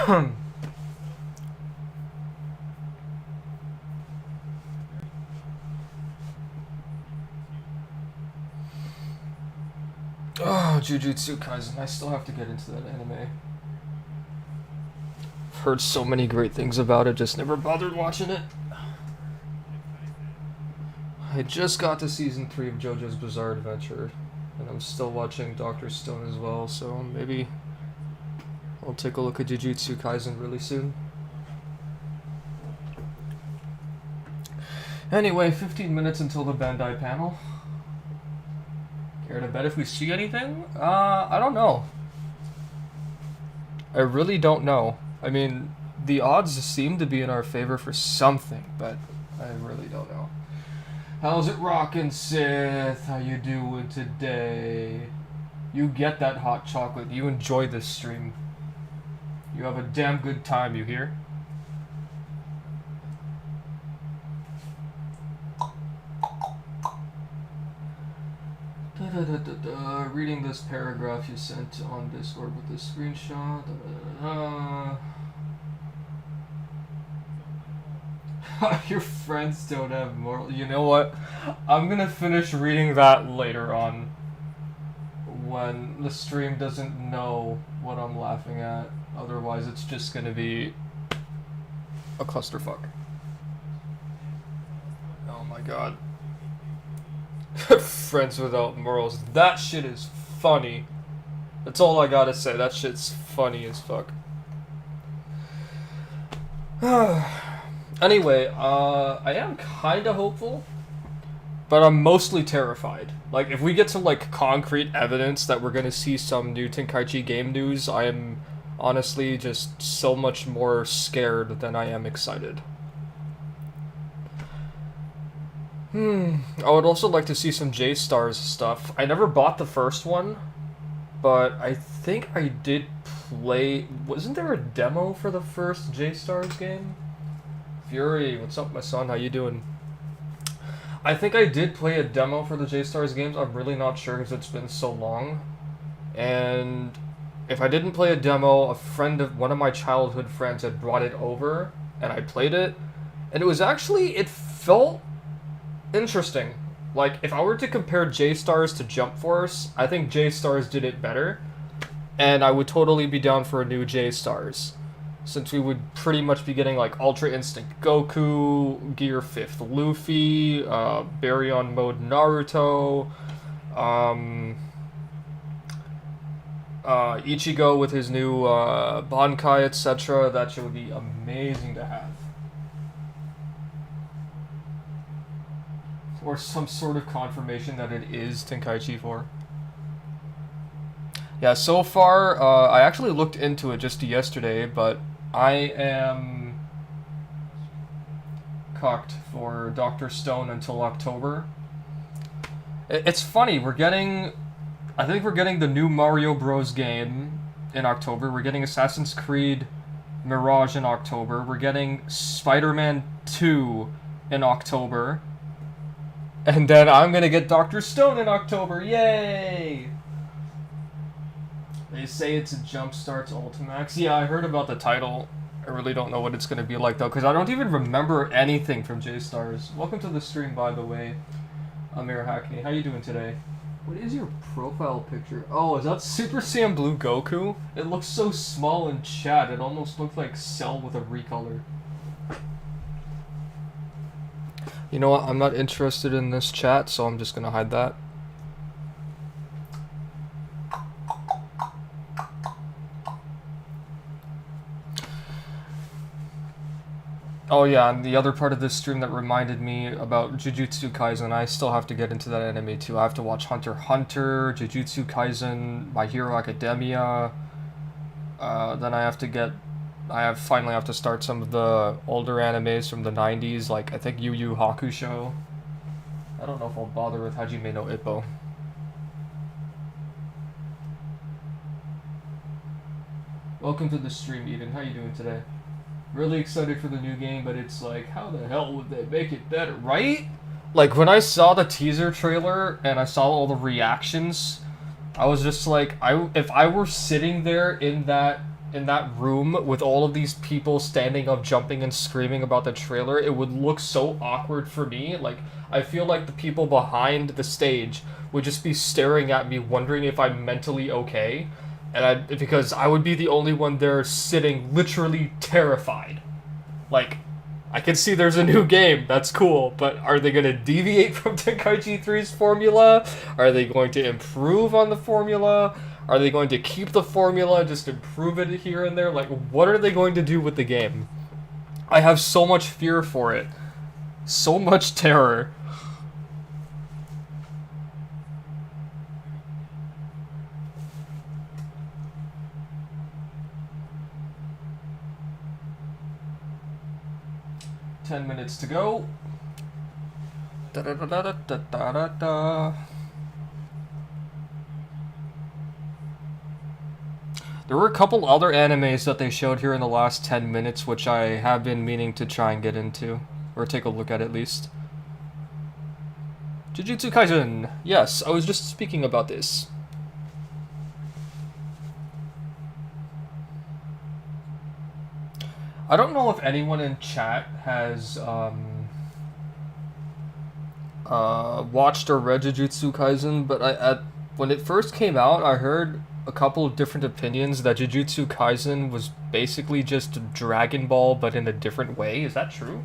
Oh, Jujutsu Kaisen. I still have to get into that anime. I've heard so many great things about it, just never bothered watching it. I just got to season 3 of JoJo's Bizarre Adventure, and I'm still watching Dr. Stone as well, so maybe I'll take a look at Jujutsu Kaisen really soon. Anyway, 15 minutes until the Bandai panel. Care to bet if we see anything? I don't know. I really don't know. I mean, the odds seem to be in our favor for something, but I really don't know. How's it rockin', Sith? How you doing today? You get that hot chocolate. You enjoy this stream. You have a damn good time, you hear? Reading this paragraph you sent on Discord with this screenshot. Your friends don't have moral. You know what? I'm gonna finish reading that later on when the stream doesn't know what I'm laughing at. Otherwise, it's just gonna be a clusterfuck. Oh my god. Friends without morals. That shit is funny. That's all I gotta say. That shit's funny as fuck. Anyway, I am kinda hopeful, but I'm mostly terrified. Like, if we get some, like, concrete evidence that we're gonna see some new Tenkaichi game news, I am honestly just so much more scared than I am excited. I would also like to see some J-Stars stuff. I never bought the first one, but I think I did play... Wasn't there a demo for the first J-Stars game? Fury, what's up, my son? How you doing? I think I did play a demo for the J-Stars games. I'm really not sure because it's been so long. And if I didn't play a demo, a friend of one of my childhood friends had brought it over, and I played it. And it was actually... It felt interesting. Like, if I were to compare J-Stars to Jump Force, I think J-Stars did it better. And I would totally be down for a new J-Stars. Since we would pretty much be getting, like, Ultra Instinct Goku, Gear 5th Luffy, Baryon Mode Naruto, Ichigo with his new Bankai, etc. That shit would be amazing to have. Or some sort of confirmation that it is Tenkaichi 4. Yeah, so far, I actually looked into it just yesterday, but I am cocked for Dr. Stone until October. It's funny, I think we're getting the new Mario Bros. Game in October. We're getting Assassin's Creed Mirage in October. We're getting Spider-Man 2 in October. And then I'm gonna get Dr. Stone in October. Yay! They say it's a Jumpstart to Ultimax. Yeah, I heard about the title. I really don't know what it's gonna be like though, because I don't even remember anything from J-Stars. Welcome to the stream, by the way, Amir Hackney. How you doing today? What is your profile picture? Oh, is that Super Saiyan Blue Goku? It looks so small in chat. It almost looks like Cell with a recolor. You know what? I'm not interested in this chat, so I'm just gonna hide that. Oh yeah, and the other part of this stream that reminded me about Jujutsu Kaisen, I still have to get into that anime too. I have to watch Hunter x Hunter, Jujutsu Kaisen, My Hero Academia. Then I finally have to start some of the older animes from the 90s, like I think Yu Yu Hakusho. I don't know if I'll bother with Hajime no Ippo. Welcome to the stream, Eden. How you doing today? Really excited for the new game, but it's like, how the hell would they make it better, right? Like, when I saw the teaser trailer and I saw all the reactions, I was just like, if I were sitting there in in that room with all of these people standing up, jumping and screaming about the trailer, it would look so awkward for me. Like, I feel like the people behind the stage would just be staring at me, wondering if I'm mentally okay, because I would be the only one there sitting literally terrified. Like, I can see there's a new game, that's cool, but are they going to deviate from Tenkaichi 3's formula? Are they going to improve on the formula? Are they going to keep the formula, just improve it here and there? Like, what are they going to do with the game? I have so much fear for it. So much terror. "10 minutes to go. Da da da da da da da da. There were a couple other animes that they showed here in the last 10 minutes, which I have been meaning to try and get into, or take a look at least. Jujutsu Kaisen! Yes, I was just speaking about this. I don't know if anyone in chat has watched or read Jujutsu Kaisen, but when it first came out, I heard a couple of different opinions that Jujutsu Kaisen was basically just Dragon Ball, but in a different way. Is that true?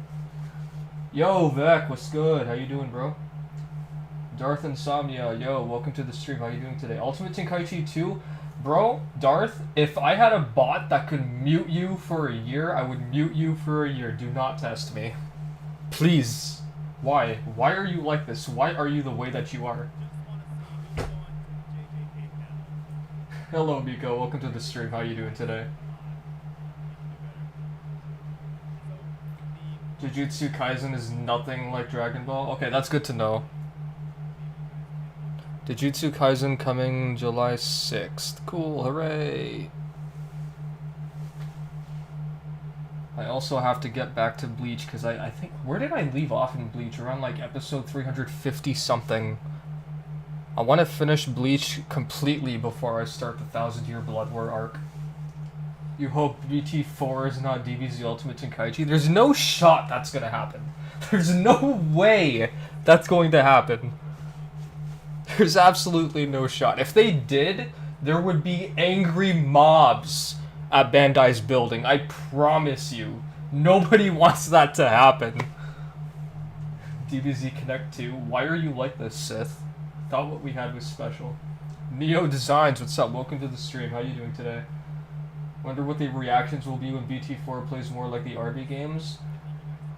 Yo, Vec, what's good? How you doing, bro? Darth Insomnia, yo, welcome to the stream. How you doing today? Ultimate Tenkaichi 2? Bro, Darth, if I had a bot that could mute you for a year, I would mute you for a year. Do not test me. Please. Why? Why are you like this? Why are you the way that you are? Hello, Miko. Welcome to the stream. How you doing today? Jujutsu Kaisen is nothing like Dragon Ball? Okay, that's good to know. Jujutsu Kaisen coming July 6th. Cool, hooray! I also have to get back to Bleach, because I think... Where did I leave off in Bleach? Around, like, episode 350-something. I want to finish Bleach completely before I start the 1000-Year Blood War arc. You hope BT4 is not DBZ Ultimate Tenkaichi? There's no shot that's gonna happen. There's no way that's going to happen. There's absolutely no shot. If they did, there would be angry mobs at Bandai's building. I promise you. Nobody wants that to happen. DBZ Connect 2. Why are you like this, Sith? Thought what we had was special. Neo Designs, what's up? Welcome to the stream. How you doing today? Wonder what the reactions will be when BT4 plays more like the RB games.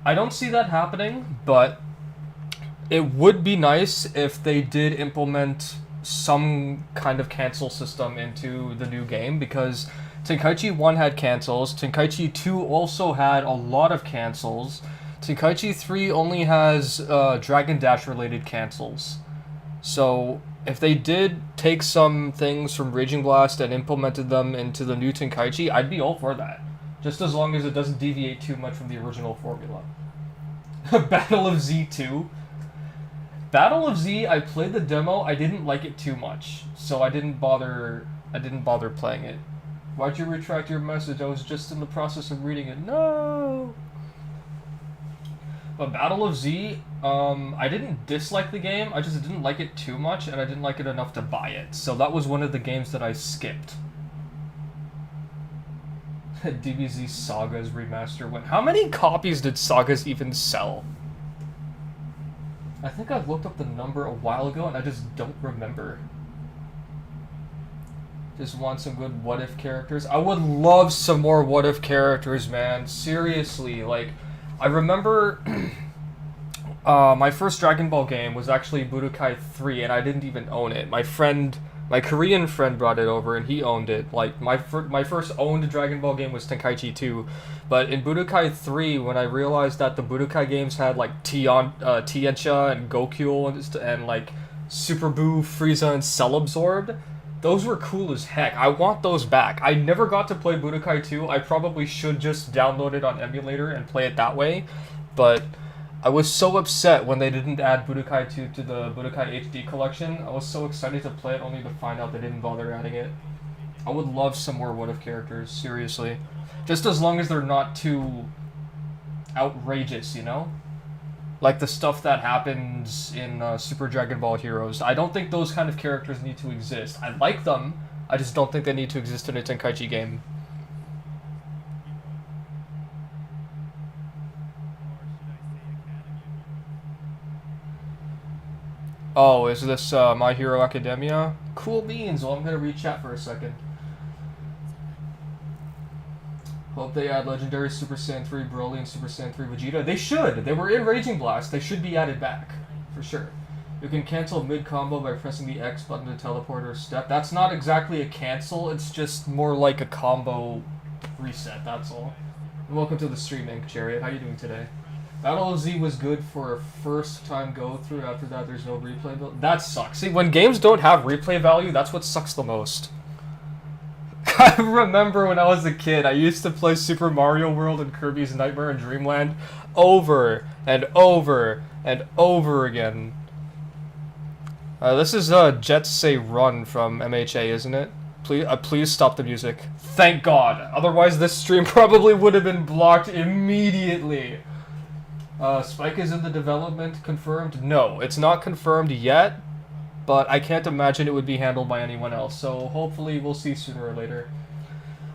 I don't see that happening, but it would be nice if they did implement some kind of cancel system into the new game, because Tenkaichi 1 had cancels, Tenkaichi 2 also had a lot of cancels, Tenkaichi 3 only has Dragon Dash related cancels. So if they did take some things from Raging Blast and implemented them into the new Tenkaichi, I'd be all for that. Just as long as it doesn't deviate too much from the original formula. Battle of Z2. Battle of Z, I played the demo, I didn't like it too much, so I didn't bother playing it. Why'd you retract your message? I was just in the process of reading it. No! But Battle of Z, I didn't dislike the game, I just didn't like it too much, and I didn't like it enough to buy it. So that was one of the games that I skipped. DBZ Sagas remaster went. How many copies did Sagas even sell? I think I looked up the number a while ago, and I just don't remember. Just want some good what-if characters. I would love some more what-if characters, man. Seriously, like... I remember my first Dragon Ball game was actually Budokai 3, and I didn't even own it. My Korean friend brought it over, and he owned it. Like, my first owned Dragon Ball game was Tenkaichi 2. But in Budokai 3, when I realized that the Budokai games had, like, Tiancha and Gokul and like, Super Buu, Frieza, and Cell Absorbed, those were cool as heck. I want those back. I never got to play Budokai 2. I probably should just download it on emulator and play it that way. But I was so upset when they didn't add Budokai 2 to the Budokai HD collection. I was so excited to play it only to find out they didn't bother adding it. I would love some more what if characters, seriously. Just as long as they're not too outrageous, you know? Like the stuff that happens in Super Dragon Ball Heroes. I don't think those kind of characters need to exist. I like them, I just don't think they need to exist in a Tenkaichi game. Oh, is this My Hero Academia? Cool beans. Well, I'm gonna read chat for a second. Hope they add Legendary Super Saiyan 3 Broly and Super Saiyan 3 Vegeta. They should! They were in Raging Blast. They should be added back. For sure. You can cancel mid-combo by pressing the X button to teleport or step. That's not exactly a cancel, it's just more like a combo reset, that's all. And welcome to the stream, Ink Chariot. How you doing today? Battle of Z was good for a first-time go-through. After that, there's no replay value. That sucks. See, when games don't have replay value, that's what sucks the most. I remember when I was a kid, I used to play Super Mario World and Kirby's Nightmare and Dreamland over and over and over again. This is Jet Say Run from MHA, isn't it? Please stop the music. Thank God. Otherwise, this stream probably would have been blocked immediately. Spike is in the development. Confirmed? No, it's not confirmed yet, but I can't imagine it would be handled by anyone else, so hopefully we'll see sooner or later.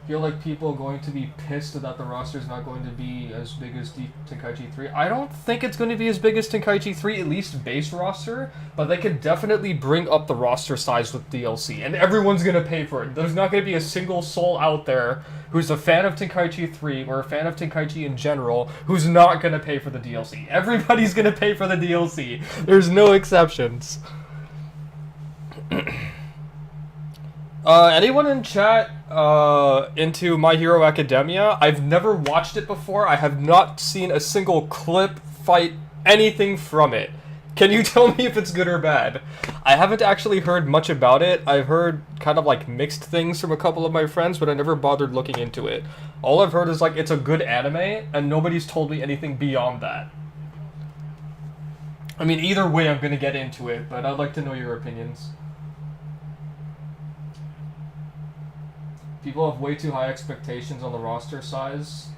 Feel like people are going to be pissed that the roster is not going to be as big as Tenkaichi 3. I don't think it's going to be as big as Tenkaichi 3, at least base roster, but they could definitely bring up the roster size with DLC, and everyone's going to pay for it. There's not going to be a single soul out there who's a fan of Tenkaichi 3 or a fan of Tenkaichi in general who's not going to pay for the DLC. Everybody's going to pay for the DLC. There's no exceptions. Anyone in chat into My Hero Academia? I've never watched it before. I have not seen a single clip, fight, anything from it. Can you tell me if it's good or bad? I haven't actually heard much about it. I've heard kind of like mixed things from a couple of my friends, but I never bothered looking into it. All I've heard is like it's a good anime, and nobody's told me anything beyond that. I mean, either way I'm gonna get into it, but I'd like to know your opinions. People have way too high expectations on the roster size.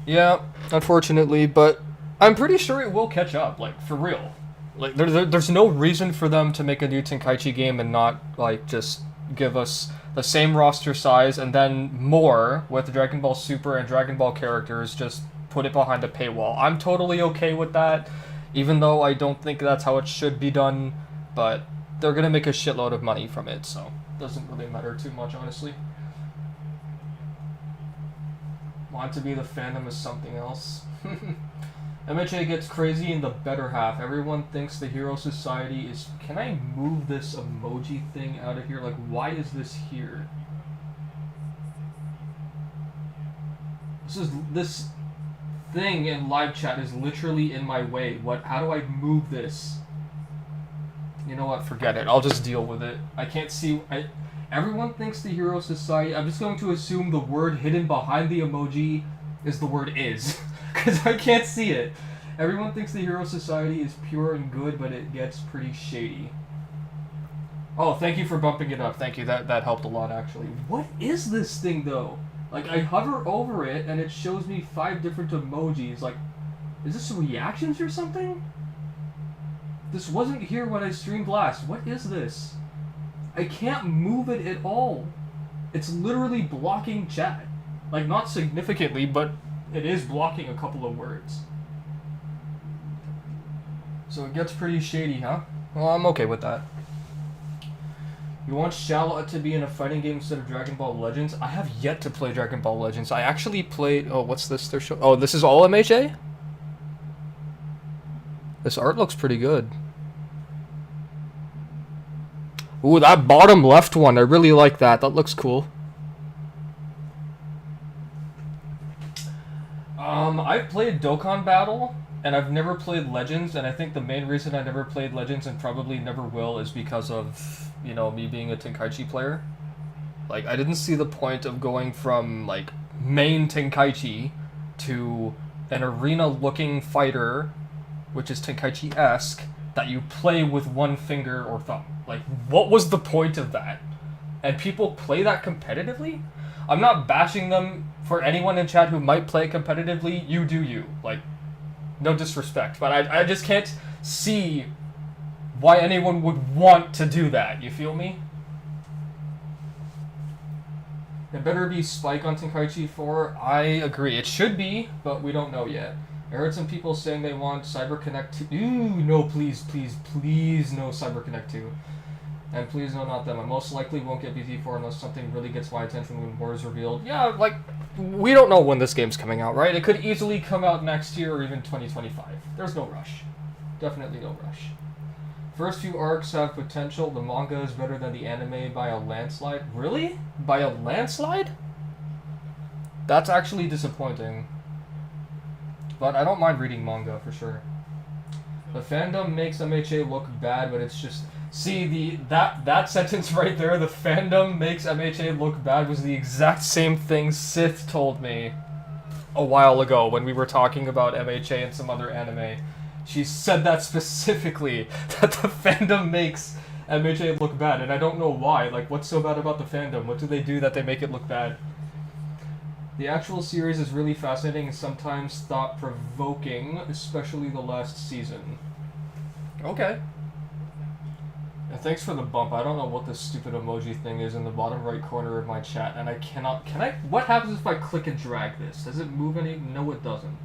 Yeah, unfortunately, but I'm pretty sure it will catch up, like, for real. Like, there's no reason for them to make a new Tenkaichi game and not, like, just give us the same roster size and then more with Dragon Ball Super and Dragon Ball characters, just put it behind a paywall. I'm totally okay with that, even though I don't think that's how it should be done, but they're gonna make a shitload of money from it, so it doesn't really matter too much, honestly. Want to be the fandom is something else. MHA gets crazy in the better half. Everyone thinks the Hero Society is... Can I move this emoji thing out of here? Like, why is this here? This thing in live chat is literally in my way. How do I move this? You know what? Forget it. I'll just deal with it. I can't see... Everyone thinks the Hero Society... I'm just going to assume the word hidden behind the emoji is the word is. Because I can't see it. Everyone thinks the Hero Society is pure and good, but it gets pretty shady. Oh, thank you for bumping it up. Thank you. That helped a lot, actually. What is this thing, though? Like, I hover over it, and it shows me 5 different emojis. Like, is this reactions or something? This wasn't here when I streamed last. What is this? I can't move it at all. It's literally blocking chat. Like, not significantly, but it is blocking a couple of words. So it gets pretty shady, huh? Well, I'm okay with that. You want Charlotte to be in a fighting game instead of Dragon Ball Legends? I have yet to play Dragon Ball Legends. I actually played... Oh, what's this they're showing? Oh, this is all MHA? This art looks pretty good. Ooh, that bottom left one, I really like that. That looks cool. I've played Dokkan Battle, and I've never played Legends, and I think the main reason I never played Legends and probably never will is because of, you know, me being a Tenkaichi player. Like, I didn't see the point of going from, like, main Tenkaichi to an arena-looking fighter, which is Tenkaichi-esque, that you play with one finger or thumb. Like, what was the point of that? and people play that competitively. I'm not bashing them. For anyone in chat who might play competitively, you do you. Like, no disrespect, but I just can't see why anyone would want to do that. You feel me? It better be Spike on Tenkaichi 4. I agree. It should be, but we don't know yet. I heard some people saying they want CyberConnect 2. Ooh, no, please, please, please, no CyberConnect 2. And please, no, not them. I most likely won't get BT4 unless something really gets my attention when War is revealed. Yeah, like, we don't know when this game's coming out, right? It could easily come out next year or even 2025. There's no rush. Definitely no rush. First few arcs have potential. The manga is better than the anime by a landslide. Really? By a landslide? That's actually disappointing. But I don't mind reading manga for sure. The fandom makes MHA look bad, but it's just... See, that sentence right there, the fandom makes MHA look bad, was the exact same thing Sith told me a while ago when we were talking about MHA and some other anime. She said that specifically, that the fandom makes MHA look bad, and I don't know why. Like, what's so bad about the fandom? What do they do that they make it look bad? The actual series is really fascinating and sometimes thought-provoking, especially the last season. Okay. And thanks for the bump. I don't know what this stupid emoji thing is in the bottom right corner of my chat, and I cannot... What happens if I click and drag this? Does it move any... No, it doesn't.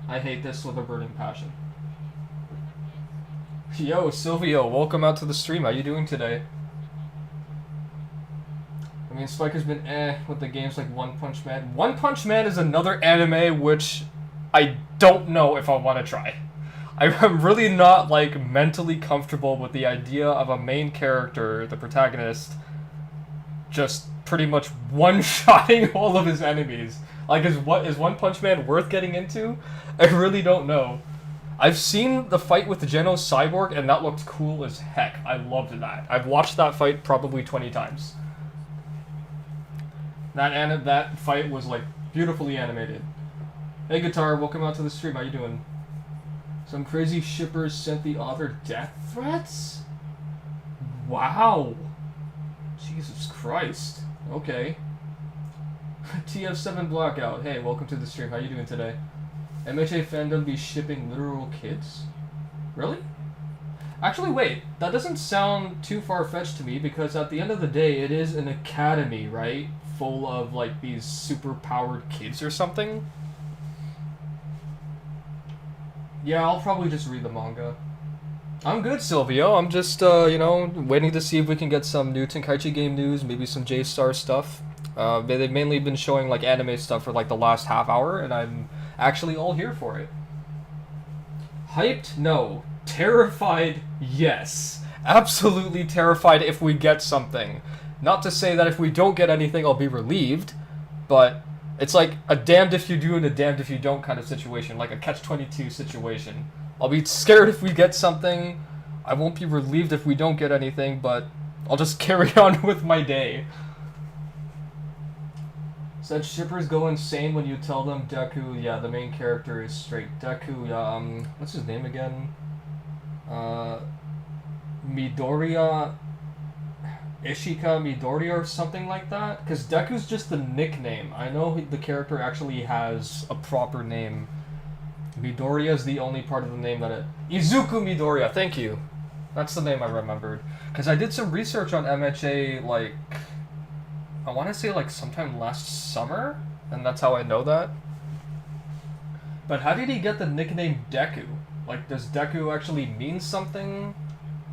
I hate this with a burning passion. Yo, Silvio, welcome out to the stream. How you doing today? I mean, Spike has been with the games like One Punch Man. One Punch Man is another anime which I don't know if I want to try. I'm really not, like, mentally comfortable with the idea of a main character, the protagonist, just pretty much one-shotting all of his enemies. Like, is One Punch Man worth getting into? I really don't know. I've seen the fight with the Geno Cyborg, and that looked cool as heck. I loved that. I've watched that fight probably 20 times. That fight was, like, beautifully animated. Hey, Guitar, welcome out to the stream. How you doing? Some crazy shippers sent the author death threats? Wow. Jesus Christ. Okay. TF7 Blackout. Hey, welcome to the stream. How you doing today? MHA fandom be shipping literal kids? Really? Actually, wait. That doesn't sound too far-fetched to me, because at the end of the day, it is an academy, right? Full of, like, these super-powered kids or something? Yeah, I'll probably just read the manga. I'm good, Silvio. I'm just, you know, waiting to see if we can get some new Tenkaichi game news, maybe some J-Star stuff. They've mainly been showing, like, anime stuff for, like, the last half hour, and I'm actually all here for it. Hyped? No. Terrified? Yes. Absolutely terrified if we get something. Not to say that if we don't get anything, I'll be relieved, but... It's like a damned if you do and a damned if you don't kind of situation, like a catch-22 situation. I'll be scared if we get something, I won't be relieved if we don't get anything, but I'll just carry on with my day. Said shippers go insane when you tell them Deku, yeah, the main character is straight. Deku, what's his name again? Midoriya... Ishika Midoriya or something like that? Because Deku's just the nickname. I know the character actually has a proper name. Midoriya is the only part of the name that it... Izuku Midoriya, thank you. That's the name I remembered. Because I did some research on MHA, like... I want to say, like, sometime last summer? And that's how I know that. But how did he get the nickname Deku? Like, does Deku actually mean something?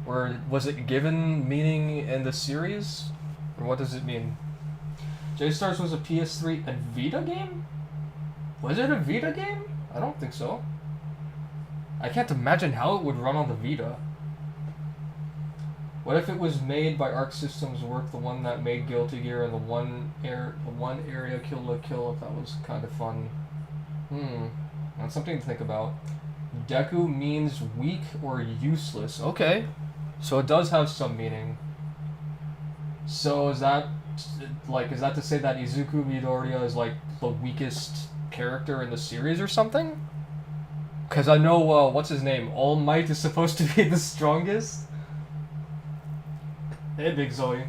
Or was it given meaning in the series? Or what does it mean? J-Stars was a PS3 and Vita game? Was it a Vita game? I don't think so. I can't imagine how it would run on the Vita. What if it was made by Arc Systems Work, the one that made Guilty Gear and the one area kill to kill, if that was kind of fun. That's something to think about. Deku means weak or useless. Okay. So it does have some meaning. So is that to say that Izuku Midoriya is like the weakest character in the series or something? Because I know, what's his name? All Might is supposed to be the strongest? Hey, Big Zoe.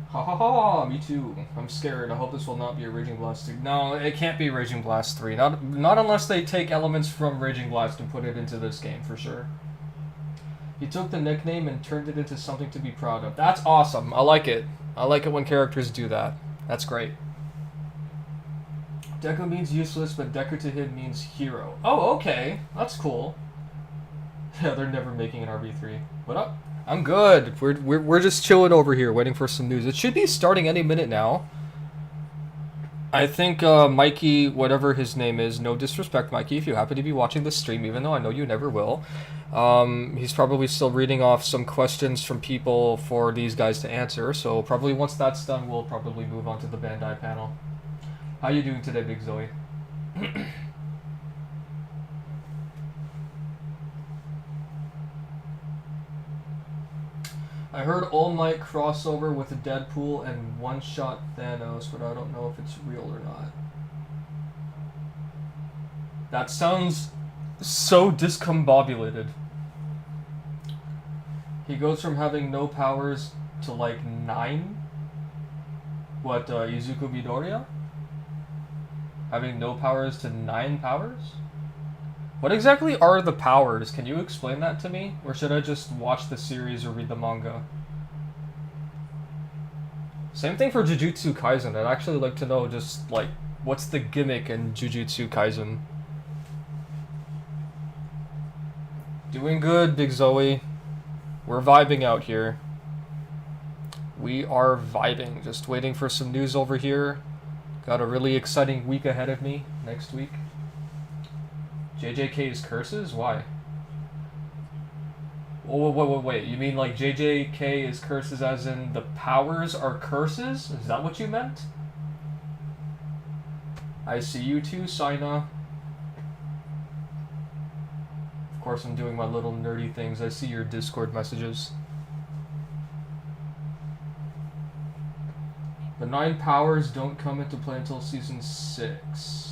Ha ha ha, me too. I'm scared. I hope this will not be a Raging Blast 3. No, it can't be Raging Blast 3. Not unless they take elements from Raging Blast and put it into this game, for sure. He took the nickname and turned it into something to be proud of. That's awesome. I like it. I like it when characters do that. That's great. Deku means useless, but Deku to him means hero. Oh, okay. That's cool. Yeah, they're never making an RB3. What up? I'm good. We're just chilling over here, waiting for some news. It should be starting any minute now. I think Mikey, whatever his name is, no disrespect, Mikey, if you happen to be watching this stream, even though I know you never will. He's probably still reading off some questions from people for these guys to answer. So probably once that's done, we'll probably move on to the Bandai panel. How you doing today, Big Zoe? I heard All Might crossover with Deadpool and one-shot Thanos, but I don't know if it's real or not. That sounds so discombobulated. He goes from having no powers to like 9? What, Izuku Midoriya? Having no powers to 9 powers? What exactly are the powers? Can you explain that to me? Or should I just watch the series or read the manga? Same thing for Jujutsu Kaisen. I'd actually like to know just, like, what's the gimmick in Jujutsu Kaisen? Doing good, Big Zoe. We're vibing out here. We are vibing. Just waiting for some news over here. Got a really exciting week ahead of me next week. JJK's curses? Why? Oh, wait. You mean like JJK is curses as in the powers are curses? Is that what you meant? I see you too, Sina. Of course, I'm doing my little nerdy things. I see your Discord messages. The 9 powers don't come into play until Season 6.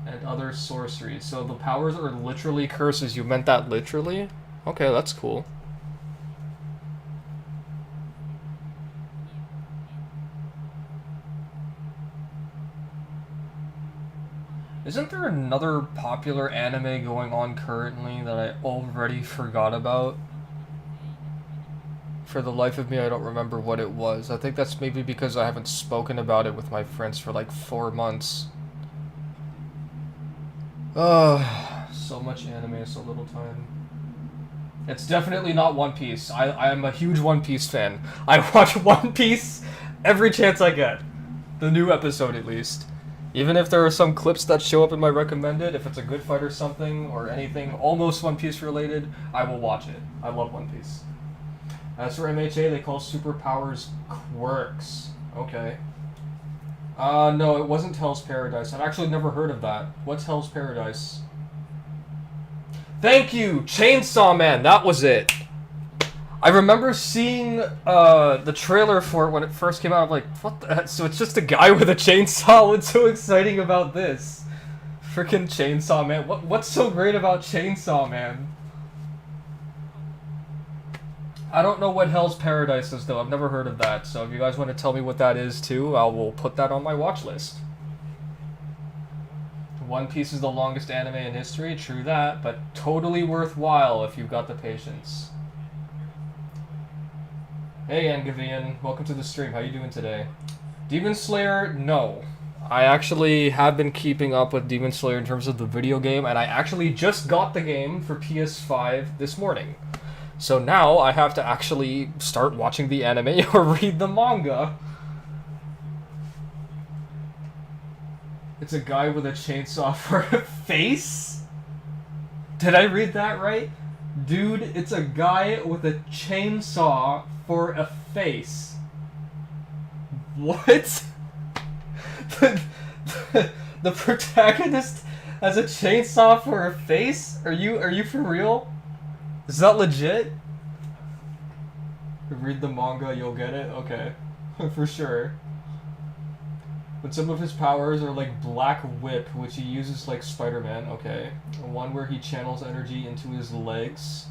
And other sorceries. So the powers are literally curses. You meant that literally? Okay, that's cool. Isn't there another popular anime going on currently that I already forgot about? For the life of me, I don't remember what it was. I think that's maybe because I haven't spoken about it with my friends for like 4 months. So much anime, so little time. It's definitely not One Piece. I am a huge One Piece fan. I watch One Piece every chance I get. The new episode, at least. Even if there are some clips that show up in my recommended, if it's a good fight or something, or anything almost One Piece related, I will watch it. I love One Piece. As for MHA, they call superpowers quirks. Okay. No, it wasn't Hell's Paradise. I've actually never heard of that. What's Hell's Paradise? Thank you! Chainsaw Man! That was it! I remember seeing the trailer for it when it first came out. I'm like, what the heck? So it's just a guy with a chainsaw? What's so exciting about this? Freaking Chainsaw Man. What's so great about Chainsaw Man? I don't know what Hell's Paradise is, though. I've never heard of that. So if you guys want to tell me what that is, too, I will put that on my watch list. One Piece is the longest anime in history. True that, but totally worthwhile if you've got the patience. Hey, Angavian. Welcome to the stream. How you doing today? Demon Slayer? No. I actually have been keeping up with Demon Slayer in terms of the video game, and I actually just got the game for PS5 this morning. So now I have to actually start watching the anime or read the manga. It's a guy with a chainsaw for a face? Did I read that right? Dude, it's a guy with a chainsaw for a face. What? The protagonist has a chainsaw for a face? Are you for real? Is that legit? Read the manga, you'll get it? Okay. For sure. But some of his powers are like Black Whip, which he uses like Spider-Man. Okay. One where he channels energy into his legs.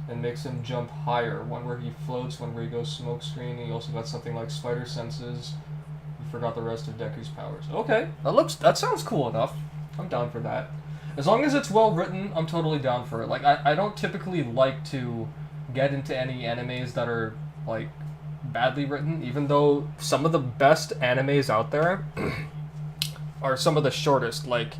and makes him jump higher. One where he floats, one where he goes smoke screen. He also got something like spider senses. You forgot the rest of Deku's powers. Okay, that sounds cool enough. I'm down for that. As long as it's well written, I'm totally down for it. Like, I don't typically like to get into any animes that are, like, badly written, even though some of the best animes out there are some of the shortest. Like,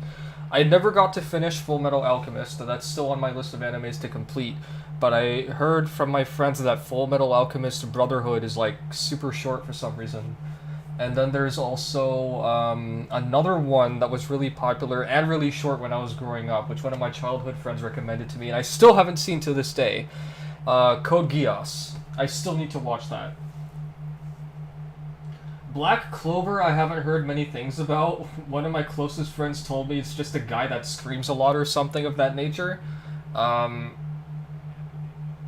I never got to finish Full Metal Alchemist, so that's still on my list of animes to complete. But I heard from my friends that Full Metal Alchemist Brotherhood is, like, super short for some reason. And then there's also another one that was really popular and really short when I was growing up, which one of my childhood friends recommended to me, and I still haven't seen to this day. Code Geass. I still need to watch that. Black Clover, I haven't heard many things about. One of my closest friends told me it's just a guy that screams a lot or something of that nature. I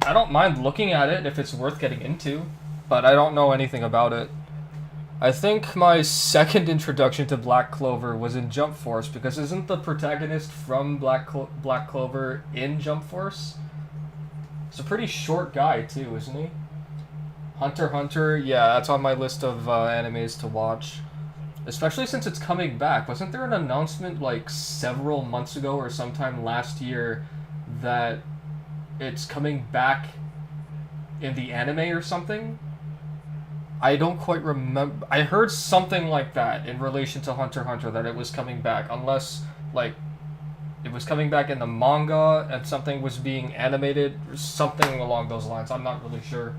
don't mind looking at it if it's worth getting into, but I don't know anything about it. I think my second introduction to Black Clover was in Jump Force, because isn't the protagonist from Black Clover in Jump Force? He's a pretty short guy too, isn't he? Hunter x Hunter, yeah, that's on my list of animes to watch. Especially since it's coming back. Wasn't there an announcement like several months ago or sometime last year that it's coming back in the anime or something? I don't quite remember. I heard something like that in relation to Hunter x Hunter, that it was coming back, unless, like, it was coming back in the manga and something was being animated, or something along those lines. I'm not really sure.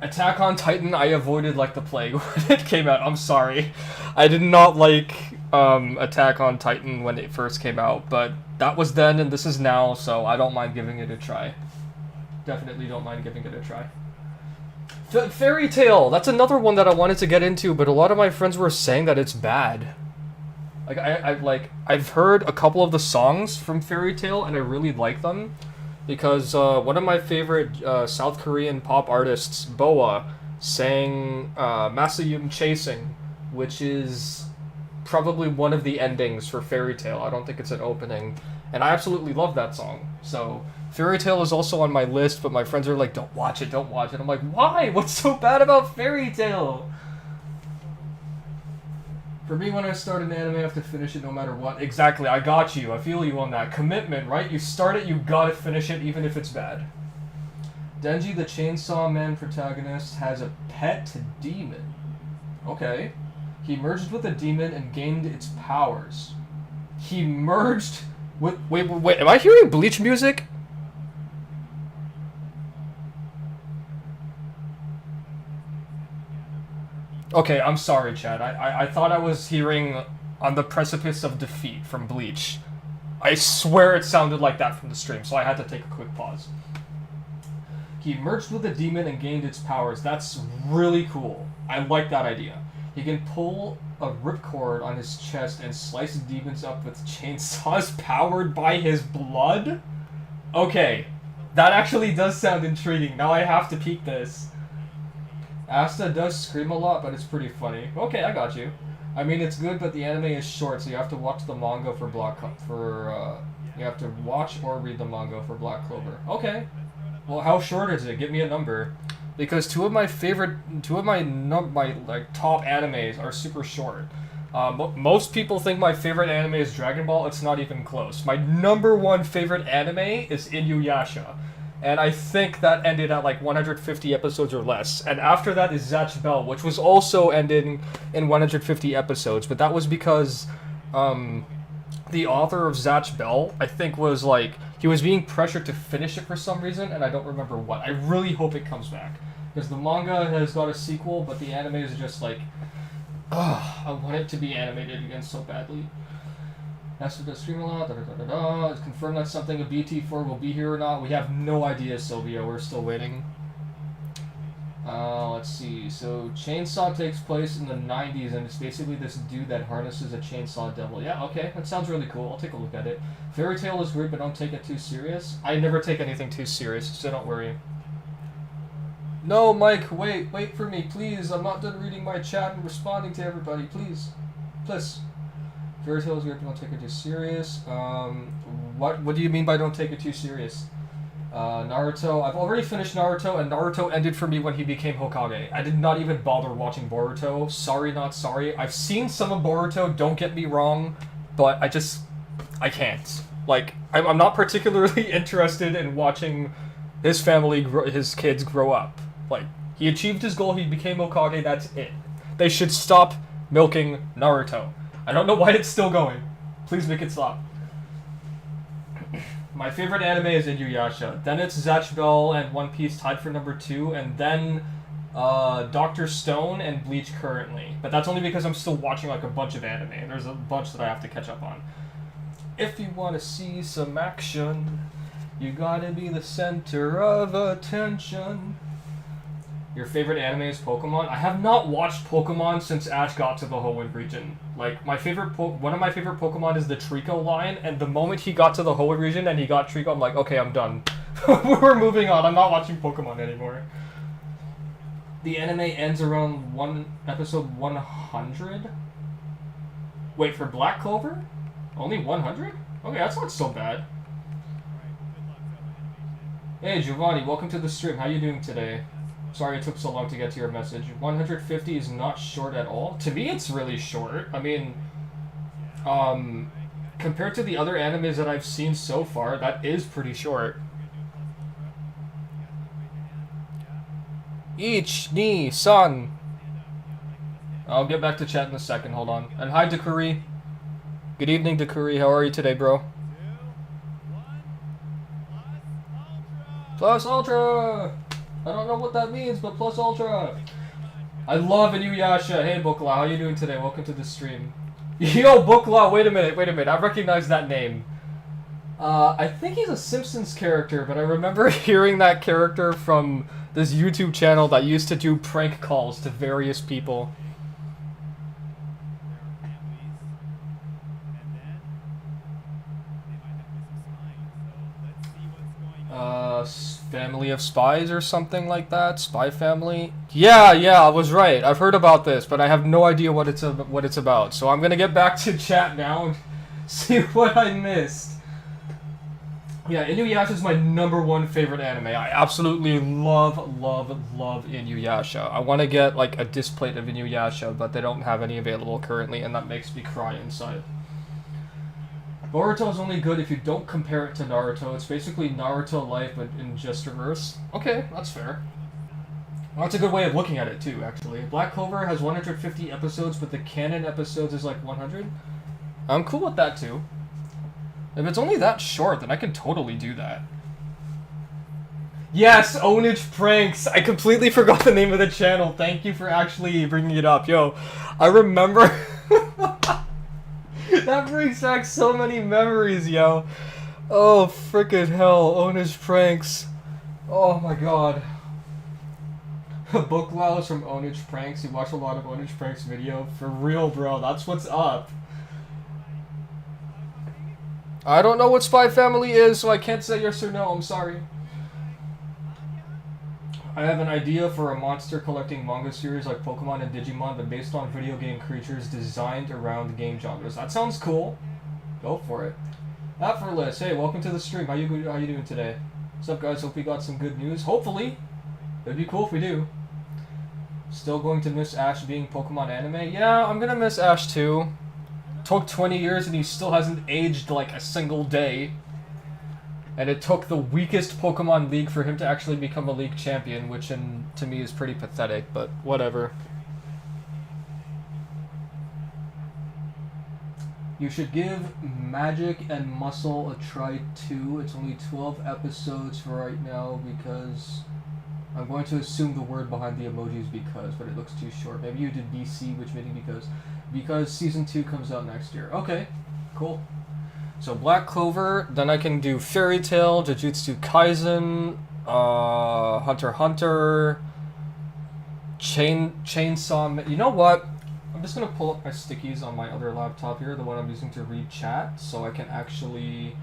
Attack on Titan, I avoided like the plague when it came out. I'm sorry. I did not like Attack on Titan when it first came out, but that was then and this is now, so I don't mind giving it a try. Definitely don't mind giving it a try. Fairy Tail, that's another one that I wanted to get into, but a lot of my friends were saying that it's bad. Like I've heard a couple of the songs from Fairy Tail and I really like them, because one of my favorite South Korean pop artists, Boa, sang Masayum Chasing, which is probably one of the endings for Fairy Tail. I don't think it's an opening, and I absolutely love that song. So Fairy Tail is also on my list, but my friends are like, don't watch it, don't watch it. I'm like, why? What's so bad about Fairy Tail? For me, when I start an anime, I have to finish it no matter what. Exactly, I got you. I feel you on that. Commitment, right? You start it, you gotta finish it, even if it's bad. Denji, the Chainsaw Man protagonist, has a pet demon. Okay. He merged with a demon and gained its powers. He merged with... Wait, am I hearing Bleach music? Okay, I'm sorry, Chad. I thought I was hearing On the Precipice of Defeat from Bleach. I swear it sounded like that from the stream, so I had to take a quick pause. He merged with a demon and gained its powers. That's really cool. I like that idea. He can pull a ripcord on his chest and slice demons up with chainsaws powered by his blood? Okay, that actually does sound intriguing. Now I have to peek this. Asta does scream a lot, but it's pretty funny. Okay, I got you. I mean, it's good, but the anime is short, so you have to watch the manga you have to watch or read the manga for Black Clover. Okay. Well, how short is it? Give me a number. Because two of my like top animes are super short. Most people think my favorite anime is Dragon Ball. It's not even close. My number one favorite anime is Inuyasha. And I think that ended at like 150 episodes or less. And after that is Zatch Bell, which was also ending in 150 episodes. But that was because the author of Zatch Bell, I think, was like... He was being pressured to finish it for some reason, and I don't remember what. I really hope it comes back. Because the manga has got a sequel, but the anime is just like... I want it to be animated again so badly. Master does stream a lot, It's confirmed that something of BT4 will be here or not. We have no idea, Sylvia. We're still waiting. Let's see. So, Chainsaw takes place in the 90s, and it's basically this dude that harnesses a chainsaw devil. Yeah, okay. That sounds really cool. I'll take a look at it. Fairy Tail is weird, but don't take it too serious. I never take anything too serious, so don't worry. No, Mike, wait for me, please. I'm not done reading my chat and responding to everybody, please. Please. Fairy Tail is weird, but don't take it too serious. What do you mean by don't take it too serious? Naruto. I've already finished Naruto, and Naruto ended for me when he became Hokage. I did not even bother watching Boruto. Sorry, not sorry. I've seen some of Boruto, don't get me wrong, but I can't. Like, I'm not particularly interested in watching his family, his kids grow up. Like, he achieved his goal, he became Hokage, that's it. They should stop milking Naruto. I don't know why it's still going. Please make it stop. My favorite anime is Inuyasha. Then it's Zatch Bell and One Piece tied for number 2, and then Dr. Stone and Bleach currently. But that's only because I'm still watching like a bunch of anime, and there's a bunch that I have to catch up on. If you want to see some action, you gotta be the center of attention. Your favorite anime is Pokemon? I have not watched Pokemon since Ash got to the Hoenn region. Like, my favorite one of my favorite Pokemon is the Trico line, and the moment he got to the Hoenn region and he got Trico, I'm like, okay, I'm done. We're moving on. I'm not watching Pokemon anymore. The anime ends around episode 100? Wait, for Black Clover? Only 100? Okay, that's not so bad. Hey, Giovanni, welcome to the stream. How you doing today? Sorry it took so long to get to your message. 150 is not short at all. To me, it's really short. I mean, compared to the other animes that I've seen so far, that is pretty short. Ich, ni, san. I'll get back to chat in a second, hold on. And hi, Dakuri. Good evening, Dakuri. How are you today, bro? Plus Ultra! I don't know what that means, but plus Ultra! I love Inuyasha. Hey, Bukla, how you doing today? Welcome to the stream. Yo, Bukla, wait a minute. I recognize that name. I think he's a Simpsons character, but I remember hearing that character from this YouTube channel that used to do prank calls to various people. Family of Spies or something like that? Spy Family? Yeah, I was right. I've heard about this, but I have no idea what it's about. So I'm gonna get back to chat now and see what I missed. Yeah, Inuyasha is my #1 favorite anime. I absolutely love Inuyasha. I want to get like a disc plate of Inuyasha, but they don't have any available currently, and that makes me cry inside. Boruto is only good if you don't compare it to Naruto. It's basically Naruto life, but in just reverse. Okay, that's fair. Well, that's a good way of looking at it, too, actually. Black Clover has 150 episodes, but the canon episodes is like 100. I'm cool with that, too. If it's only that short, then I can totally do that. Yes, Onage Pranks! I completely forgot the name of the channel. Thank you for actually bringing it up. Yo, I remember... That brings back so many memories, yo. Oh, frickin' hell. Onage Pranks. Oh my god. Booklouse from Onage Pranks. You watch a lot of Onage Pranks video? For real, bro. That's what's up. I don't know what Spy Family is, so I can't say yes or no. I'm sorry. I have an idea for a monster collecting manga series like Pokemon and Digimon, but based on video game creatures designed around game genres. That sounds cool. Go for it. Effortless, hey, welcome to the stream. How you doing today? What's up, guys? Hope we got some good news. Hopefully. It'd be cool if we do. Still going to miss Ash being Pokemon anime? Yeah, I'm gonna miss Ash too. Took 20 years and he still hasn't aged like a single day. And it took the weakest Pokemon League for him to actually become a League champion, which to me is pretty pathetic, but whatever. You should give Magic and Muscle a try too. It's only 12 episodes for right now because... I'm going to assume the word behind the emoji is because, but it looks too short. Maybe you did BC, which meaning because Season 2 comes out next year. Okay, cool. So Black Clover, then I can do Fairy Tail, Jujutsu Kaisen, Hunter x Hunter, Chainsaw... You know what? I'm just going to pull up my stickies on my other laptop here, the one I'm using to read chat, so I can actually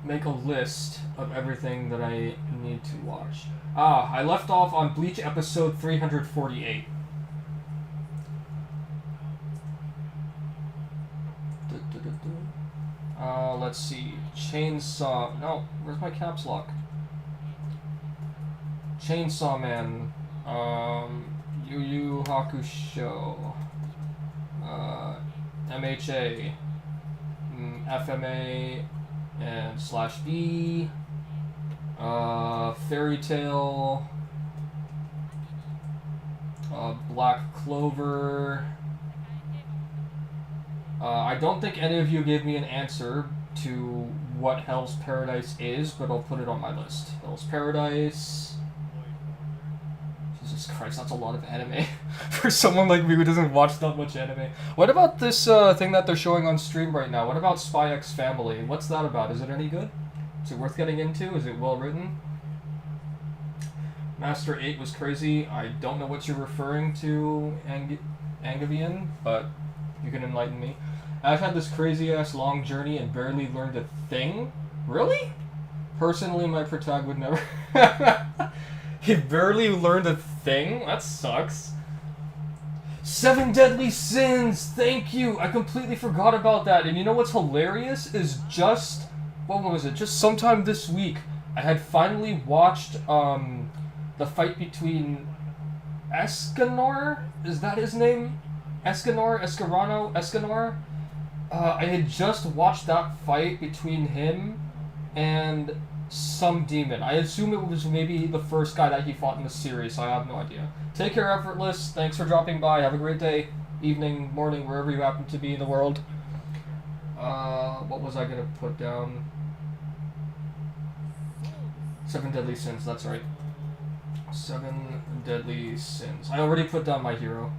make a list of everything that I need to watch. I left off on Bleach episode 348. Let's see. Chainsaw. No, where's my caps lock? Chainsaw Man. Yu Yu Hakusho. MHA. FMA. And /B. Fairy Tail. Black Clover. I don't think any of you gave me an answer to what Hell's Paradise is, but I'll put it on my list. Hell's Paradise. Jesus Christ, that's a lot of anime for someone like me who doesn't watch that much anime. What about this thing that they're showing on stream right now? What about Spy X Family? What's that about? Is it any good? Is it worth getting into? Is it well written? Master 8 was crazy. I don't know what you're referring to, Angavian, but you can enlighten me. I've had this crazy-ass long journey and barely learned a thing? Really? Personally, my protag would never... He barely learned a thing? That sucks. 7 Deadly Sins! Thank you! I completely forgot about that. And you know what's hilarious? Is just... What was it? Just sometime this week, I had finally watched the fight between Escanor? Is that his name? Escanor? I had just watched that fight between him and some demon. I assume it was maybe the first guy that he fought in the series, so I have no idea. Take care, Effortless. Thanks for dropping by. Have a great day, evening, morning, wherever you happen to be in the world. What was I going to put down? 7 Deadly Sins, that's right. 7 Deadly Sins. I already put down my hero.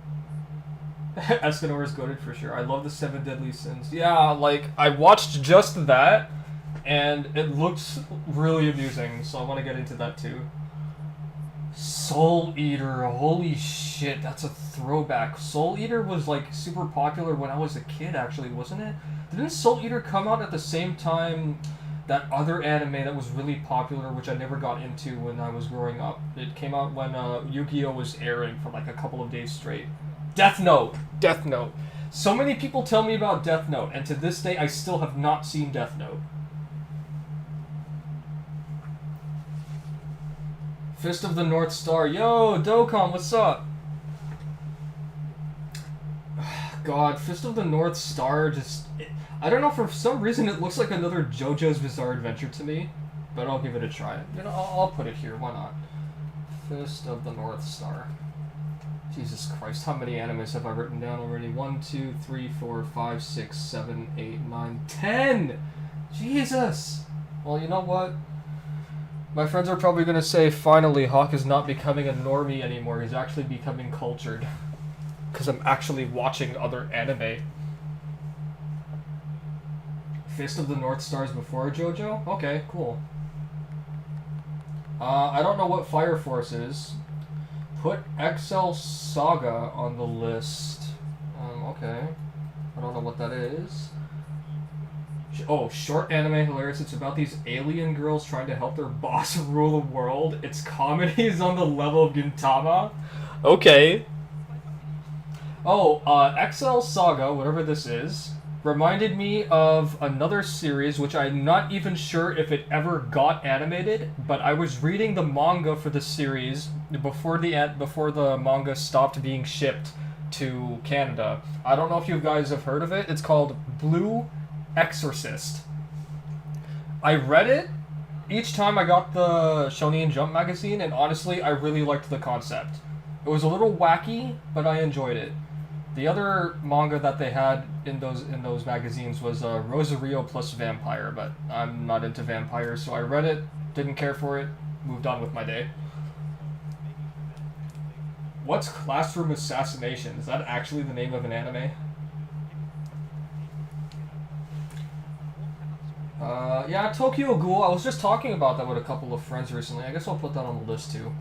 Escanor is goated for sure. I love the 7 Deadly Sins. Yeah, like, I watched just that, and it looks really amusing, so I want to get into that too. Soul Eater, holy shit, that's a throwback. Soul Eater was, like, super popular when I was a kid, actually, wasn't it? Didn't Soul Eater come out at the same time that other anime that was really popular, which I never got into when I was growing up? It came out when Yu-Gi-Oh! Was airing for, like, a couple of days straight. Death Note! Death Note. So many people tell me about Death Note, and to this day I still have not seen Death Note. Fist of the North Star. Yo, Dokkan, what's up? God, Fist of the North Star just... I don't know, for some reason it looks like another JoJo's Bizarre Adventure to me, but I'll give it a try. You know, I'll put it here, why not? Fist of the North Star. Jesus Christ, how many animes have I written down already? 1, 2, 3, 4, 5, 6, 7, 8, 9, 10! Jesus! Well, you know what? My friends are probably going to say, finally, Hawk is not becoming a normie anymore. He's actually becoming cultured. Because I'm actually watching other anime. Fist of the North Stars before JoJo? Okay, cool. I don't know what Fire Force is. Put XL Saga on the list. Okay. I don't know what that is. Oh, short anime, hilarious. It's about these alien girls trying to help their boss rule the world. Its comedy is on the level of Gintama. Okay. Oh, XL Saga, whatever this is, reminded me of another series, which I'm not even sure if it ever got animated, but I was reading the manga for the series before the manga stopped being shipped to Canada. I don't know if you guys have heard of it. It's called Blue Exorcist. I read it each time I got the Shonen Jump magazine, and honestly, I really liked the concept. It was a little wacky, but I enjoyed it. The other manga that they had in those magazines was Rosario plus Vampire, but I'm not into vampires, so I read it, didn't care for it, moved on with my day. What's Classroom Assassination? Is that actually the name of an anime? Yeah, Tokyo Ghoul. I was just talking about that with a couple of friends recently. I guess I'll put that on the list too.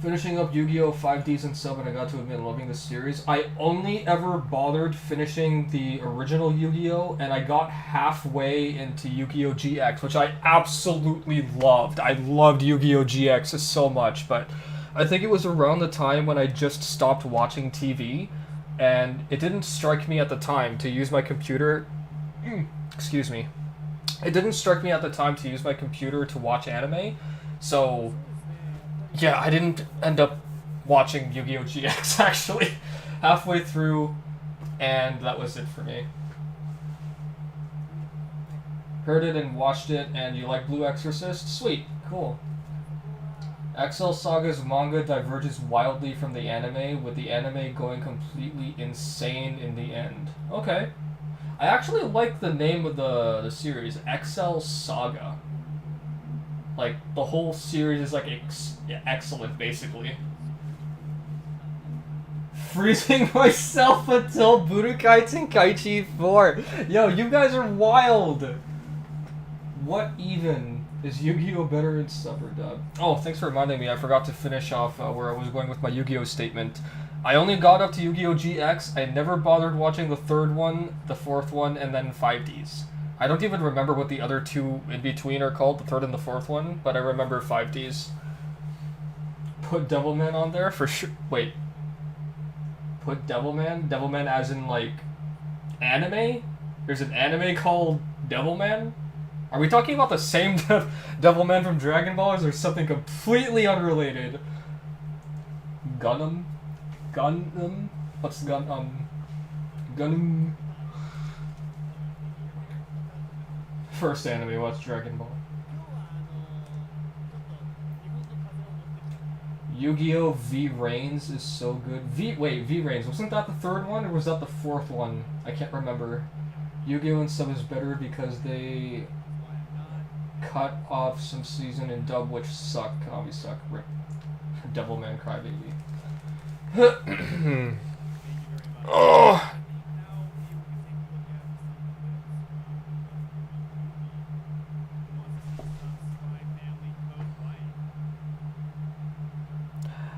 Finishing up Yu-Gi-Oh! 5Ds and sub, and I got to admit, loving the series. I only ever bothered finishing the original Yu-Gi-Oh! And I got halfway into Yu-Gi-Oh! GX, which I absolutely loved. I loved Yu-Gi-Oh! GX so much, but I think it was around the time when I just stopped watching TV, and it didn't strike me at the time to use my computer. Excuse me. It didn't strike me at the time to use my computer to watch anime, so yeah, I didn't end up watching Yu-Gi-Oh! GX actually halfway through, and that was it for me. Heard it and watched it, and you like Blue Exorcist? Sweet, cool. XL Saga's manga diverges wildly from the anime, with the anime going completely insane in the end. Okay. I actually like the name of the series, XL Saga. Like, the whole series is like excellent, basically. Freezing myself until Budokai Tenkaichi 4. Yo, you guys are wild. What even? Is Yu-Gi-Oh! Better in sub or dub? Oh, thanks for reminding me. I forgot to finish off where I was going with my Yu-Gi-Oh! Statement. I only got up to Yu-Gi-Oh! GX. I never bothered watching the third one, the fourth one, and then 5Ds. I don't even remember what the other two in between are called, the third and the fourth one, but I remember 5Ds. Put Devilman on there for sure. Wait. Put Devilman? Devilman as in, like, anime? There's an anime called Devilman? Are we talking about the same Devilman from Dragon Ball, or is there something completely unrelated? Gundam? Gundam? What's Gundam? First anime, what's Dragon Ball? Yu-Gi-Oh! V-Reigns is so good. V-Reigns, wasn't that the third one, or was that the fourth one? I can't remember. Yu-Gi-Oh! And sub is better because they cut off some season in dub, which suck. Konami suck. Rip. Devilman Crybaby. Oh!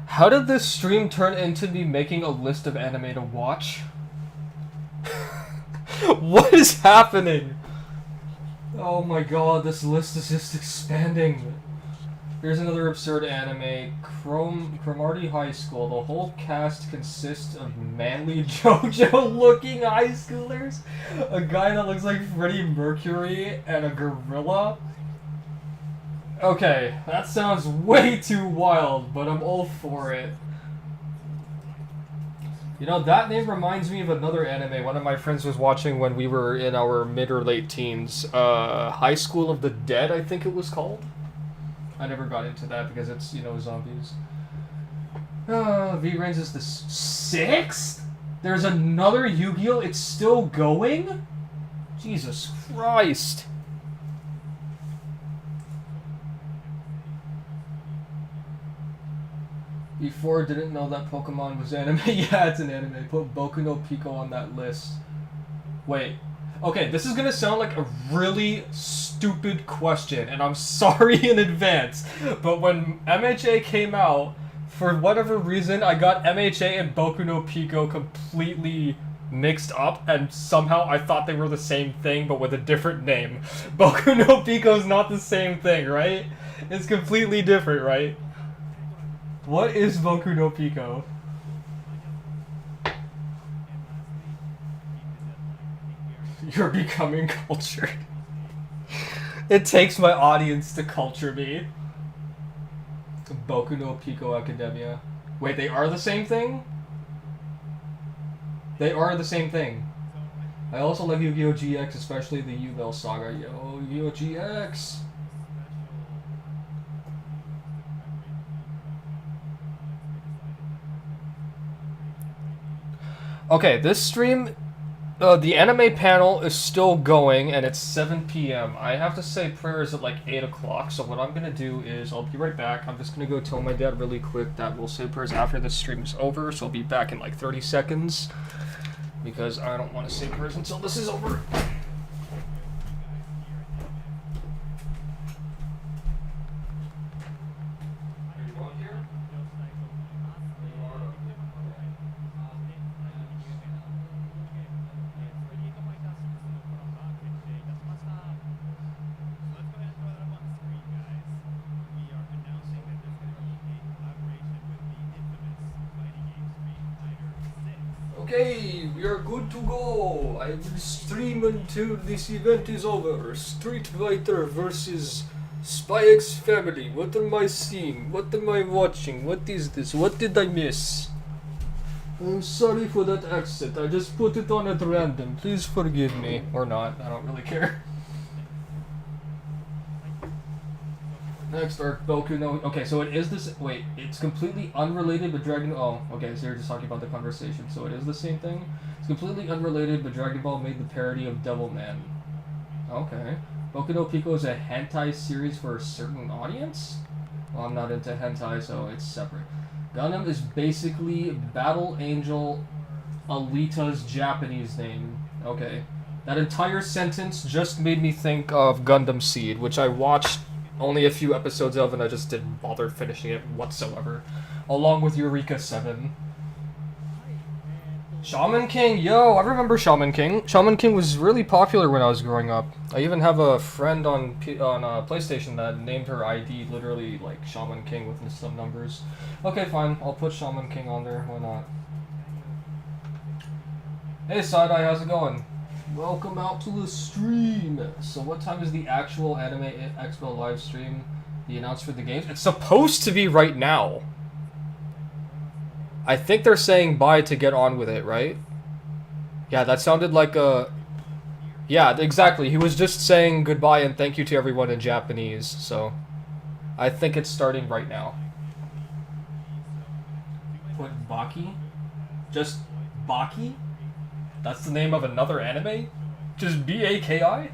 How did this stream turn into me making a list of anime to watch? What is happening? Oh my god, this list is just expanding. Here's another absurd anime, Cromartie High School. The whole cast consists of manly JoJo-looking high schoolers, a guy that looks like Freddie Mercury, and a gorilla. Okay, that sounds way too wild, but I'm all for it. You know, that name reminds me of another anime one of my friends was watching when we were in our mid or late teens. High School of the Dead, I think it was called. I never got into that because it's, you know, zombies. V-Reigns is the sixth? There's another Yu-Gi-Oh! It's still going? Jesus Christ. Before, didn't know that Pokemon was anime. Yeah, it's an anime. Put Boku no Pico on that list. Wait. Okay, this is gonna sound like a really stupid question, and I'm sorry in advance, but when MHA came out, for whatever reason, I got MHA and Boku no Pico completely mixed up, and somehow I thought they were the same thing, but with a different name. Boku no Pico's not the same thing, right? It's completely different, right? What is Boku no Pico? You're becoming cultured. It takes my audience to culture me. Boku no Pico Academia. Wait, they are the same thing? They are the same thing. I also love Yu-Gi-Oh! GX, especially the Yu-Bell Saga. Yo, Yu-Gi-Oh! GX! Okay, this stream, the anime panel is still going, and it's 7 p.m. I have to say prayers at like 8 o'clock, so what I'm going to do is I'll be right back. I'm just going to go tell my dad really quick that we'll say prayers after this stream is over, so I'll be back in like 30 seconds, because I don't want to say prayers until this is over. Okay, we are good to go. I will stream until this event is over. Street Fighter versus Spy X Family. What am I seeing? What am I watching? What is this? What did I miss? I'm sorry for that accent. I just put it on at random. Please forgive me. Or not. I don't really care. Next arc, Boku no... Okay, so it is this... Wait, it's completely unrelated, but Dragon... Oh, okay, so you're just talking about the conversation. So it is the same thing? It's completely unrelated, but Dragon Ball made the parody of Devilman. Okay. Boku no Pico is a hentai series for a certain audience? Well, I'm not into hentai, so it's separate. Gundam is basically Battle Angel Alita's Japanese name. Okay. That entire sentence just made me think of Gundam Seed, which I watched only a few episodes of, and I just didn't bother finishing it whatsoever. Along with Eureka 7. Shaman King, yo, I remember Shaman King. Shaman King was really popular when I was growing up. I even have a friend on PlayStation that named her ID literally like Shaman King with some numbers. Okay, fine, I'll put Shaman King on there, why not? Hey Side-Eye, how's it going? Welcome out to the stream. So what time is the actual Anime Expo live stream? The announcement for the games? It's supposed to be right now. I think they're saying bye to get on with it, right? Yeah, that sounded like a... Yeah, exactly. He was just saying goodbye and thank you to everyone in Japanese, so... I think it's starting right now. Put Baki? Just Baki? That's the name of another anime? Just B-A-K-I?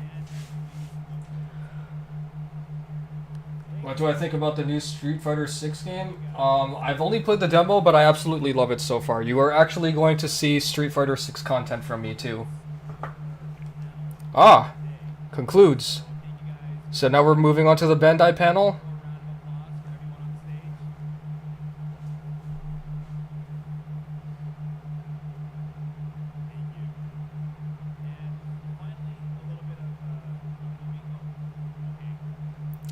What do I think about the new Street Fighter 6 game? I've only played the demo, but I absolutely love it so far. You are actually going to see Street Fighter 6 content from me, too. Ah! Concludes. So now we're moving on to the Bandai panel.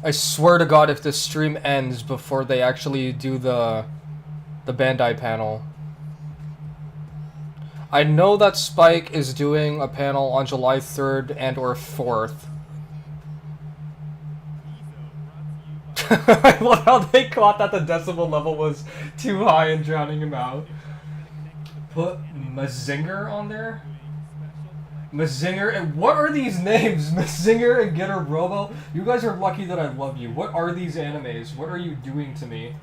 I swear to God, if this stream ends before they actually do the Bandai panel. I know that Spike is doing a panel on July 3rd and or 4th. I love how they caught that the decibel level was too high and drowning him out. Put Mazinger on there? Mazinger, and what are these names? Mazinger and Getter Robo? You guys are lucky that I love you. What are these animes? What are you doing to me?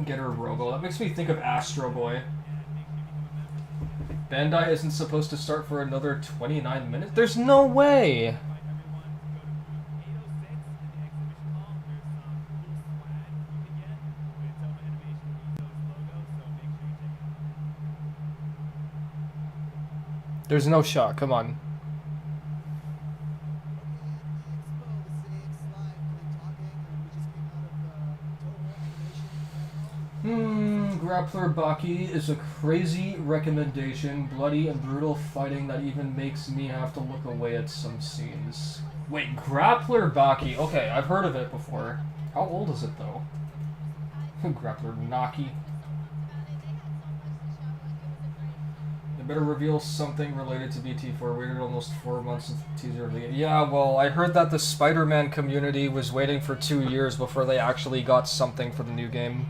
Getter Robo. That makes me think of Astro Boy. Bandai isn't supposed to start for another 29 minutes? There's no way! There's no shot, come on. Grappler Baki is a crazy recommendation. Bloody and brutal fighting that even makes me have to look away at some scenes. Wait, Grappler Baki. Okay, I've heard of it before. How old is it though? Grappler Naki. They better reveal something related to BT4. Waited almost 4 months since the teaser release. Yeah, well, I heard that the Spider-Man community was waiting for 2 years before they actually got something for the new game.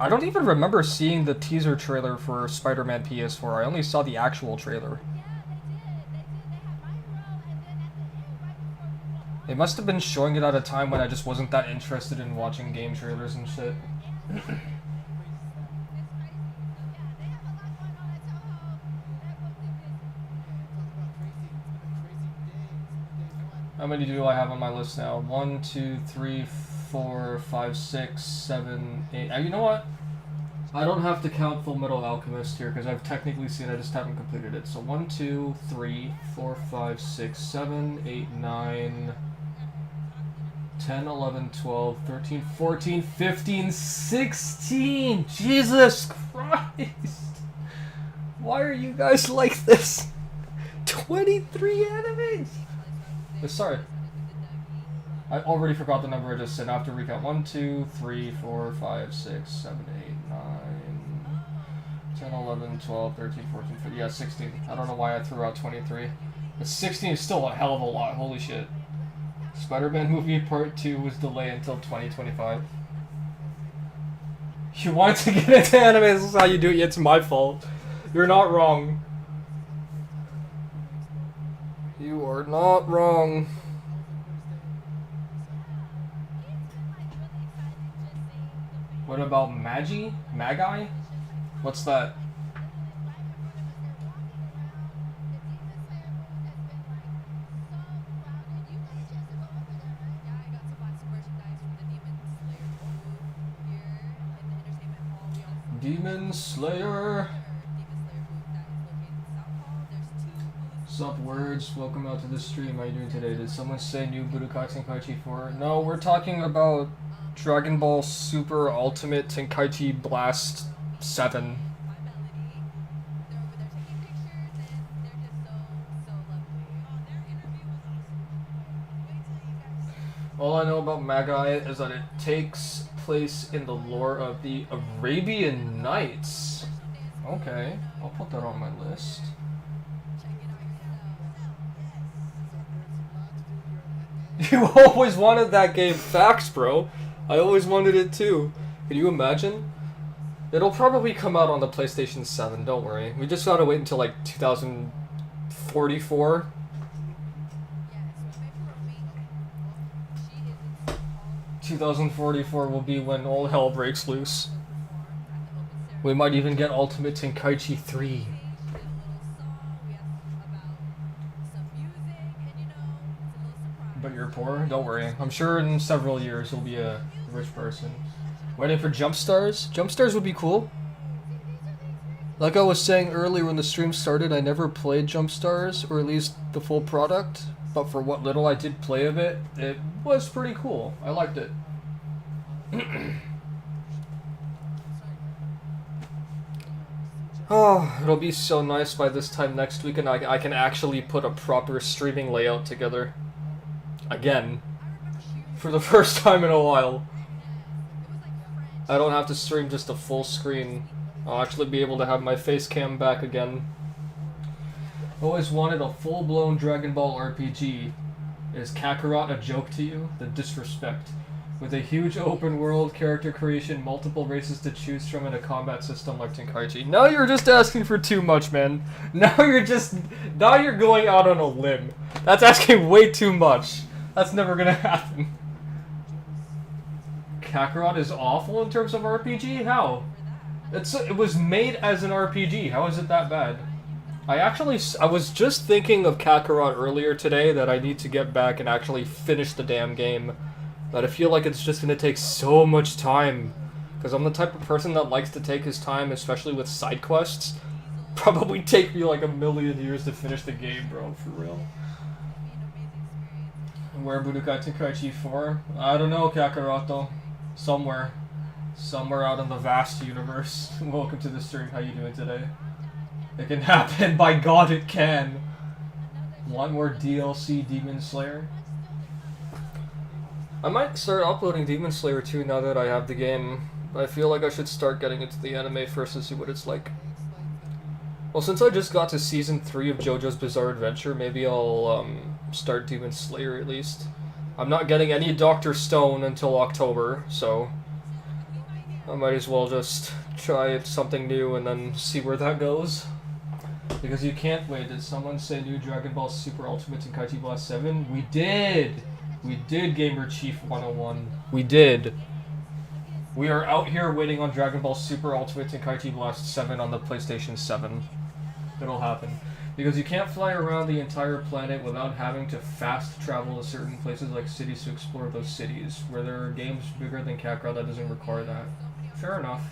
I don't even remember seeing the teaser trailer for Spider-Man PS4. I only saw the actual trailer. They must have been showing it at a time when I just wasn't that interested in watching game trailers and shit. How many do I have on my list now? 1, 2, 3, 4, 5, 6, 7, 8. You know what? I don't have to count Full Metal Alchemist here because I've technically seen it, I just haven't completed it. So 1, 2, 3, 4, 5, 6, 7, 8, 9, 10, 11, 12, 13, 14, 15, 16! Jesus Christ! Why are you guys like this? 23 animes! Sorry. I already forgot the number I just said. I have to recount. 1, 2, 3, 4, 5, 6, 7, 8, 9, 10, 11, 12, 13, 14, 15. Yeah, 16. I don't know why I threw out 23. But 16 is still a hell of a lot. Holy shit. Spider-Man movie part 2 was delayed until 2025. You wanted to get into anime, this is how you do it. It's my fault. You're not wrong. You are not wrong. What about Magi? Magi? What's that? Demon Slayer. Sup words, welcome out to the stream. How you doing today? Did someone say new Budokai Tenkaichi 4? No, we're talking about Dragon Ball Super Ultimate Tenkaichi Blast 7. All I know about Magi is that it takes place in the lore of the Arabian Nights. Okay, I'll put that on my list. You always wanted that game. Facts, bro. I always wanted it too. Can you imagine? It'll probably come out on the PlayStation 7, don't worry. We just gotta wait until like 2044. 2044 will be when all hell breaks loose. We might even get Ultimate Tenkaichi 3. But you're poor? Don't worry. I'm sure in several years you'll be a rich person. Waiting for Jump Stars? Jump Stars would be cool. Like I was saying earlier when the stream started, I never played Jump Stars, or at least the full product. But for what little I did play of it, it was pretty cool. I liked it. Oh, it'll be so nice by this time next week and I can actually put a proper streaming layout together. Again. For the first time in a while. I don't have to stream just a full screen. I'll actually be able to have my face cam back again. Always wanted a full-blown Dragon Ball RPG. Is Kakarot a joke to you? The disrespect. With a huge open-world character creation, multiple races to choose from, and a combat system like Tenkaichi. Now you're just asking for too much, man. Now you're going out on a limb. That's asking way too much. That's never gonna happen. Kakarot is awful in terms of RPG? How? It was made as an RPG. How is it that bad? I was just thinking of Kakarot earlier today that I need to get back and actually finish the damn game. But I feel like it's just gonna take so much time. Because I'm the type of person that likes to take his time, especially with side quests. Probably take me like a million years to finish the game, bro, for real. Where Budokai Tenkaichi 4? I don't know, Kakarot, though. Somewhere. Somewhere out in the vast universe. Welcome to the stream, how you doing today? It can happen, by God it can! Want more DLC Demon Slayer? I might start uploading Demon Slayer 2 now that I have the game. I feel like I should start getting into the anime first to see what it's like. Well, since I just got to Season 3 of JoJo's Bizarre Adventure, maybe I'll start Demon Slayer at least. I'm not getting any Dr. Stone until October, so I might as well just try something new and then see where that goes. Because you can't wait. Did someone say new Dragon Ball Super Ultimate Tenkaichi Blast 7? We did! We did, Gamer Chief 101. We did. We are out here waiting on Dragon Ball Super Ultimate Tenkaichi Blast 7 on the PlayStation 7. It'll happen. Because you can't fly around the entire planet without having to fast travel to certain places like cities to explore those cities, where there are games bigger than Kakarot that doesn't require that. Fair enough.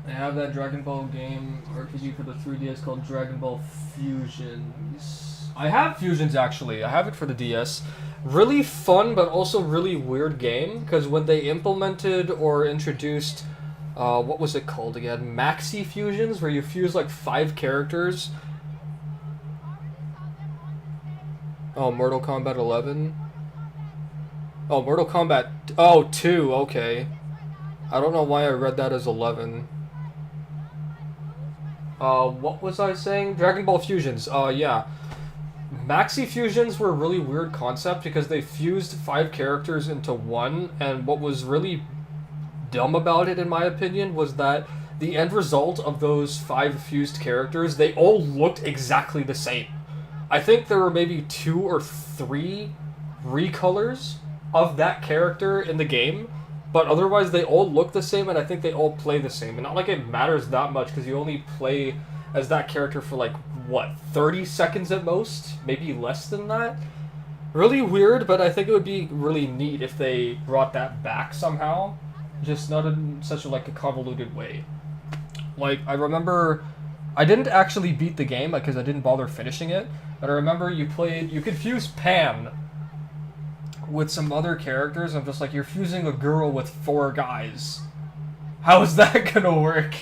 I have that Dragon Ball game RPG for the 3DS called Dragon Ball Fusions. I have Fusions actually. I have it for the DS. Really fun, but also really weird game, because when they implemented or introduced, what was it called again? Maxi Fusions, where you fuse like 5 characters. Oh, Mortal Kombat 11? Oh, Mortal Kombat... Oh, 2, okay. I don't know why I read that as 11. What was I saying? Dragon Ball Fusions. Yeah. Maxi Fusions were a really weird concept because they fused 5 characters into one, and what was really dumb about it, in my opinion, was that the end result of those 5 fused characters, they all looked exactly the same. I think there were maybe 2 or 3 recolors of that character in the game, but otherwise they all look the same, and I think they all play the same. And not like it matters that much, because you only play as that character for like, what, 30 seconds at most? Maybe less than that? Really weird, but I think it would be really neat if they brought that back somehow. Just not in such a convoluted way. Like, I remember... I didn't actually beat the game, because I didn't bother finishing it, but I remember you could fuse Pan with some other characters. I'm just like, you're fusing a girl with 4 guys. How is that gonna work?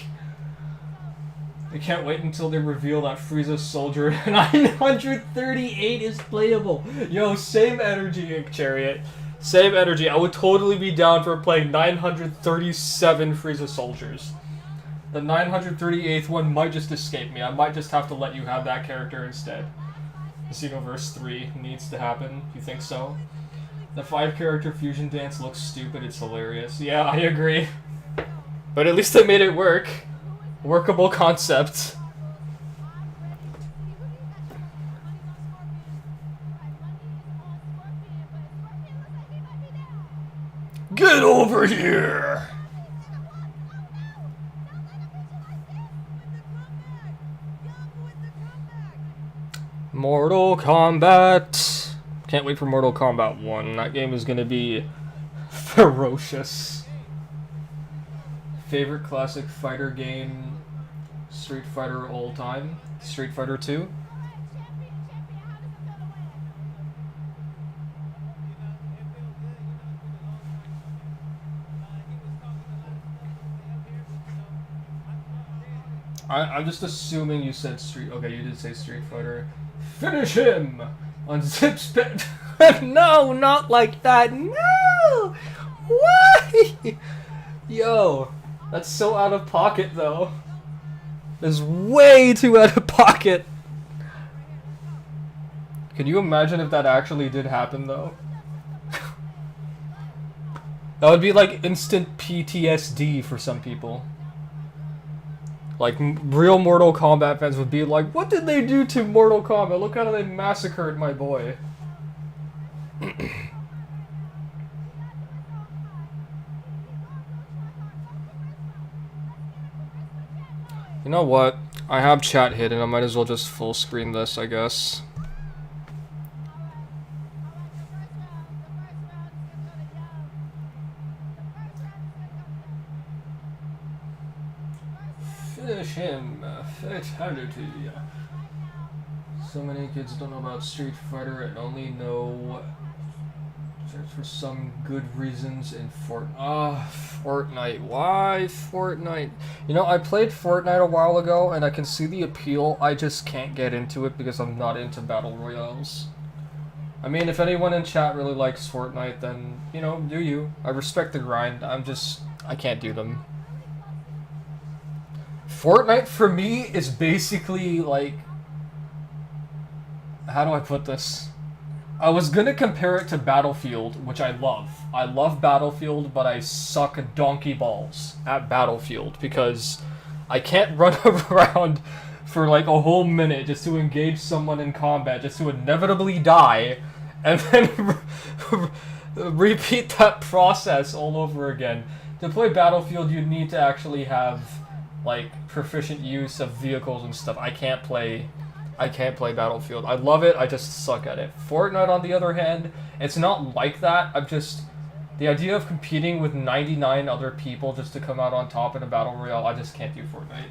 I can't wait until they reveal that Frieza Soldier 938 is playable. Yo, same energy, Chariot. Same energy. I would totally be down for playing 937 Frieza Soldiers. The 938th one might just escape me. I might just have to let you have that character instead. The Xenoverse 3 needs to happen. You think so? The 5-character fusion dance looks stupid. It's hilarious. Yeah, I agree. But at least they made it work. Workable concept. Get over here! Mortal Kombat. Can't wait for Mortal Kombat 1. That game is gonna be ferocious. Favorite classic fighter game? Street Fighter all time? Street Fighter 2? I'm just assuming you said Street... Okay, you did say Street Fighter. Finish him! Unzip spit... No, not like that! No! Why? Yo, that's so out of pocket, though. It's way too out of pocket. Can you imagine if that actually did happen, though? That would be like instant PTSD for some people. Like, real Mortal Kombat fans would be like, what did they do to Mortal Kombat? Look how they massacred my boy. You know what? I have chat hidden. I might as well just full screen this, I guess. Finish him. Fatality. So many kids don't know about Street Fighter and only know for some good reasons in Fortnite. Why Fortnite? You know, I played Fortnite a while ago and I can see the appeal. I just can't get into it because I'm not into battle royales. I mean, if anyone in chat really likes Fortnite, then, you know, do you. I respect the grind. I can't do them. Fortnite for me is basically like, how do I put this? I was gonna compare it to Battlefield, which I love. I love Battlefield, but I suck donkey balls at Battlefield because I can't run around for like a whole minute just to engage someone in combat, just to inevitably die, and then repeat that process all over again. To play Battlefield, you need to actually have like proficient use of vehicles and stuff. I can't play Battlefield. I love it, I just suck at it. Fortnite, on the other hand, it's not like that. The idea of competing with 99 other people just to come out on top in a battle royale, I just can't do Fortnite.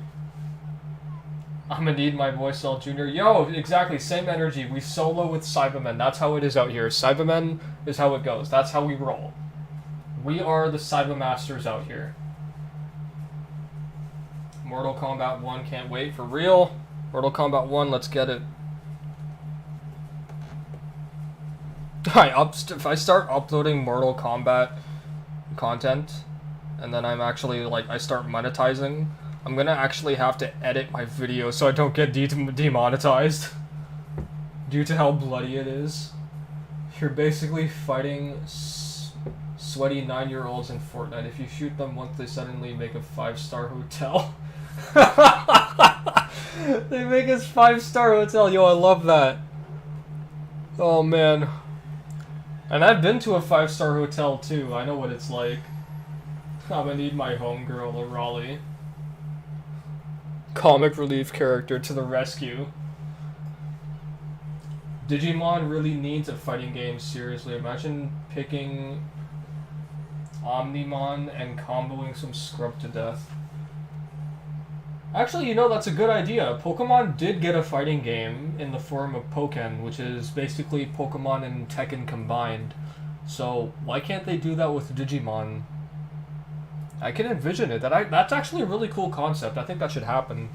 I'm gonna need my voice cell junior. Yo, exactly, same energy. We solo with Cybermen. That's how it is out here. Cybermen is how it goes. That's how we roll. We are the Cybermasters out here. Mortal Kombat 1, can't wait, for real. Mortal Kombat 1, let's get it. If I start uploading Mortal Kombat content, and then I'm actually, like, I start monetizing, I'm gonna actually have to edit my video so I don't get demonetized. Due to how bloody it is. You're basically fighting sweaty 9-year-olds in Fortnite. If you shoot them once, they suddenly make a 5-star hotel. They make us 5-star hotel. Yo, I love that. Oh, man. And I've been to a 5-star hotel, too. I know what it's like. I'm gonna need my homegirl, Raleigh. Comic relief character to the rescue. Digimon really needs a fighting game, seriously. Imagine picking Omnimon and comboing some scrub to death. Actually, you know, that's a good idea. Pokemon did get a fighting game in the form of Pokken, which is basically Pokemon and Tekken combined. So, why can't they do that with Digimon? I can envision it. That's actually a really cool concept. I think that should happen.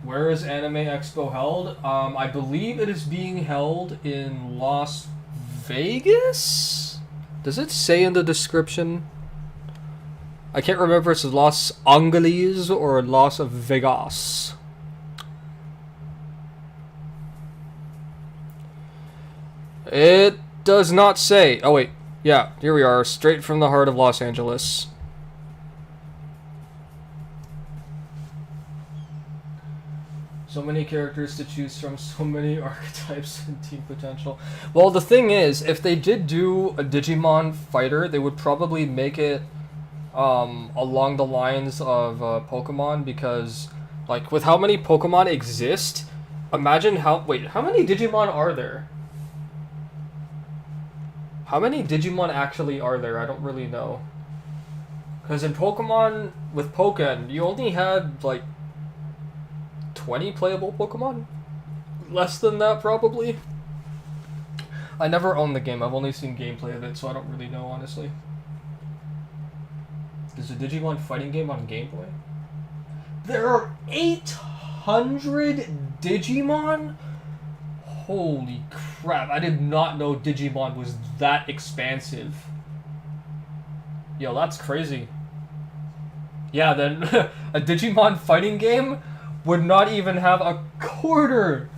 Where is Anime Expo held? I believe it is being held in Las Vegas? Does it say in the description? I can't remember if it's Los Angeles or Las Vegas. It does not say. Oh wait, yeah, here we are, straight from the heart of Los Angeles. So many characters to choose from, so many archetypes and team potential. Well, the thing is, if they did do a Digimon fighter, they would probably make it along the lines of Pokemon, because, like, with how many Pokemon exist, imagine how... Wait, how many Digimon are there? How many Digimon actually are there? I don't really know. Because in Pokemon, with Pokken, you only had, like, 20 playable Pokemon? Less than that, probably. I never owned the game. I've only seen gameplay of it, so I don't really know, honestly. There's a Digimon fighting game on Game Boy? There are 800 Digimon? Holy crap, I did not know Digimon was that expansive. Yo, that's crazy. Yeah, then a Digimon fighting game would not even have a quarter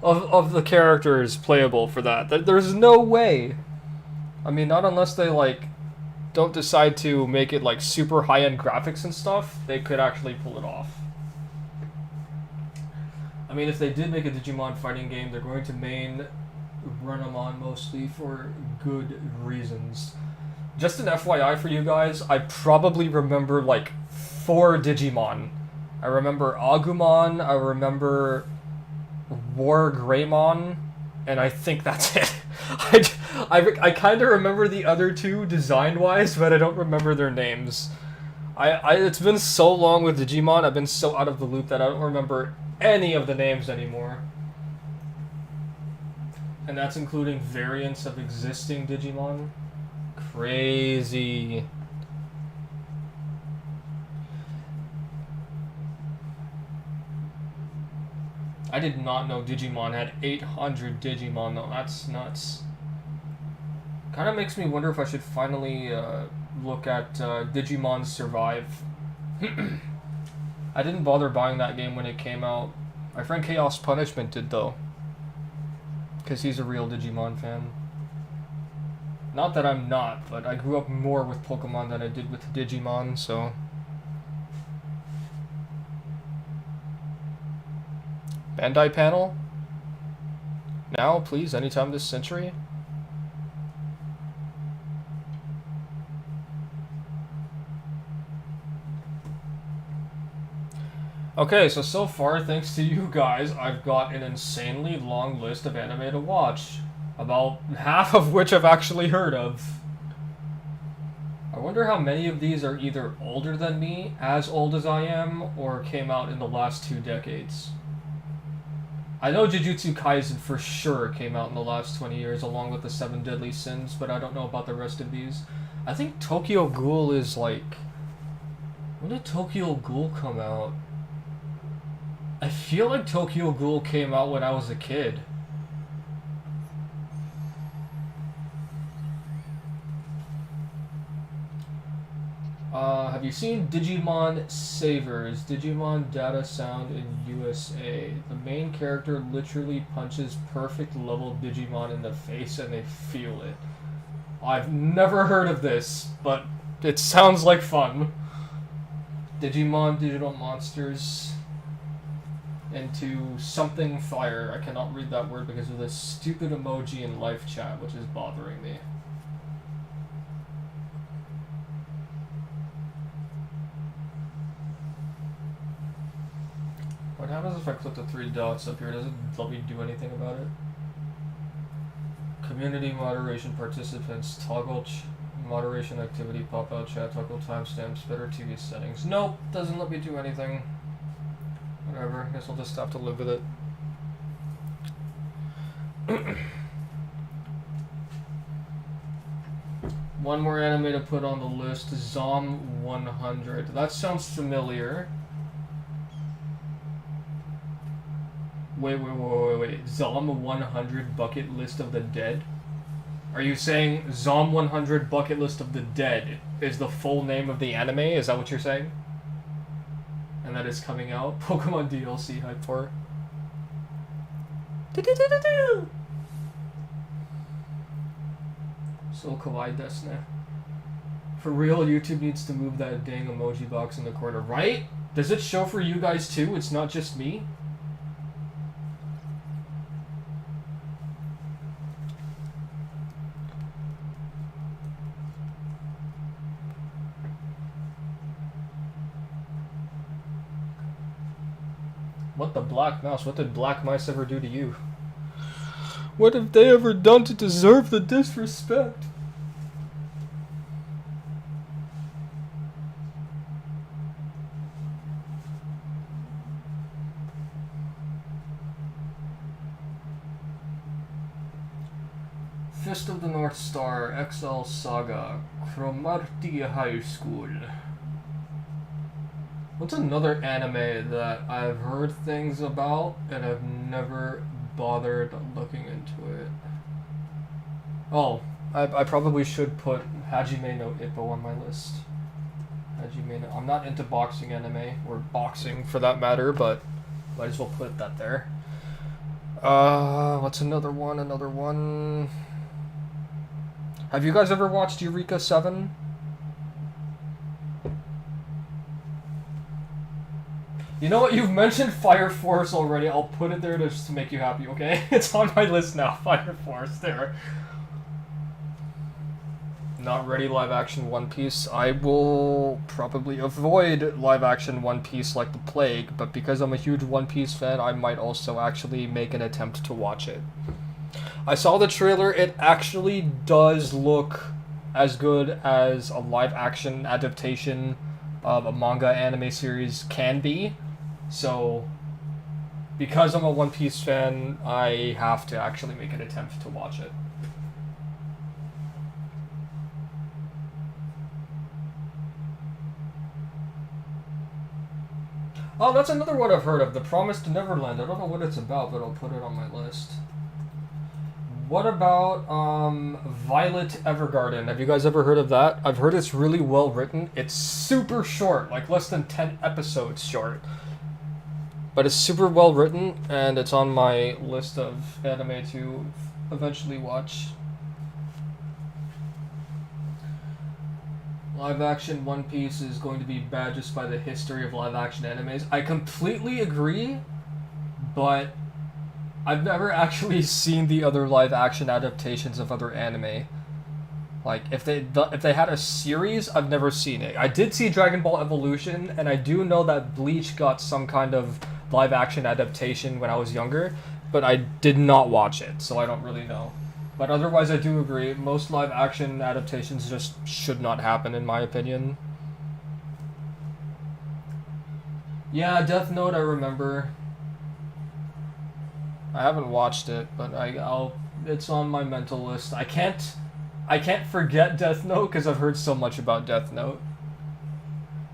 of the characters playable for that. There's no way. I mean, not unless they, like, don't decide to make it, like, super high-end graphics and stuff, they could actually pull it off. I mean, if they did make a Digimon fighting game, they're going to main Runamon mostly for good reasons. Just an FYI for you guys, I probably remember, like, 4 Digimon. I remember Agumon, I remember War Greymon, and I think that's it. I kind of remember the other 2 design-wise, but I don't remember their names. It's been so long with Digimon, I've been so out of the loop that I don't remember any of the names anymore. And that's including variants of existing Digimon. Crazy. I did not know Digimon had 800 Digimon though. That's nuts. Kind of makes me wonder if I should finally look at Digimon Survive. I didn't bother buying that game when it came out. My friend Chaos Punishment did though, because he's a real Digimon fan. Not that I'm not, but I grew up more with Pokemon than I did with Digimon, so... Bandai panel? Now, please, anytime this century? Okay, so far, thanks to you guys, I've got an insanely long list of anime to watch. About half of which I've actually heard of. I wonder how many of these are either older than me, as old as I am, or came out in the last 2 decades. I know Jujutsu Kaisen for sure came out in the last 20 years, along with the 7 Deadly Sins, but I don't know about the rest of these. I think Tokyo Ghoul is like... When did Tokyo Ghoul come out? I feel like Tokyo Ghoul came out when I was a kid. Have you seen Digimon Savers? Digimon Data Sound in USA. The main character literally punches perfect level Digimon in the face and they feel it. I've never heard of this, but it sounds like fun. Digimon Digital Monsters into something fire. I cannot read that word because of this stupid emoji in live chat, which is bothering me. What happens if I click the three dots up here? Does it let me do anything about it? Community moderation participants, toggle moderation activity, pop-out chat, toggle timestamps, better TV settings. Nope, doesn't let me do anything. Whatever, guess I'll just have to live with it. One more anime to put on the list, Zom 100. That sounds familiar. Wait. Zom 100 Bucket List of the Dead? Are you saying Zom 100 Bucket List of the Dead is the full name of the anime? Is that what you're saying? And that is coming out? Pokemon DLC hype for. So kawaii desu ne. For real, YouTube needs to move that dang emoji box in the corner, right? Does it show for you guys too? It's not just me? What the black mouse? What did black mice ever do to you? What have they ever done to deserve the disrespect? Fist of the North Star, XL Saga, Cromarty High School. What's another anime that I've heard things about and I've never bothered looking into it? Oh, I probably should put Hajime no Ippo on my list. Hajime no... I'm not into boxing anime, or boxing for that matter, but might as well put that there. What's another one? Have you guys ever watched Eureka 7? You know what? You've mentioned Fire Force already. I'll put it there just to make you happy, okay? It's on my list now. Fire Force, there. Not ready live action One Piece. I will probably avoid live action One Piece like the plague, but because I'm a huge One Piece fan, I might also actually make an attempt to watch it. I saw the trailer. It actually does look as good as a live action adaptation of a manga anime series can be. So, because I'm a One Piece fan, I have to actually make an attempt to watch it. Oh, that's another one I've heard of, The Promised Neverland. I don't know what it's about, but I'll put it on my list. What about Violet Evergarden? Have you guys ever heard of that? I've heard it's really well written. It's super short, like less than 10 episodes short. But it's super well written, and it's on my list of anime to eventually watch. Live action One Piece is going to be bad just by the history of live action animes. I completely agree, but I've never actually seen the other live action adaptations of other anime. Like, if they had a series, I've never seen it. I did see Dragon Ball Evolution, and I do know that Bleach got some kind of live action adaptation when I was younger, but I did not watch it, so I don't really know. But otherwise, I do agree, most live action adaptations just should not happen, in my opinion. Yeah, Death Note, I remember. I haven't watched it, but it's on my mental list. I can't forget Death Note because I've heard so much about Death Note.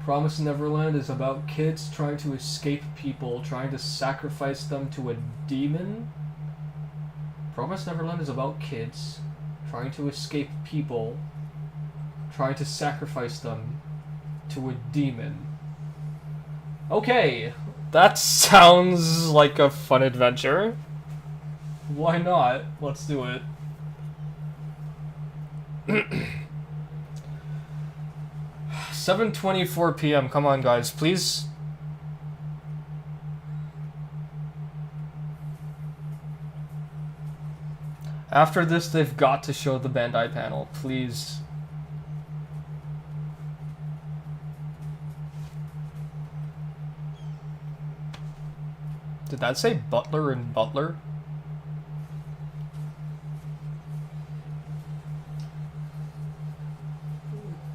Promised Neverland is about kids trying to escape people, trying to sacrifice them to a demon. Promised Neverland is about kids trying to escape people, trying to sacrifice them to a demon. Okay, that sounds like a fun adventure. Why not? Let's do it. 7:24 p.m. Come on, guys, please. After this, they've got to show the Bandai panel, please. Did that say Butler and Butler?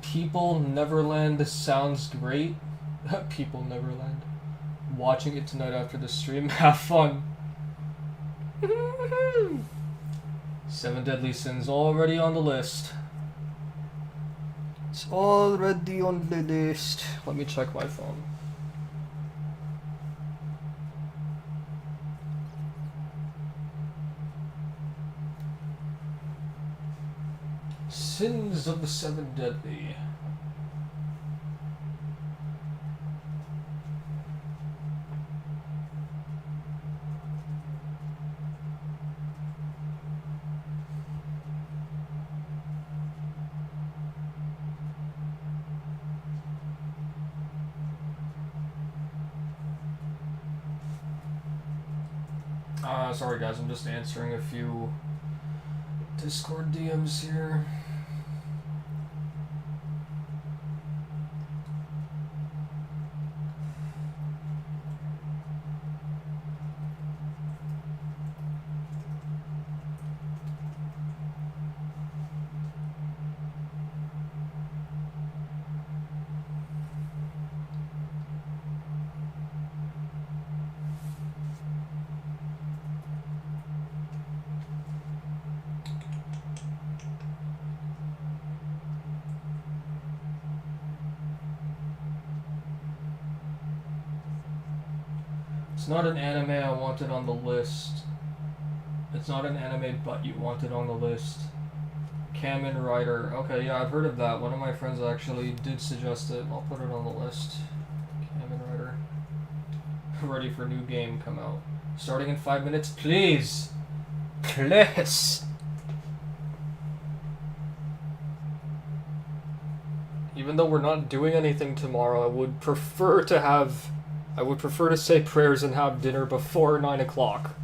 People Neverland sounds great. People Neverland. Watching it tonight after the stream. Have fun. 7 Deadly Sins already on the list. It's already on the list. Let me check my phone. Sins of the 7 Deadly. Sorry guys, I'm just answering a few Discord DMs here. It's not an anime I wanted on the list. It's not an anime but you wanted on the list. Kamen Rider. Okay, yeah, I've heard of that. One of my friends actually did suggest it. I'll put it on the list. Kamen Rider. Ready for new game come out. Starting in 5 minutes, please! Please! Even though we're not doing anything tomorrow, I would prefer to say prayers and have dinner before 9 o'clock.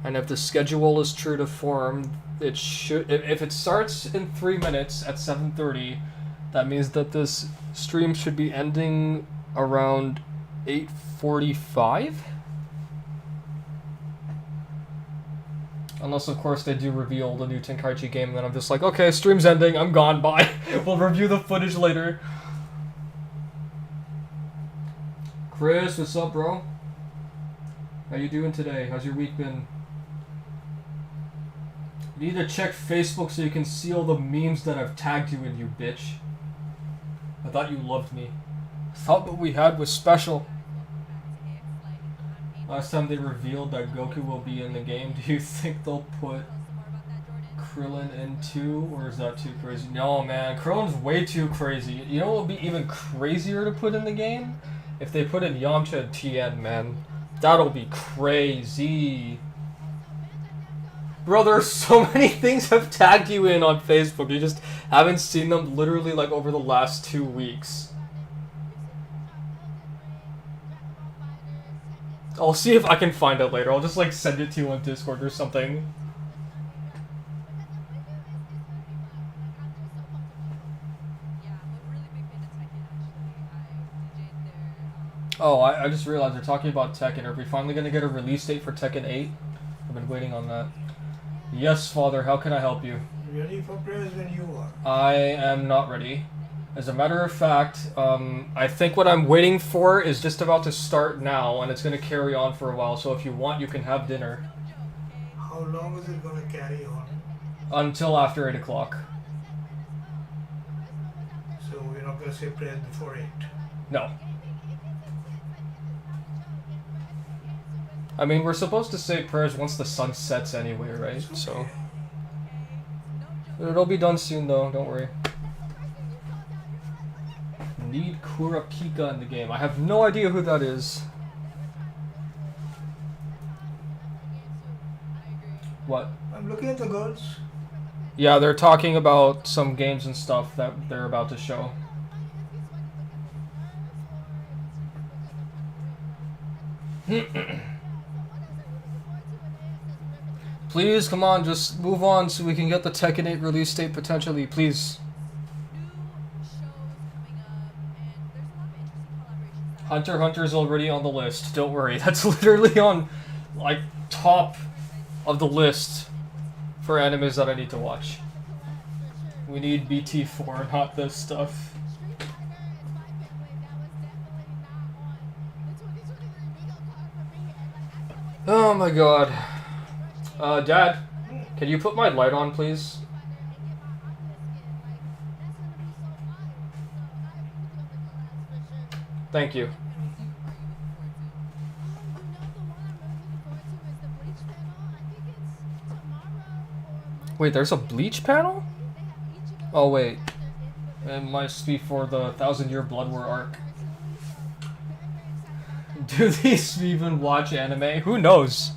And if the schedule is true to form, it should. If it starts in 3 minutes at 7:30, that means that this stream should be ending around 8:45. Unless, of course, they do reveal the new Tenkaichi game, and then I'm just like, okay, stream's ending, I'm gone, bye. We'll review the footage later. Chris, what's up, bro? How you doing today? How's your week been? You need to check Facebook so you can see all the memes that I've tagged you in, you bitch. I thought you loved me. I thought what we had was special. Last time they revealed that Goku will be in the game, do you think they'll put Krillin in too, or is that too crazy? No, man, Krillin's way too crazy. You know what would be even crazier to put in the game? If they put in Yamcha and Tien, man. That'll be crazy. Bro, there's so many things I've tagged you in on Facebook. You just haven't seen them literally like over the last 2 weeks. I'll see if I can find it later. I'll just like send it to you on Discord or something. Oh, I just realized they're talking about Tekken. Are we finally going to get a release date for Tekken 8? I've been waiting on that. Yes, Father, how can I help you? Ready for prayers when you are. I am not ready. As a matter of fact, I think what I'm waiting for is just about to start now, and it's going to carry on for a while, so if you want, you can have dinner. How long is it going to carry on? Until after 8 o'clock. So we're not going to say prayers before 8? No. I mean, we're supposed to say prayers once the sun sets anyway, right? Okay. So. It'll be done soon though, don't worry. Need Kurapika in the game. I have no idea who that is. What? I'm looking at the girls. Yeah, they're talking about some games and stuff that they're about to show. Please, come on, just move on so we can get the Tekken 8 release date potentially, please. Hunter x Hunter's already on the list, don't worry. That's literally on, like, top of the list for animes that I need to watch. We need BT4, not this stuff. Oh my god. Dad, can you put my light on, please? Thank you. Wait, there's a Bleach panel? Oh wait. It must be for the 1,000-Year Blood War arc. Do these even watch anime? Who knows?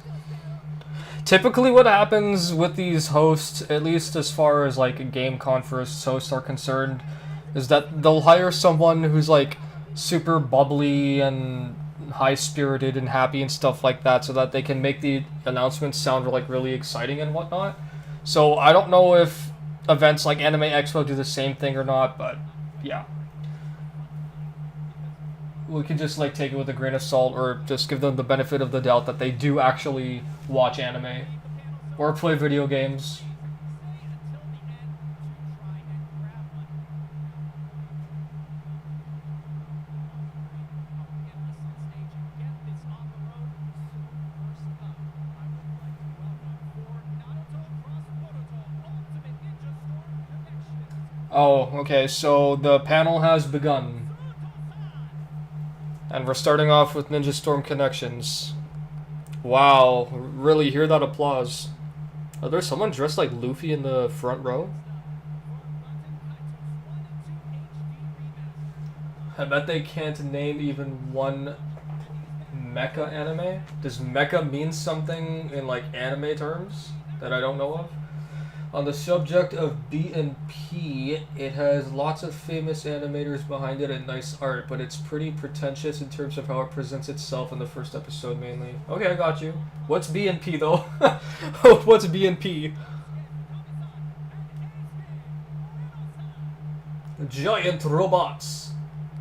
Typically what happens with these hosts, at least as far as like game conference hosts are concerned, is that they'll hire someone who's like super bubbly and high-spirited and happy and stuff like that so that they can make the announcements sound like really exciting and whatnot. So I don't know if events like Anime Expo do the same thing or not, but yeah. We can just like take it with a grain of salt or just give them the benefit of the doubt that they do actually watch anime or play video games. Oh, okay, so the panel has begun. And we're starting off with Ninja Storm Connections. Wow, really hear that applause. Are there someone dressed like Luffy in the front row? I bet they can't name even one mecha anime. Does mecha mean something in like anime terms that I don't know of? On the subject of B&P, it has lots of famous animators behind it and nice art, but it's pretty pretentious in terms of how it presents itself in the first episode mainly. Okay, I got you. What's B&P though? What's B&P? Giant robots.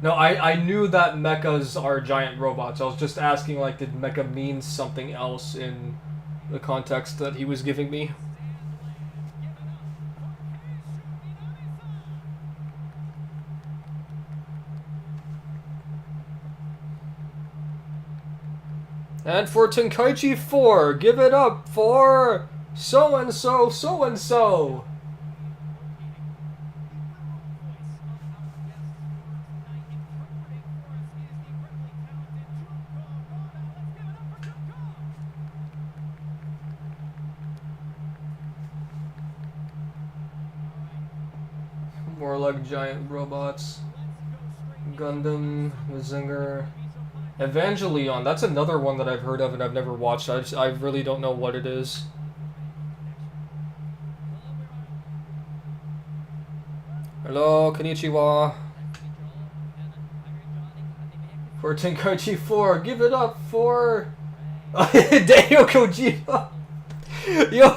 No, I knew that mechas are giant robots. I was just asking, like, did mecha mean something else in the context that he was giving me? And for Tenkaichi 4, give it up for so-and-so, so-and-so. More like giant robots. Gundam, Mazinger. Evangelion, that's another one that I've heard of and I've never watched. I really don't know what it is. Hello, konnichiwa. For Tenkaichi 4, give it up for Hideo Kojima. Yo,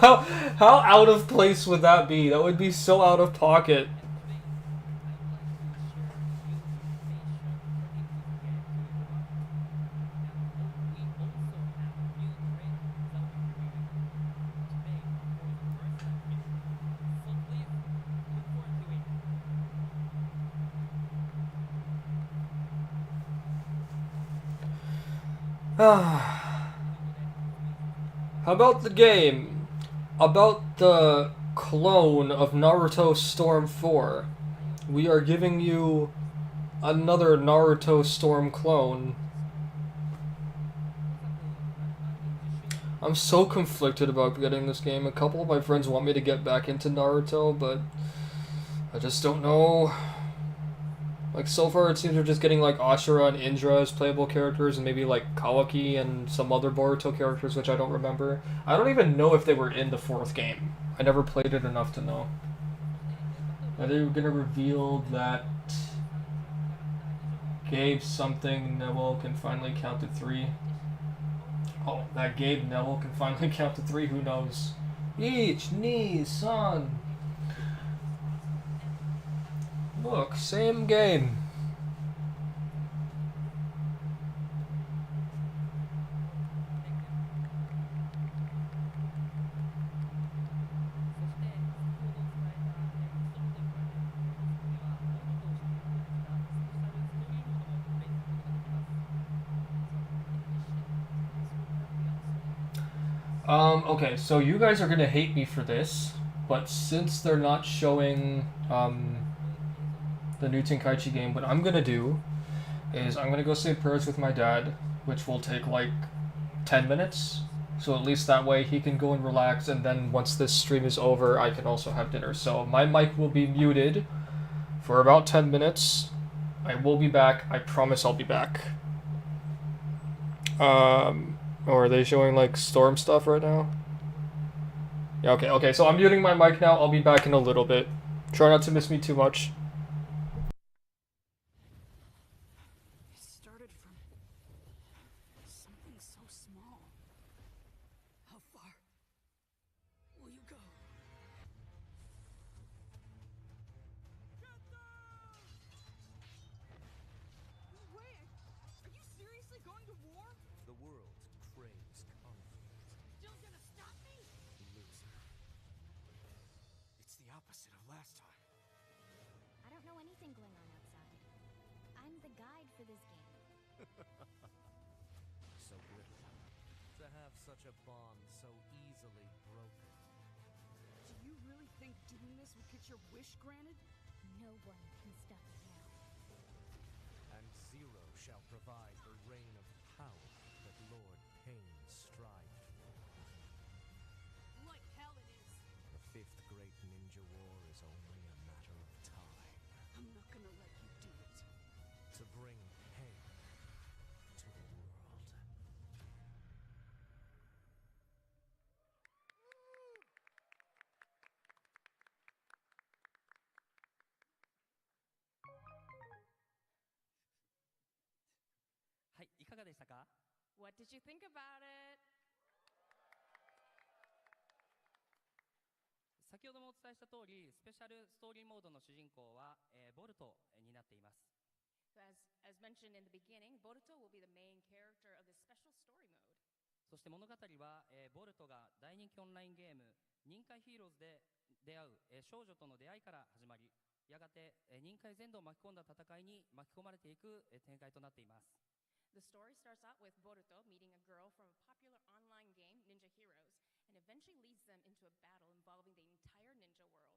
how out of place would that be? That would be so out of pocket. How about the game? About the clone of Naruto Storm 4. We are giving you another Naruto Storm clone. I'm so conflicted about getting this game. A couple of my friends want me to get back into Naruto, but I just don't know. Like, so far it seems we're just getting like Ashura and Indra as playable characters, and maybe like Kawaki and some other Boruto characters, which I don't remember. I don't even know if they were in the fourth game. I never played it enough to know. Are they gonna reveal that Gabe something Neville can finally count to 3? Oh, that Gabe Neville can finally count to 3, who knows? Each, knee, son. Look, same game. Okay, so you guys are gonna hate me for this, but since they're not showing, the new Tenkaichi game, what I'm gonna do is I'm gonna go say prayers with my dad, which will take like 10 minutes. So at least that way he can go and relax, and then once this stream is over, I can also have dinner. So my mic will be muted for about 10 minutes. I will be back. I promise I'll be back. Or are they showing like storm stuff right now? Yeah, okay. So I'm muting my mic now. I'll be back in a little bit. Try not to miss me too much. It started from something so small. How far will you go? No way! Are you seriously going to war? The world craves conflict. Still gonna stop me? Loser. It's the opposite of last time. I don't know anything going on outside. I'm the guide for this game. So brittle. To have such a bond so easily broken. Do you really think doing this will get your wish granted? No one can stop it now. And Zero shall provide the reign of power that Lord Pain strived for. Like hell it is. The fifth great ninja war is only a matter of time. I'm not gonna let you do it. To bring pain to the world. What did you think about it? 先ほどもお伝えした通り、スペシャルストーリーモードの主人公は、ボルトになっています。As mentioned in the beginning, Boruto will be the main character of this special story mode. そして物語は、ボルトが大人気オンラインゲーム忍界ヒーローズで出会う、少女との出会いから始まり、やがて、忍界全土を巻き込んだ戦いに巻き込まれていく、展開となっています。The story starts out with Boruto meeting a girl from a popular online game, Ninja Heroes, and eventually leads them into a battle involving the entire ninja world.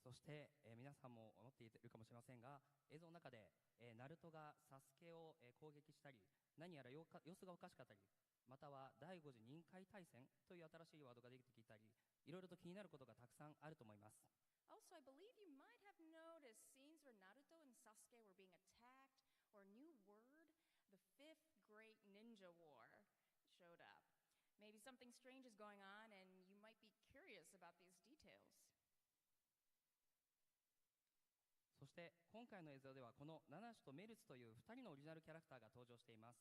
そして、皆さんも思っているかもしれませんが、映像の中で、ナルトがサスケを、攻撃したり、何やら様子がおかしかったり、または第5次忍界大戦という新しいワードが出てきたり、いろいろと気になることがたくさんあると思います。Also, I believe you might have noticed scenes where Naruto and Sasuke were being attacked, or a new word, the fifth great ninja war, showed up. Maybe something strange is going on and you might be curious about these details. そして今回の映像ではこのナナシとメルツという2人のオリジナルキャラクターが登場しています。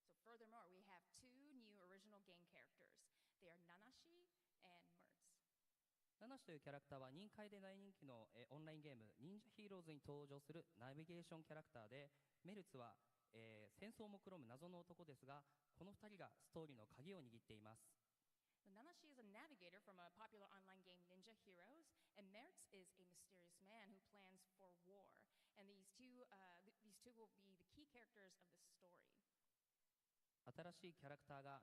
So furthermore, we have two new original game characters. They are Nanashi and Mertz. ナナシというキャラクターは忍界で大人気の、オンラインゲーム忍者ヒーローズに登場するナビゲーションキャラクターで、メルツは、戦争を目論む謎の男ですが、この2人がストーリーの鍵を握っています。Nanashi is a navigator from a popular online game Ninja Heroes, and Mertz is a mysterious man who plans for war. And these two will be the key characters of the story. 新しいキャラクターが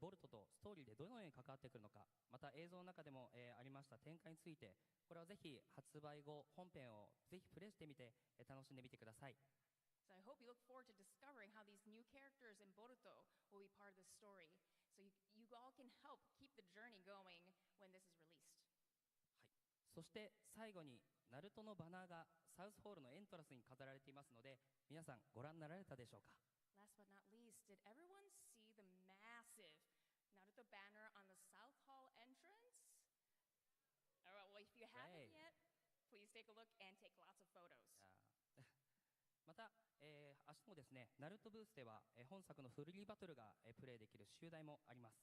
ボルトとストーリーでどのように関わってくるのか、また映像の中でも、ありました展開について、これはぜひ発売後本編をぜひプレイしてみて、楽しんでみてください。So I hope you look forward to discovering how these new characters in Boruto will be part of the story. So you all can help keep the journey going when this is released. はい、そして最後にナルトのバナーがサウスホールのエントラスに飾られていますので、皆さんご覧になられたでしょうか。 Last but not least, did everyone see the massive Naruto banner on the South Hall entrance? All right, well, if you haven't Great. yet, please take a look and take lots of photos. また、明日もですね、ナルトブースでは、本作のフリーバトルが、プレイできる集題もあります。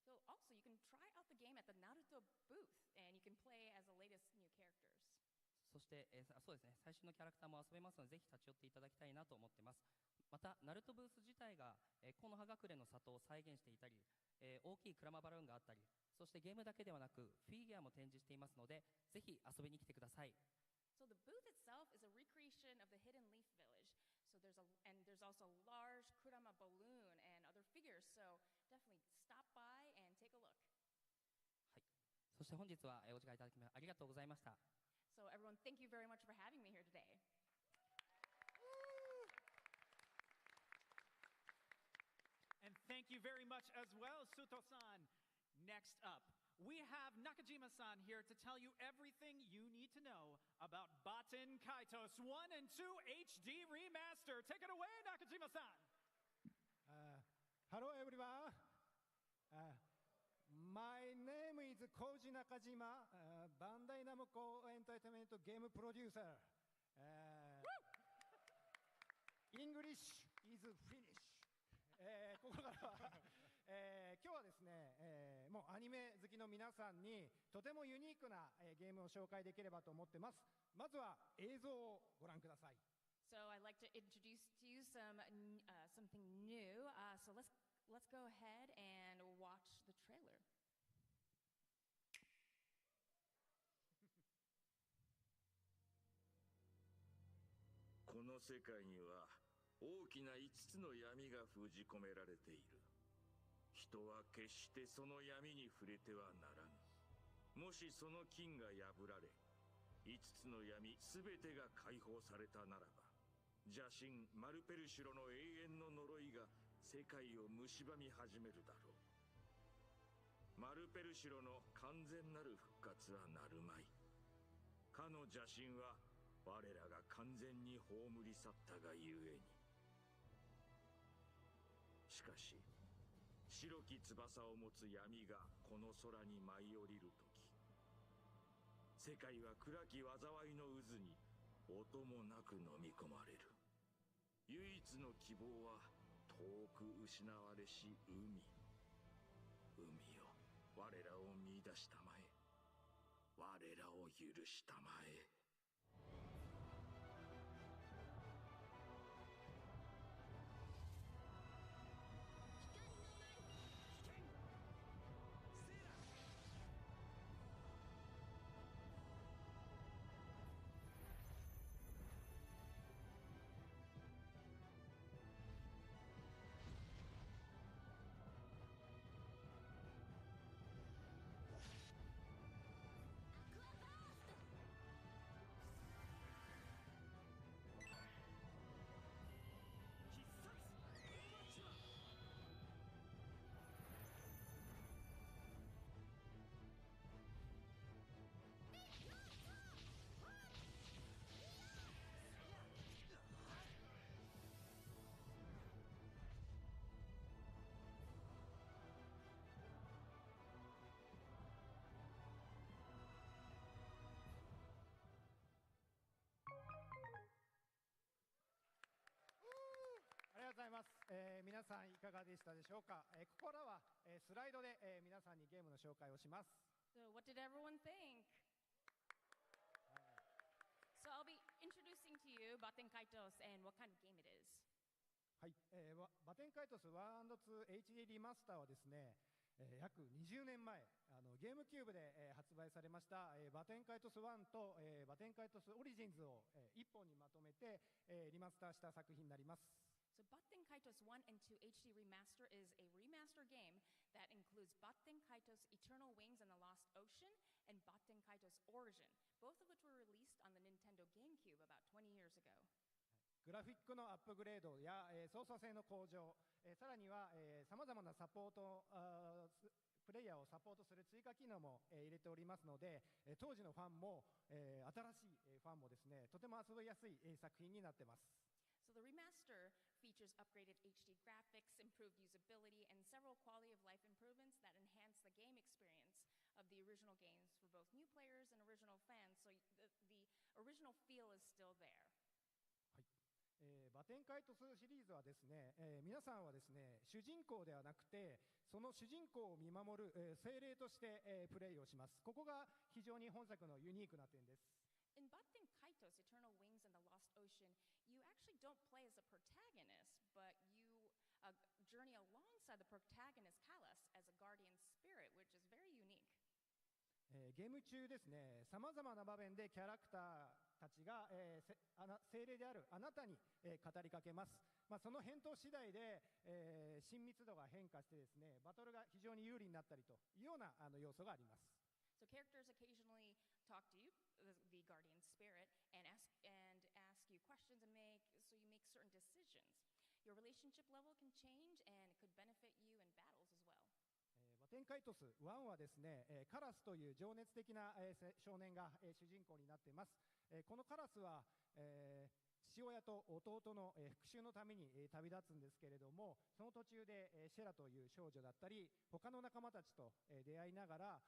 So also, you can try out the game at the Naruto booth, and you can play as the latest new characters. そして、そうですね、最新のキャラクターも遊べますので、ぜひ立ち寄っていただきたいなと思っています。また、ナルトブース自体が、木の葉隠れの里を再現していたり、大きいクラマバルーンがあったり、そしてゲームだけではなく、フィギュアも展示していますので、ぜひ遊びに来てください。So the booth itself is a recreation of the Hidden Leaf Village. So there's also a large Kurama balloon and other figures. So definitely stop by and take a look. はい。そして本日はお時間いただきありがとうございました。So everyone, thank you very much for having me here today. And thank you very much as well, Suto-san. Next up, we have Nakajima-san here to tell you everything you need to know about Baten Kaitos 1 and 2 HD Remaster. Take it away, Nakajima-san. Hello, everyone. My name is Koji Nakajima, Bandai Namco Entertainment game producer. English is Finnish. ここからは、今日はですね、もうアニメ好きの皆さんにとてもユニークな、ゲームを紹介できればと思ってます。まずは映像をご覧ください。So I'd like to introduce to you something new. So let's go ahead and watch the trailer. この世界には大きな5つの闇が封じ込められている。人は決してその闇に触れてはならぬ。もしその禁が破られ、5つの闇全てが解放されたならば、邪神マルペルシュロの永遠の呪いが世界を蝕み始めるだろう。マルペルシュロの完全なる復活はなるまい。かの邪神は我らが完全に葬り去ったがゆえに。しかし白き翼を持つ闇がこの空に舞い降りる時、世界は暗き災いの渦に音もなく飲み込まれる。唯一の希望は遠く失われし海。海よ、我らを見出したまえ。我らを許したまえ。ありがとうございます。皆さんいかがでしたでしょうか。ここからは、スライドで、皆さんにゲームの紹介をします。So what did everyone think? So I'll be introducing to you Baten Kaitos and what kind of game it is. はい、バテンカイトス 1&2HD リマスターはですね、約20年前ゲームキューブで、発売されました、バテンカイトス1と、バテンカイトスオリジンズを、一本にまとめて、リマスターした作品になります。So Baten Kaitos 1 and 2 HD Remaster is a remaster game that includes Baten Kaitos Eternal Wings and the Lost Ocean and Baten Kaitos Origin, both of which were released on the Nintendo GameCube about 20 years ago. グラフィックのアップグレードや、操作性の向上、さらにはさまざまなサポートプレイヤーをサポートする追加機能も、入れておりますので、当時のファンも、新しい、ファンもですね、とても遊びやすい、作品になっています。So the remaster features upgraded HD graphics, improved usability, and several quality of life improvements that enhance the game experience of the original games for both new players and original fans. So the original feel is still there. バテンカイトスシリーズはですね、皆さんはですね、主人公ではなくて、その主人公を見守る、精霊として、プレイをします。ここが非常に本作のユニークな点です。In Baten Kaitos, Eternal Wings and the Lost Ocean, you actually don't play as a protagonist, but you journey alongside the protagonist, Kalas, as a guardian spirit, which is very unique. ゲーム中ですね、さまざまな場面でキャラクターたちが、精霊であるあなたに、語りかけます。その返答次第で、親密度が変化してですね、バトルが非常に有利になったりというような要素があります。So characters occasionally talk to you, the guardian spirit, and ask you questions and so you make certain decisions. Your relationship level can change and it could benefit you in battles as well. バテンカイトス1はですね、カラスという情熱的な、少年が、主人公になっています。このカラスは、父親と弟の、復讐のために、旅立つんですけれども、その途中で、シェラという少女だったり他の仲間たちと、出会いながら、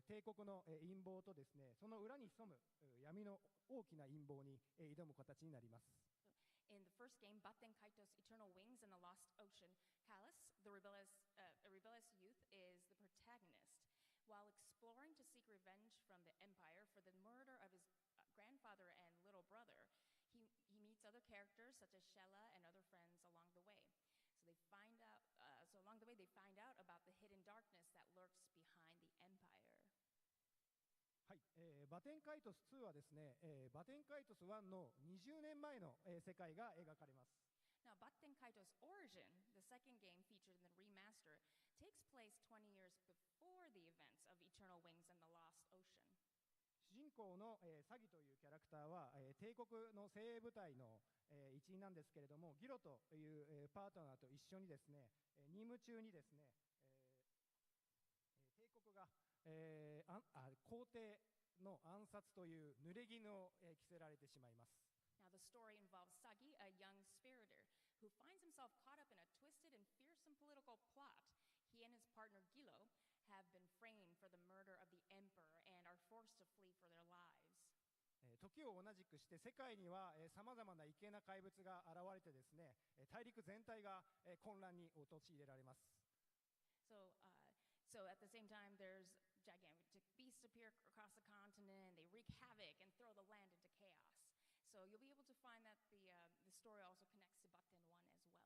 帝国の、陰謀とですね、その裏に潜む闇の大きな陰謀に、挑む形になります。In the first game, Baten Kaitos Eternal Wings and the Lost Ocean, Kalas, the rebellious youth, is the protagonist. While exploring to seek revenge from the Empire for the murder of his grandfather and little brother, he meets other characters such as Shella and other friends along the way. So along the way, they find out about the hidden darkness that lurks behind the Empire. はい、バテンカイトス2はですね、バテンカイトス1の20年前の、世界が描かれます。Now, Baten Kaitos Origin, the second game featured in the remaster, takes place 20 years before the events of Eternal Wings and the Lost Ocean. 主人公の、サギというキャラクターは、帝国の精鋭部隊の、一員なんですけれども、ギロという、パートナーと一緒にですね、任務中にですね、帝国が皇帝の暗殺という濡れ衣を、着せられてしまいます。Now, the story involves Sagi, a young spiriter, who finds himself caught up in a twisted and fearsome political plot. He and his partner Gilo have been framed for the murder of the emperor and are forced to flee for their lives. 時を同じくして世界にはさまざまな異形な怪物が現れてですね、大陸全体が混乱に陥れられます。So at the same time, there's gigantic beasts appear across the continent. They wreak havoc and throw the land into chaos. So you'll be able to find that the story also connects to Baten 1 as well.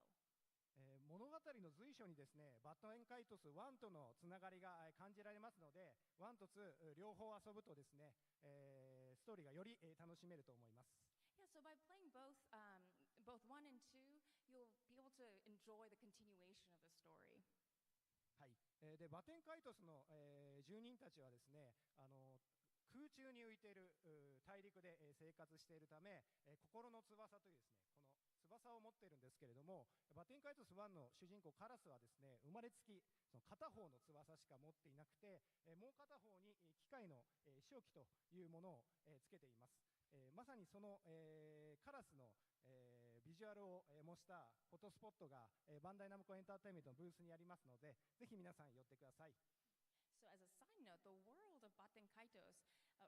物語の随所にですね、バテンカイトス1とのつながりが感じられますので、1と2両方遊ぶとですね、ストーリーがより楽しめると思います。Yeah, so by playing both 1 and 2, you'll be able to enjoy the continuation of the story. はい。でバテンカイトスの、住人たちはですね、空中に浮いている大陸で生活しているため、心の翼というですね、この翼を持っているんですけれども、バテンカイトス1の主人公カラスはですね、生まれつきその片方の翼しか持っていなくて、もう片方に機械の正気というものをつけています。まさにその、カラスのビジュアルを模したフォトスポットがバンダイナムコエンターテインメントのブースにありますので、ぜひ皆さん寄ってください。So as a side note,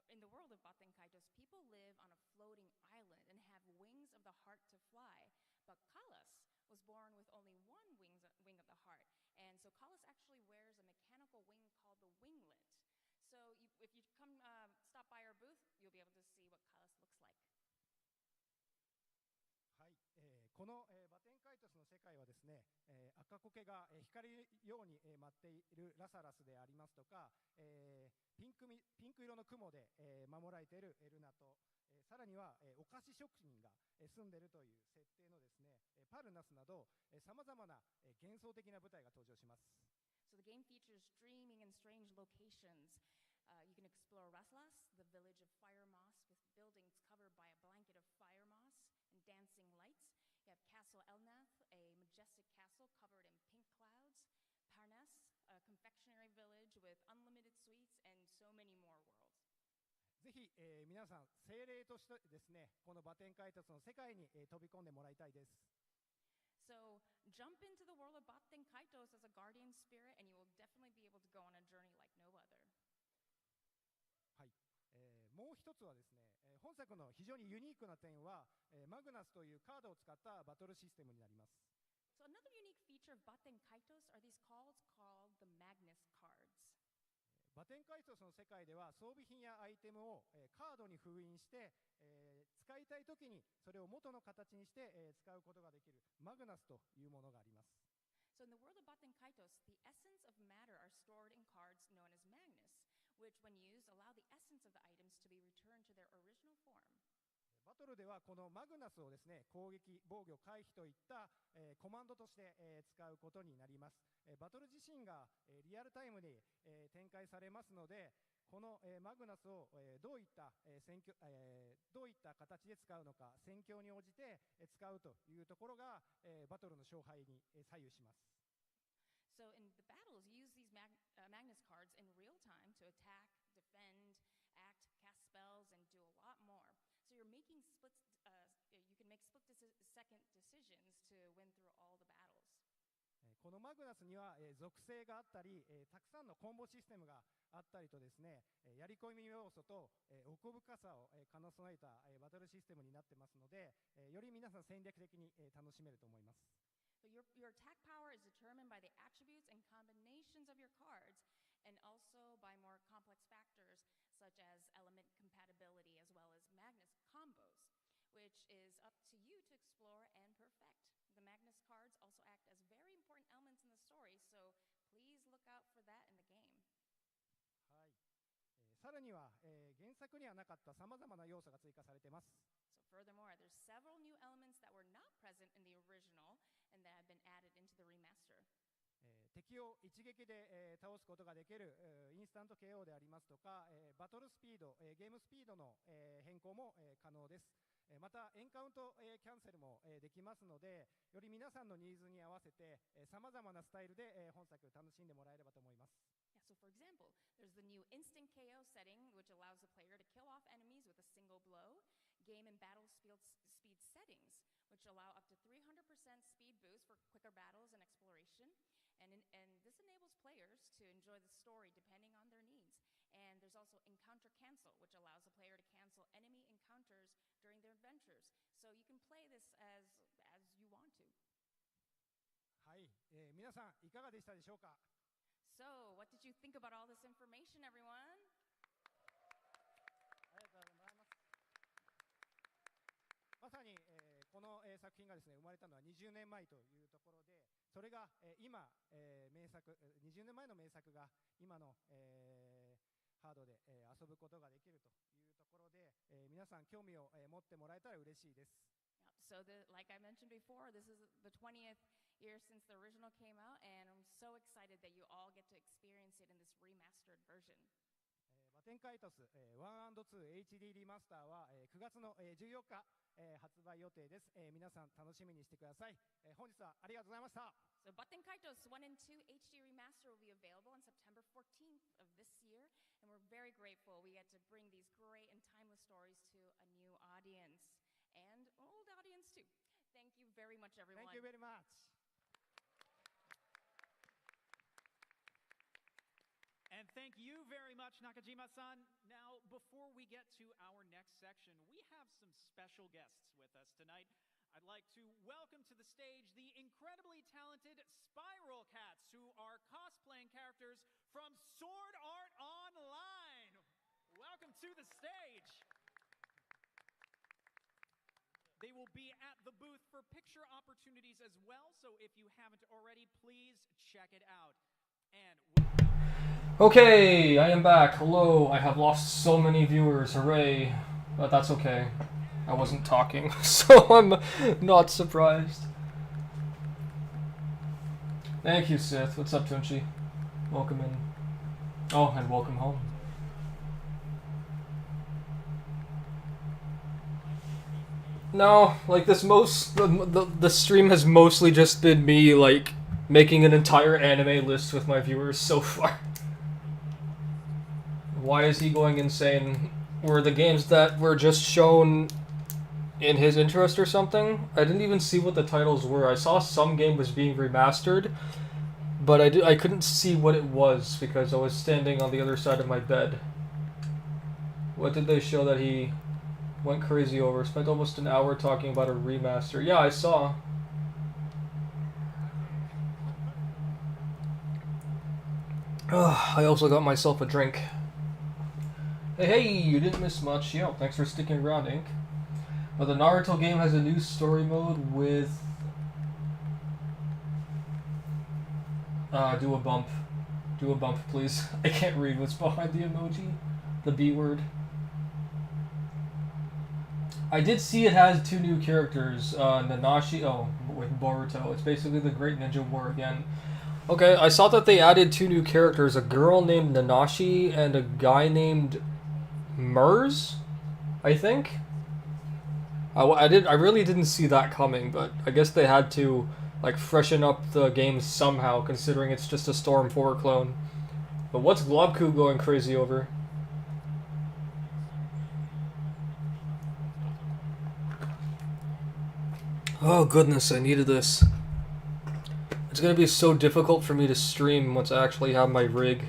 in the world of Baten Kaitos, people live on a floating island and have wings of the heart to fly. But Kalas was born with only one wing of the heart. And so Kalas actually wears a mechanical wing called the winglet. So if you stop by our booth, you'll be able to see what Kalas looks like. はい、この、バテンカイトスの世界はですね、赤苔が光るように舞っているラサラスでありますとか、ピンク色の雲で、守られているエルナと、さらには、お菓子職人が住んでいるという設定のですね、パルナスなどさまざまな幻想的な舞台が登場します。So the game features dreaming and strange locations. You can explore Raslas, the village of fire moss, with buildings covered by a blanket of fire moss and dancing lights. Castle Elnath, a majestic castle covered in pink clouds, Parnas, a confectionery village with unlimited sweets, and so many more worlds. ぜひ、皆さん精霊としてですね、このバテンカイトスの世界に、飛び込んでもらいたいです。So jump into the world of Baten Kaitos as a guardian spirit, and you will definitely be able to go on a journey like no other. はい。もう一つはですね、本作の非常にユニークな点は、マグナスというカードを使ったバトルシステムになります。So another unique feature of Baten Kaitos are these cards called the Magnus cards. バテンカイトスの世界では装備品やアイテムを、カードに封印して、使いたいときにそれを元の形にして、使うことができるマグナスというものがあります。So in the world of Baten Kaitos, the essence of matter are stored in cards known as Magnus, which when used allow the essence of the items to be returned to their original form. バトルではこのマグナスをですね、攻撃、防御、回避といった、コマンドとして、使うことになります。バトル自身が、リアルタイムに、展開されますので、この、マグナスを、どういった、どういった形で使うのか、戦況に応じて、使うというところが、バトルの勝敗に、左右します。So in the battles, you use these Magnus cards in real time to attack, defend, act, cast spells, and do a lot more. So you're making you can make split-second decisions to win through all the battles. このマグナスには、属性があったり、たくさんのコンボシステムがあったりとですね、やり込み要素と、奥深さを、兼ね備えた、バトルシステムになってますので、より皆さん戦略的に、楽しめると思います。So your attack power is determined by the attributes and combinations of your cards, and also by more complex factors such as element compatibility as well as Magnus combos, which is up to you to explore and perfect. The Magnus cards also act as very important elements in the story, so please look out for that in the game. はい。さらには、原作にはなかったさまざまな要素が追加されています。So furthermore, there's several new elements that were not present in the original and that have been added into the remaster. 敵を一撃で、倒すことができる、インスタント KO でありますとか、バトルスピード、ゲームスピードの、変更も、可能です。またエンカウント、キャンセルも、できますので、より皆さんのニーズに合わせて、さまざまなスタイルで、本作楽しんでもらえればと思います。Yeah, so for example, there's the new instant KO setting, which allows the player to kill off enemies with a single blow. Game and battle speed settings, which allow up to 300% speed boost for quicker battles and exploration. And this enables players to enjoy the story depending on their needs. And there's also encounter cancel, which allows the player to cancel enemy encounters during their adventures. So you can play this as you want to. はい、皆さんいかがでしたでしょうか。So, what did you think about all this information, everyone? ありがとうございます。まさに、この、作品がですね生まれたのは20年前というところで、それが、今、名作20年前の名作が今の、ハードで、遊ぶことができるというところで、皆さん興味を、持ってもらえたら嬉しいです。So, like I mentioned before, this is the 20th year since the original came out, and I'm so excited that you all get to experience it in this remastered version. バテンカイトス 1&2HD リマスターは、9月の、14日、発売予定です。皆さん楽しみにしてください。本日はありがとうございました。So, Baten Kaitos 1 and 2 HD Remaster will be available on September 14th of this year, and we're very grateful we get to bring these great and timeless stories to a new audience. And old audience too. Thank you very much, everyone. Thank you very much. And thank you very much, Nakajima-san. Now, before we get to our next section, we have some special guests with us tonight. I'd like to welcome to the stage the incredibly talented Spiral Cats, who are cosplaying characters from Sword Art Online. Welcome to the stage. They will be at the booth for picture opportunities as well, so if you haven't already, please check it out. And okay, I am back. Hello. I have lost so many viewers. Hooray. But that's okay. I wasn't talking, so I'm not surprised. Thank you, Sith. What's up, Tunchi? Welcome in. Oh, and welcome home. No, like the stream has mostly just been me like making an entire anime list with my viewers so far. Why is he going insane? Were the games that were just shown in his interest or something? I didn't even see what the titles were. I saw some game was being remastered, but I couldn't see what it was because I was standing on the other side of my bed. What did they show that he went crazy over? Spent almost an hour talking about a remaster. Yeah, I saw. I also got myself a drink. Hey, you didn't miss much. Yo, thanks for sticking around, Ink. But the Naruto game has a new story mode with... do a bump. Do a bump, please. I can't read what's behind the emoji. The B word. I did see it has 2 new characters. Nanashi... Oh, with Boruto. It's basically the Great Ninja War again. Okay, I saw that they added 2 new characters. A girl named Nanashi and a guy named... Mers? I think? I really didn't see that coming, but I guess they had to like freshen up the game somehow, considering it's just a Storm 4 clone. But what's Globku going crazy over? Oh goodness, I needed this. It's gonna be so difficult for me to stream once I actually have my rig.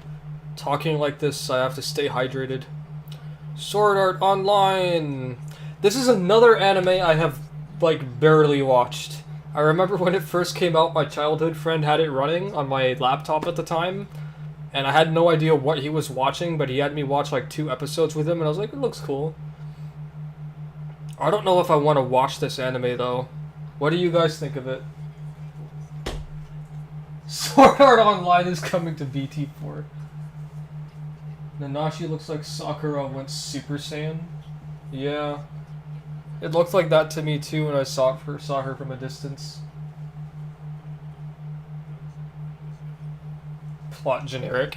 Talking like this, I have to stay hydrated. Sword Art Online! This is another anime I have, like, barely watched. I remember when it first came out, my childhood friend had it running on my laptop at the time, and I had no idea what he was watching, but he had me watch, like, 2 episodes with him, and I was like, it looks cool. I don't know if I want to watch this anime, though. What do you guys think of it? Sword Art Online is coming to BT4. Nanashi looks like Sakura went Super Saiyan. Yeah. It looked like that to me too when I saw her from a distance. Plot generic.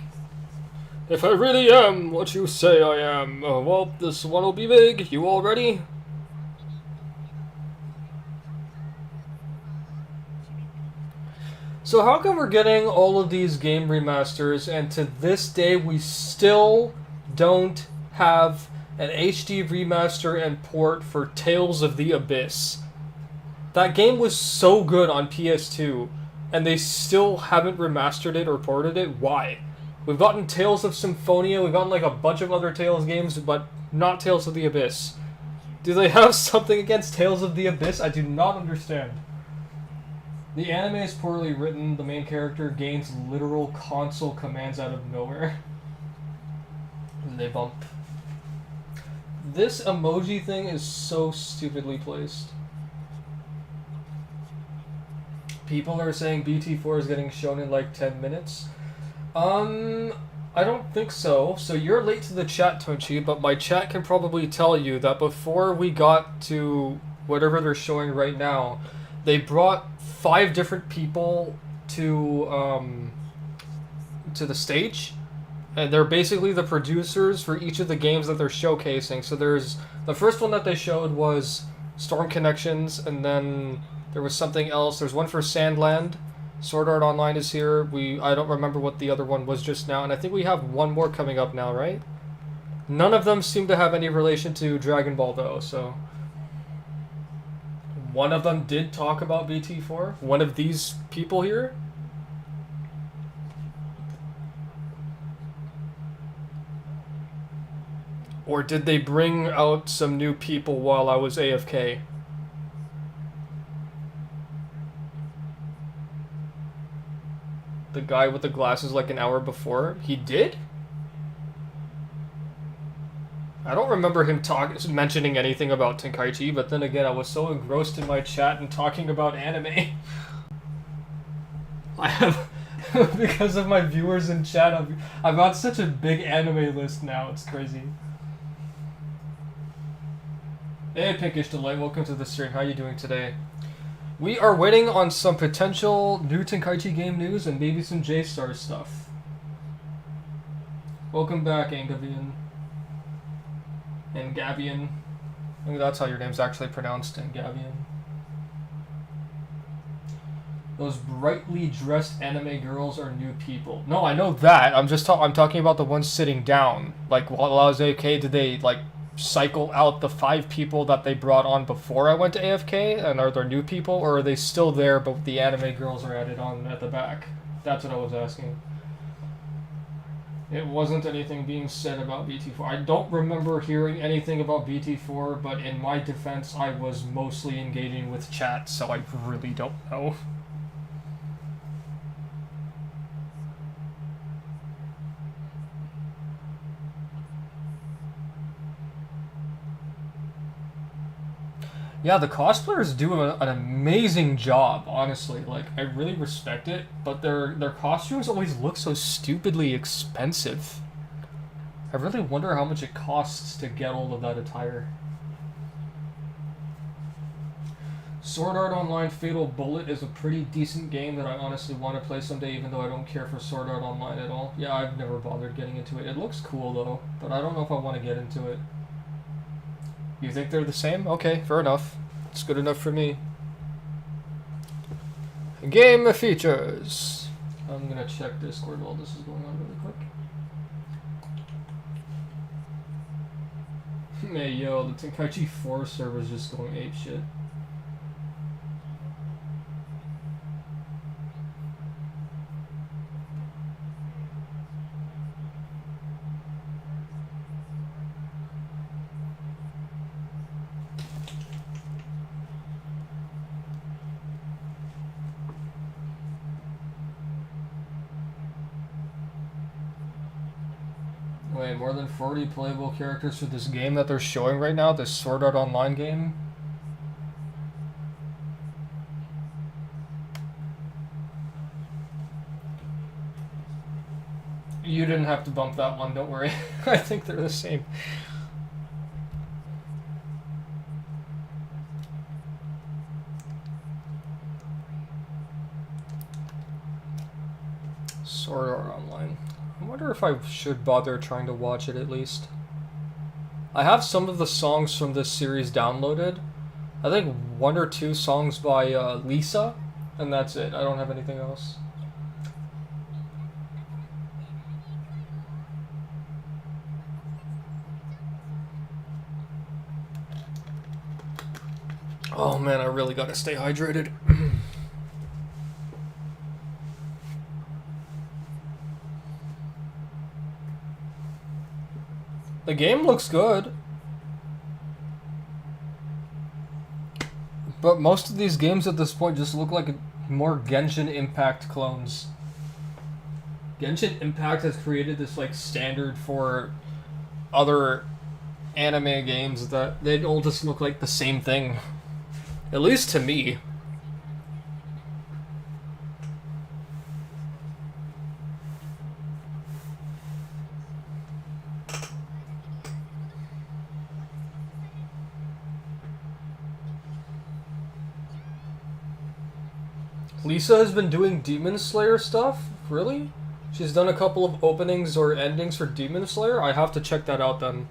If I really am what you say I am, well, this one will be big. You all ready? So how come we're getting all of these game remasters and to this day we still don't have an HD remaster and port for Tales of the Abyss? That game was so good on PS2 and they still haven't remastered it or ported it. Why? We've gotten Tales of Symphonia, we've gotten like a bunch of other Tales games, but not Tales of the Abyss. Do they have something against Tales of the Abyss? I do not understand. The anime is poorly written. The main character gains literal console commands out of nowhere. And they bump. This emoji thing is so stupidly placed. People are saying BT4 is getting shown in like 10 minutes. I don't think so. So you're late to the chat, Tonchi, but my chat can probably tell you that before we got to whatever they're showing right now, they brought 5 different people to the stage, and they're basically the producers for each of the games that they're showcasing. So there's the first one that they showed was Storm Connections, and then there was something else. There's one for Sand Land. Sword Art Online is here. I don't remember what the other one was just now, and I think we have one more coming up now, right? None of them seem to have any relation to Dragon Ball though, so one of them did talk about BT4. One of these people here. Or did they bring out some new people while I was AFK? The guy with the glasses like an hour before? He did? I don't remember him mentioning anything about Tenkaichi, but then again, I was so engrossed in my chat and talking about anime. I have, because of my viewers in chat, I've got such a big anime list now, it's crazy. Hey, Pinkish Delight, welcome to the stream. How are you doing today? We are waiting on some potential new Tenkaichi game news and maybe some J-Star stuff. Welcome back, Angavian. And Gabian. think that's how your name's actually pronounced in Gavian. Those brightly dressed anime girls are new people. No, I know that. I'm talking about the ones sitting down. Like, while I was AFK, did they, like, cycle out the 5 people that they brought on before I went to AFK? And are there new people? Or are they still there, but the anime girls are added on at the back? That's what I was asking. It wasn't anything being said about BT4. I don't remember hearing anything about BT4, but in my defense, I was mostly engaging with chat, so I really don't know. Yeah, the cosplayers do an amazing job, honestly. Like, I really respect it, but their costumes always look so stupidly expensive. I really wonder how much it costs to get all of that attire. Sword Art Online Fatal Bullet is a pretty decent game that I honestly want to play someday, even though I don't care for Sword Art Online at all. Yeah, I've never bothered getting into it. It looks cool, though, but I don't know if I want to get into it. You think they're the same? Okay, fair enough. It's good enough for me. Game features. I'm gonna check Discord while this is going on really quick. Hey yo, the Tenkaichi 4 server's just going apeshit. Wait, more than 40 playable characters for this game that they're showing right now, this Sword Art Online game? You didn't have to bump that one, don't worry. I think they're the same. Sword Art Online. I wonder if I should bother trying to watch it at least. I have some of the songs from this series downloaded. I think 1 or 2 songs by Lisa, and that's it. I don't have anything else. Oh man, I really gotta stay hydrated. The game looks good, but most of these games at this point just look like more Genshin Impact clones. Genshin Impact has created this like standard for other anime games that they all just look like the same thing. At least to me. Lisa has been doing Demon Slayer stuff? Really? She's done a couple of openings or endings for Demon Slayer? I have to check that out then.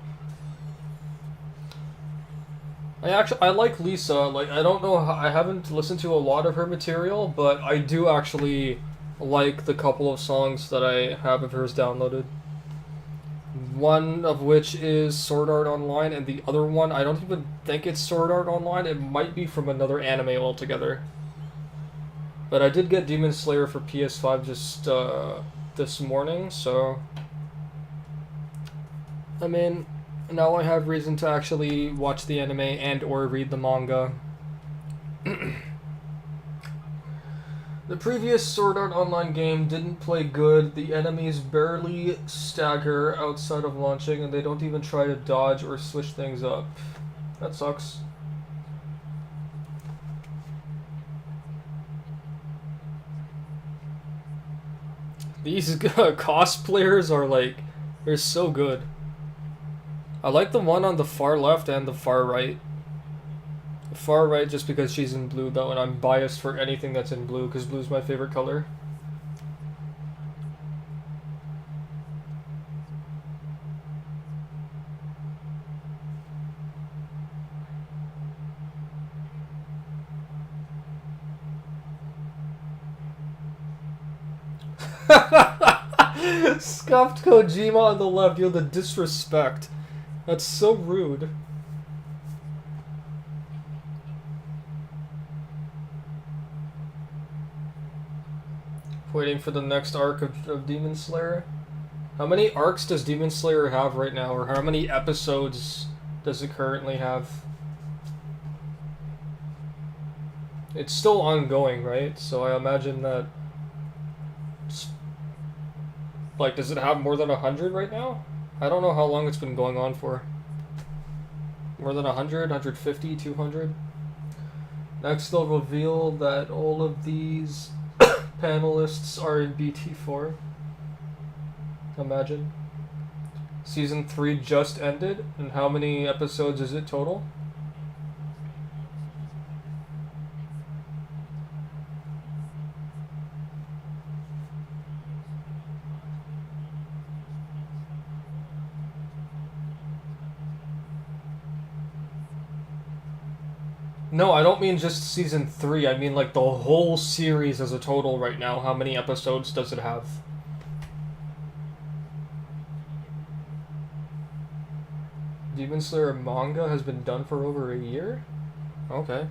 I like Lisa. Like, I don't know, I haven't listened to a lot of her material, but I do actually like the couple of songs that I have of hers downloaded. One of which is Sword Art Online, and the other one, I don't even think it's Sword Art Online. It might be from another anime altogether. But I did get Demon Slayer for PS5 just this morning, so I mean, now I have reason to actually watch the anime and or read the manga. The previous Sword Art Online game didn't play good. The enemies barely stagger outside of launching, and they don't even try to dodge or switch things up. That sucks. These cosplayers are like, they're so good. I like the one on the far left and the far right. The far right just because she's in blue though, and I'm biased for anything that's in blue because blue's my favorite color. Scuffed Kojima on the left, yo, the disrespect. That's so rude. Waiting for the next arc of Demon Slayer. How many arcs does Demon Slayer have right now, or how many episodes does it currently have? It's still ongoing, right? So I imagine that... Like, does it have more than 100 right now? I don't know how long it's been going on for. More than 100, 150, 200? Next they'll reveal that all of these panelists are in BT4. Imagine. Season 3 just ended, and how many episodes is it total? No, I don't mean just season 3. I mean like the whole series as a total right now. How many episodes does it have? Demon Slayer manga has been done for over a year? Okay.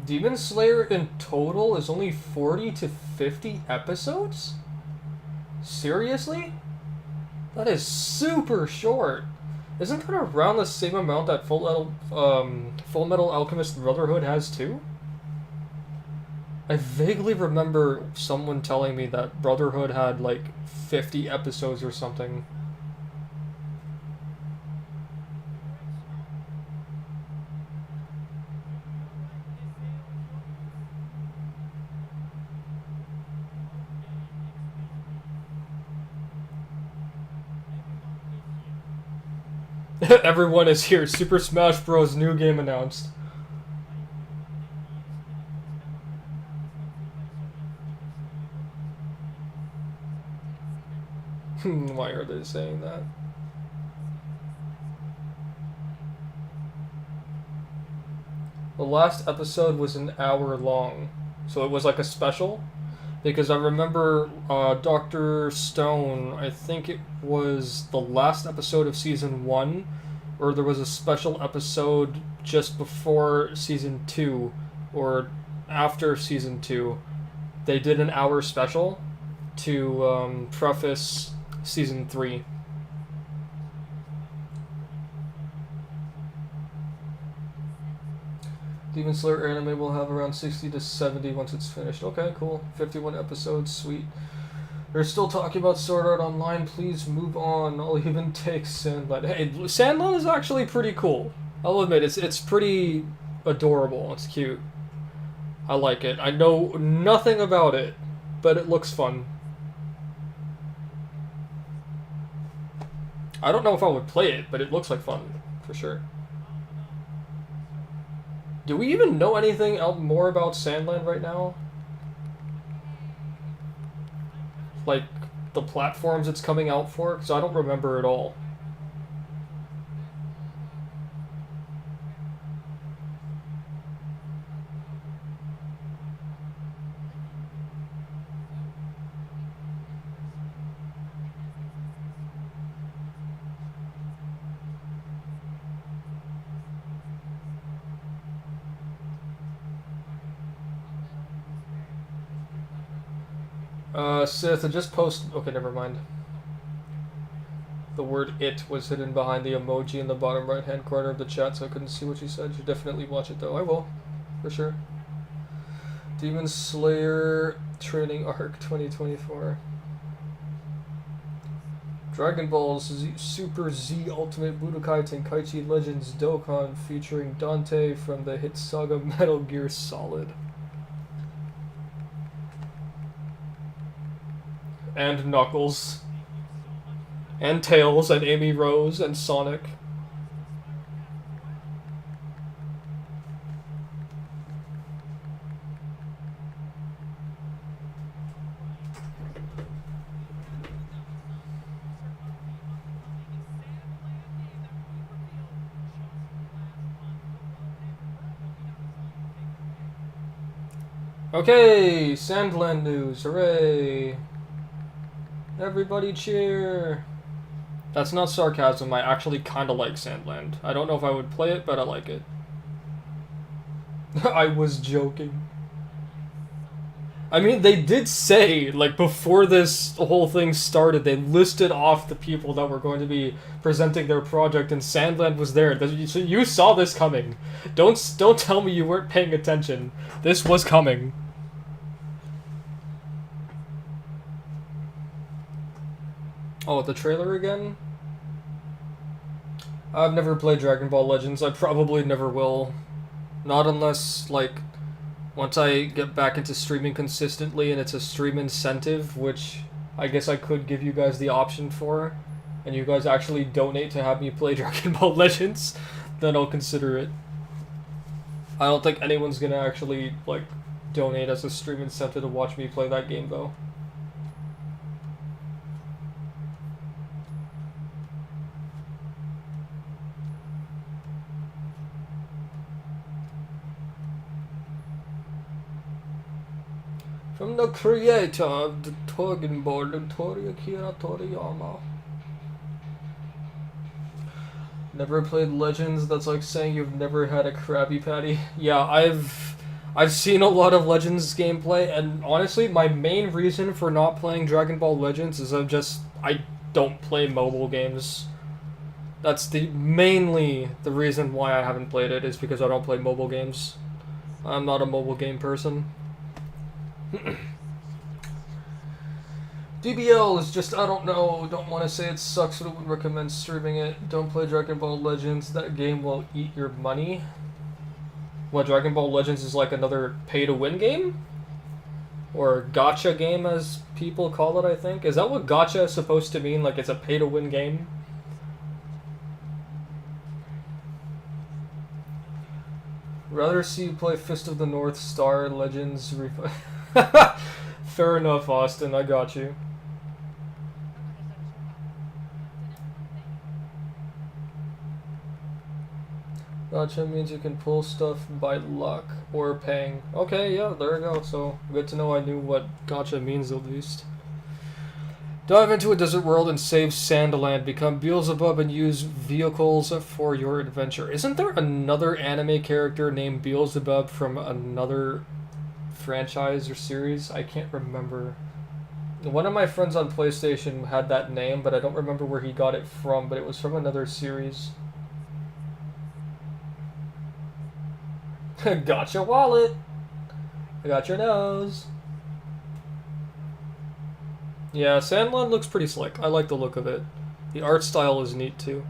Demon Slayer in total is only 40 to 50 episodes? Seriously? That is super short. Isn't that around the same amount that Full Metal Alchemist Brotherhood has too? I vaguely remember someone telling me that Brotherhood had like 50 episodes or something. Everyone is here. Super Smash Bros. New game announced. Why are they saying that? The last episode was an hour long, so it was like a special. Because I remember Dr. Stone, I think it was the last episode of Season 1, or there was a special episode just before Season 2, or after Season 2. They did an hour special to preface Season 3. Demon Slayer anime will have around 60 to 70 once it's finished. Okay, cool. 51 episodes, sweet. They're still talking about Sword Art Online. Please move on. I'll even take Sand Land. Hey, Sand Land is actually pretty cool. I'll admit, it's pretty adorable. It's cute. I like it. I know nothing about it, but it looks fun. I don't know if I would play it, but it looks like fun, for sure. Do we even know anything more about Sand Land right now? Like, the platforms it's coming out for? Because I don't remember at all. Sith, I just posted... Okay, never mind. The word "it" was hidden behind the emoji in the bottom right-hand corner of the chat, so I couldn't see what you said. You should definitely watch it, though. I will. For sure. Demon Slayer Training Arc 2024. Dragon Ball Z Super Z Ultimate Budokai Tenkaichi Legends Dokkan featuring Dante from the hit saga Metal Gear Solid. And Knuckles. And Tails, and Amy Rose, and Sonic. Okay, Sandland news, hooray! Everybody cheer! That's not sarcasm, I actually kinda like Sandland. I don't know if I would play it, but I like it. I was joking. I mean, they did say, like, before this whole thing started, they listed off the people that were going to be presenting their project, and Sandland was there. So you saw this coming. Don't tell me you weren't paying attention. This was coming. Oh, the trailer again? I've never played Dragon Ball Legends. I probably never will. Not unless, like, once I get back into streaming consistently and it's a stream incentive, which I guess I could give you guys the option for, and you guys actually donate to have me play Dragon Ball Legends, then I'll consider it. I don't think anyone's gonna actually, like, donate as a stream incentive to watch me play that game, though. From the creator of the Torgen board, Akira Toriyama. Never played Legends? That's like saying you've never had a Krabby Patty. Yeah, I've seen a lot of Legends gameplay, and honestly, my main reason for not playing Dragon Ball Legends is I don't play mobile games. That's mainly the reason why I haven't played it, is because I don't play mobile games. I'm not a mobile game person. DBL is just, I don't know, don't want to say it sucks, but I would recommend streaming it. Don't play Dragon Ball Legends, that game will eat your money. What, Dragon Ball Legends is like another pay-to-win game? Or gacha game, as people call it, I think? Is that what gacha is supposed to mean? Like, it's a pay-to-win game? Rather see you play Fist of the North Star Legends. Fair enough, Austin, I got you. Gacha means you can pull stuff by luck or paying. Okay, yeah, there we go. So, good to know I knew what gacha means at least. Dive into a desert world and save Sandland. Become Beelzebub and use vehicles for your adventure. Isn't there another anime character named Beelzebub from another franchise or series? I can't remember. One of my friends on PlayStation had that name, but I don't remember where he got it from, but it was from another series. Got your wallet. I got your nose. Yeah, Sandland looks pretty slick. I like the look of it. The art style is neat too.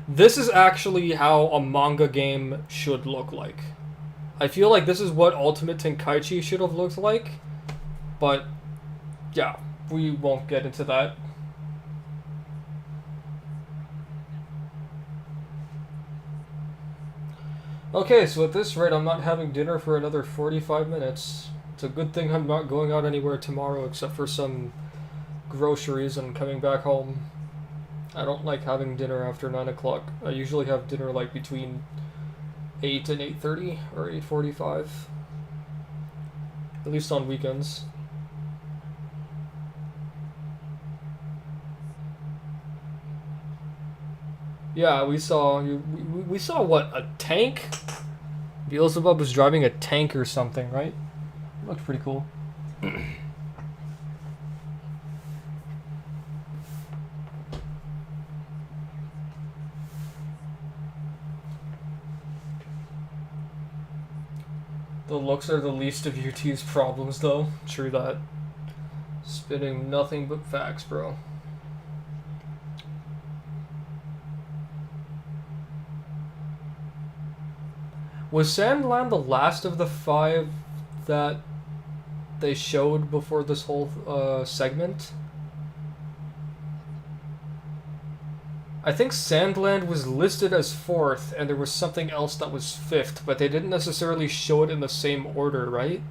This is actually how a manga game should look like. I feel like this is what Ultimate Tenkaichi should have looked like, but yeah, we won't get into that. Okay, so at this rate, I'm not having dinner for another 45 minutes. It's a good thing I'm not going out anywhere tomorrow except for some groceries and coming back home. I don't like having dinner after 9 o'clock. I usually have dinner like between 8 and 8:30 or 8:45. At least on weekends. Yeah, we saw what, a tank? Beelzebub was driving a tank or something, right? Looked pretty cool. The looks are the least of UT's problems, though. True that. Spitting nothing but facts, bro. Was Sandland the last of the 5 that they showed before this whole segment? I think Sandland was listed as 4th, and there was something else that was 5th, but they didn't necessarily show it in the same order, right?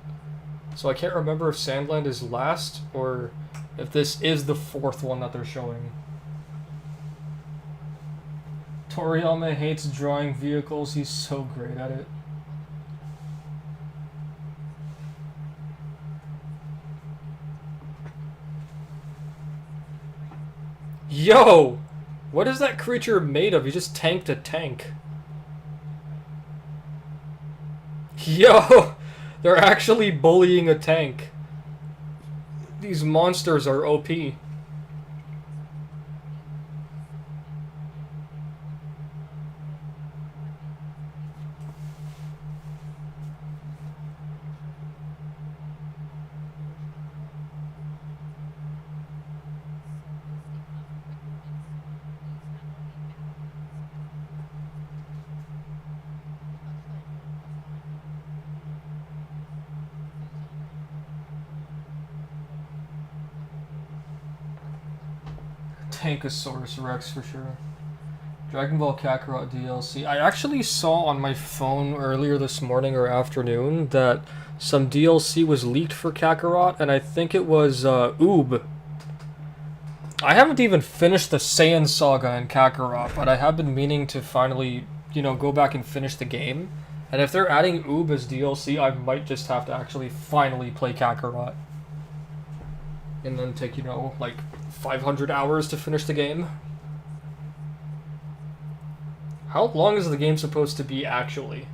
So I can't remember if Sandland is last, or if this is the 4th one that they're showing. Toriyama hates drawing vehicles, he's so great at it. Yo! What is that creature made of? He just tanked a tank. Yo! They're actually bullying a tank. These monsters are OP. Tankosaurus Rex for sure. Dragon Ball Kakarot DLC. I actually saw on my phone earlier this morning or afternoon that some DLC was leaked for Kakarot, and I think it was Oob. I haven't even finished the Saiyan Saga in Kakarot, but I have been meaning to finally, you know, go back and finish the game. And if they're adding Oob as DLC, I might just have to actually finally play Kakarot. And then take, you know, like 500 hours to finish the game. How long is the game supposed to be, actually?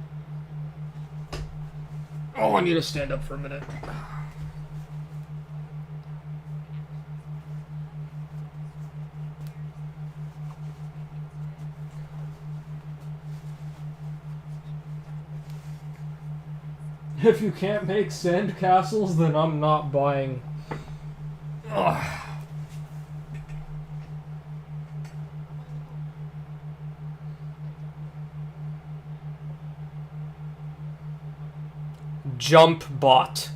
Oh, I need to stand up for a minute. If you can't make sand castles, then I'm not buying. Ugh. Jump bot.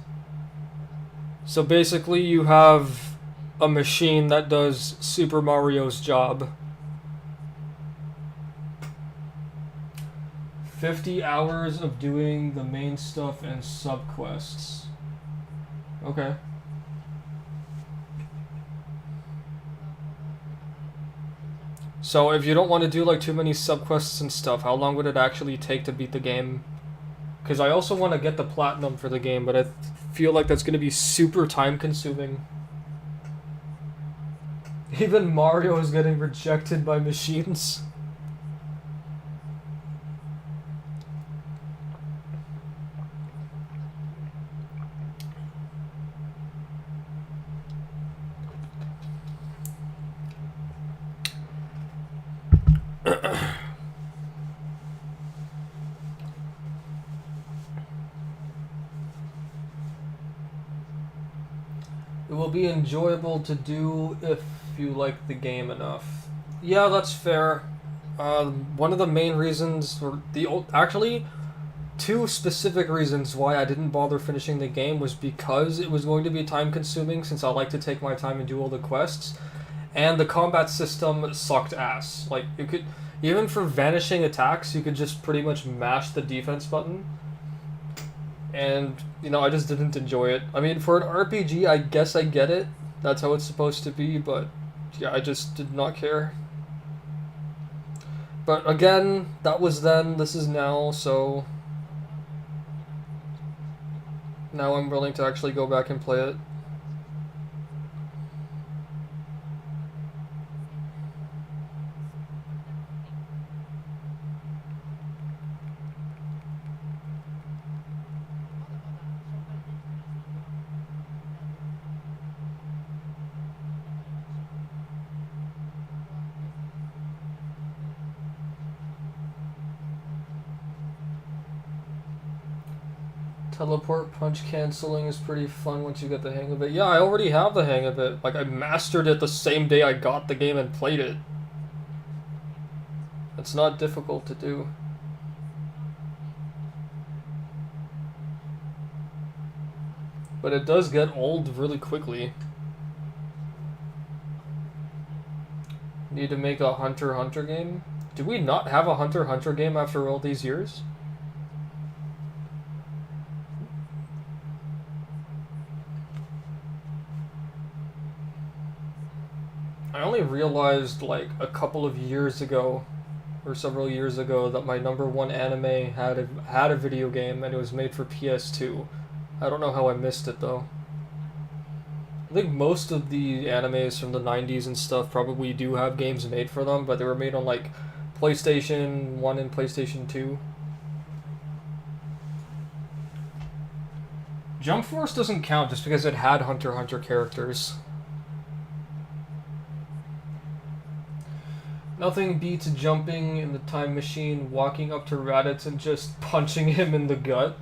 So basically you have a machine that does Super Mario's job. 50 hours of doing the main stuff and subquests. Okay. So if you don't want to do like too many subquests and stuff, how long would it actually take to beat the game? Because I also want to get the platinum for the game, but I feel like that's going to be super time consuming. Even Mario is getting rejected by machines. It will be enjoyable to do if you like the game enough. Yeah, that's fair. One of the main reasons, or actually, two specific reasons why I didn't bother finishing the game was because it was going to be time consuming, since I like to take my time and do all the quests, and the combat system sucked ass. Like, you could, even for vanishing attacks, you could just pretty much mash the defense button. And, you know, I just didn't enjoy it. I mean, for an RPG, I guess I get it. That's how it's supposed to be, but yeah, I just did not care. But again, that was then, this is now, so now I'm willing to actually go back and play it. Teleport punch canceling is pretty fun once you get the hang of it. Yeah, I already have the hang of it. Like, I mastered it the same day I got the game and played it. It's not difficult to do. But it does get old really quickly. Need to make a Hunter x Hunter game? Do we not have a Hunter x Hunter game after all these years? I only realized like a couple of years ago, or several years ago, that my #1 anime had a video game and it was made for PS2. I don't know how I missed it though. I think most of the animes from the 90s and stuff probably do have games made for them, but they were made on like PlayStation 1 and PlayStation 2. Jump Force doesn't count just because it had Hunter x Hunter characters. Nothing beats jumping in the time machine, walking up to Raditz and just punching him in the gut.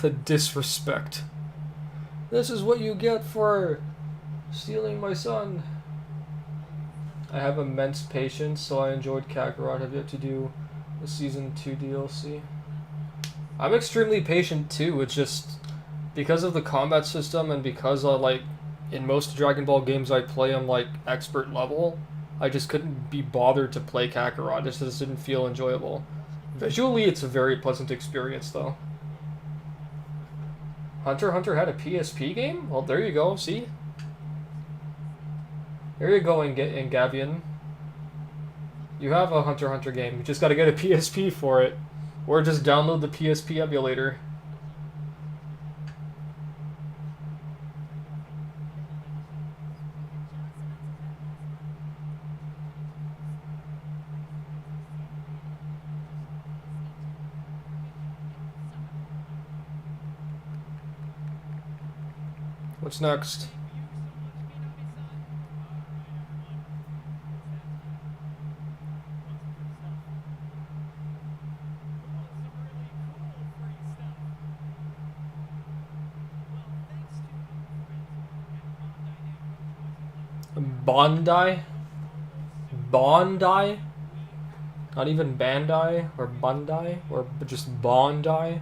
The disrespect. This is what you get for stealing my son. I have immense patience, so I enjoyed Kakarot. Have yet to do the Season 2 DLC. I'm extremely patient too, it's just because of the combat system and because like in most Dragon Ball games I play I'm like expert level, I just couldn't be bothered to play Kakarot. It just didn't feel enjoyable. Visually it's a very pleasant experience though. Hunter x Hunter had a PSP game? Well, there you go, see? There you go, Gavian. You have a Hunter x Hunter game. You just gotta get a PSP for it. Or just download the PSP emulator. What's next? Bondi? Bondi? Not even Bandai or Bandai or just Bondi?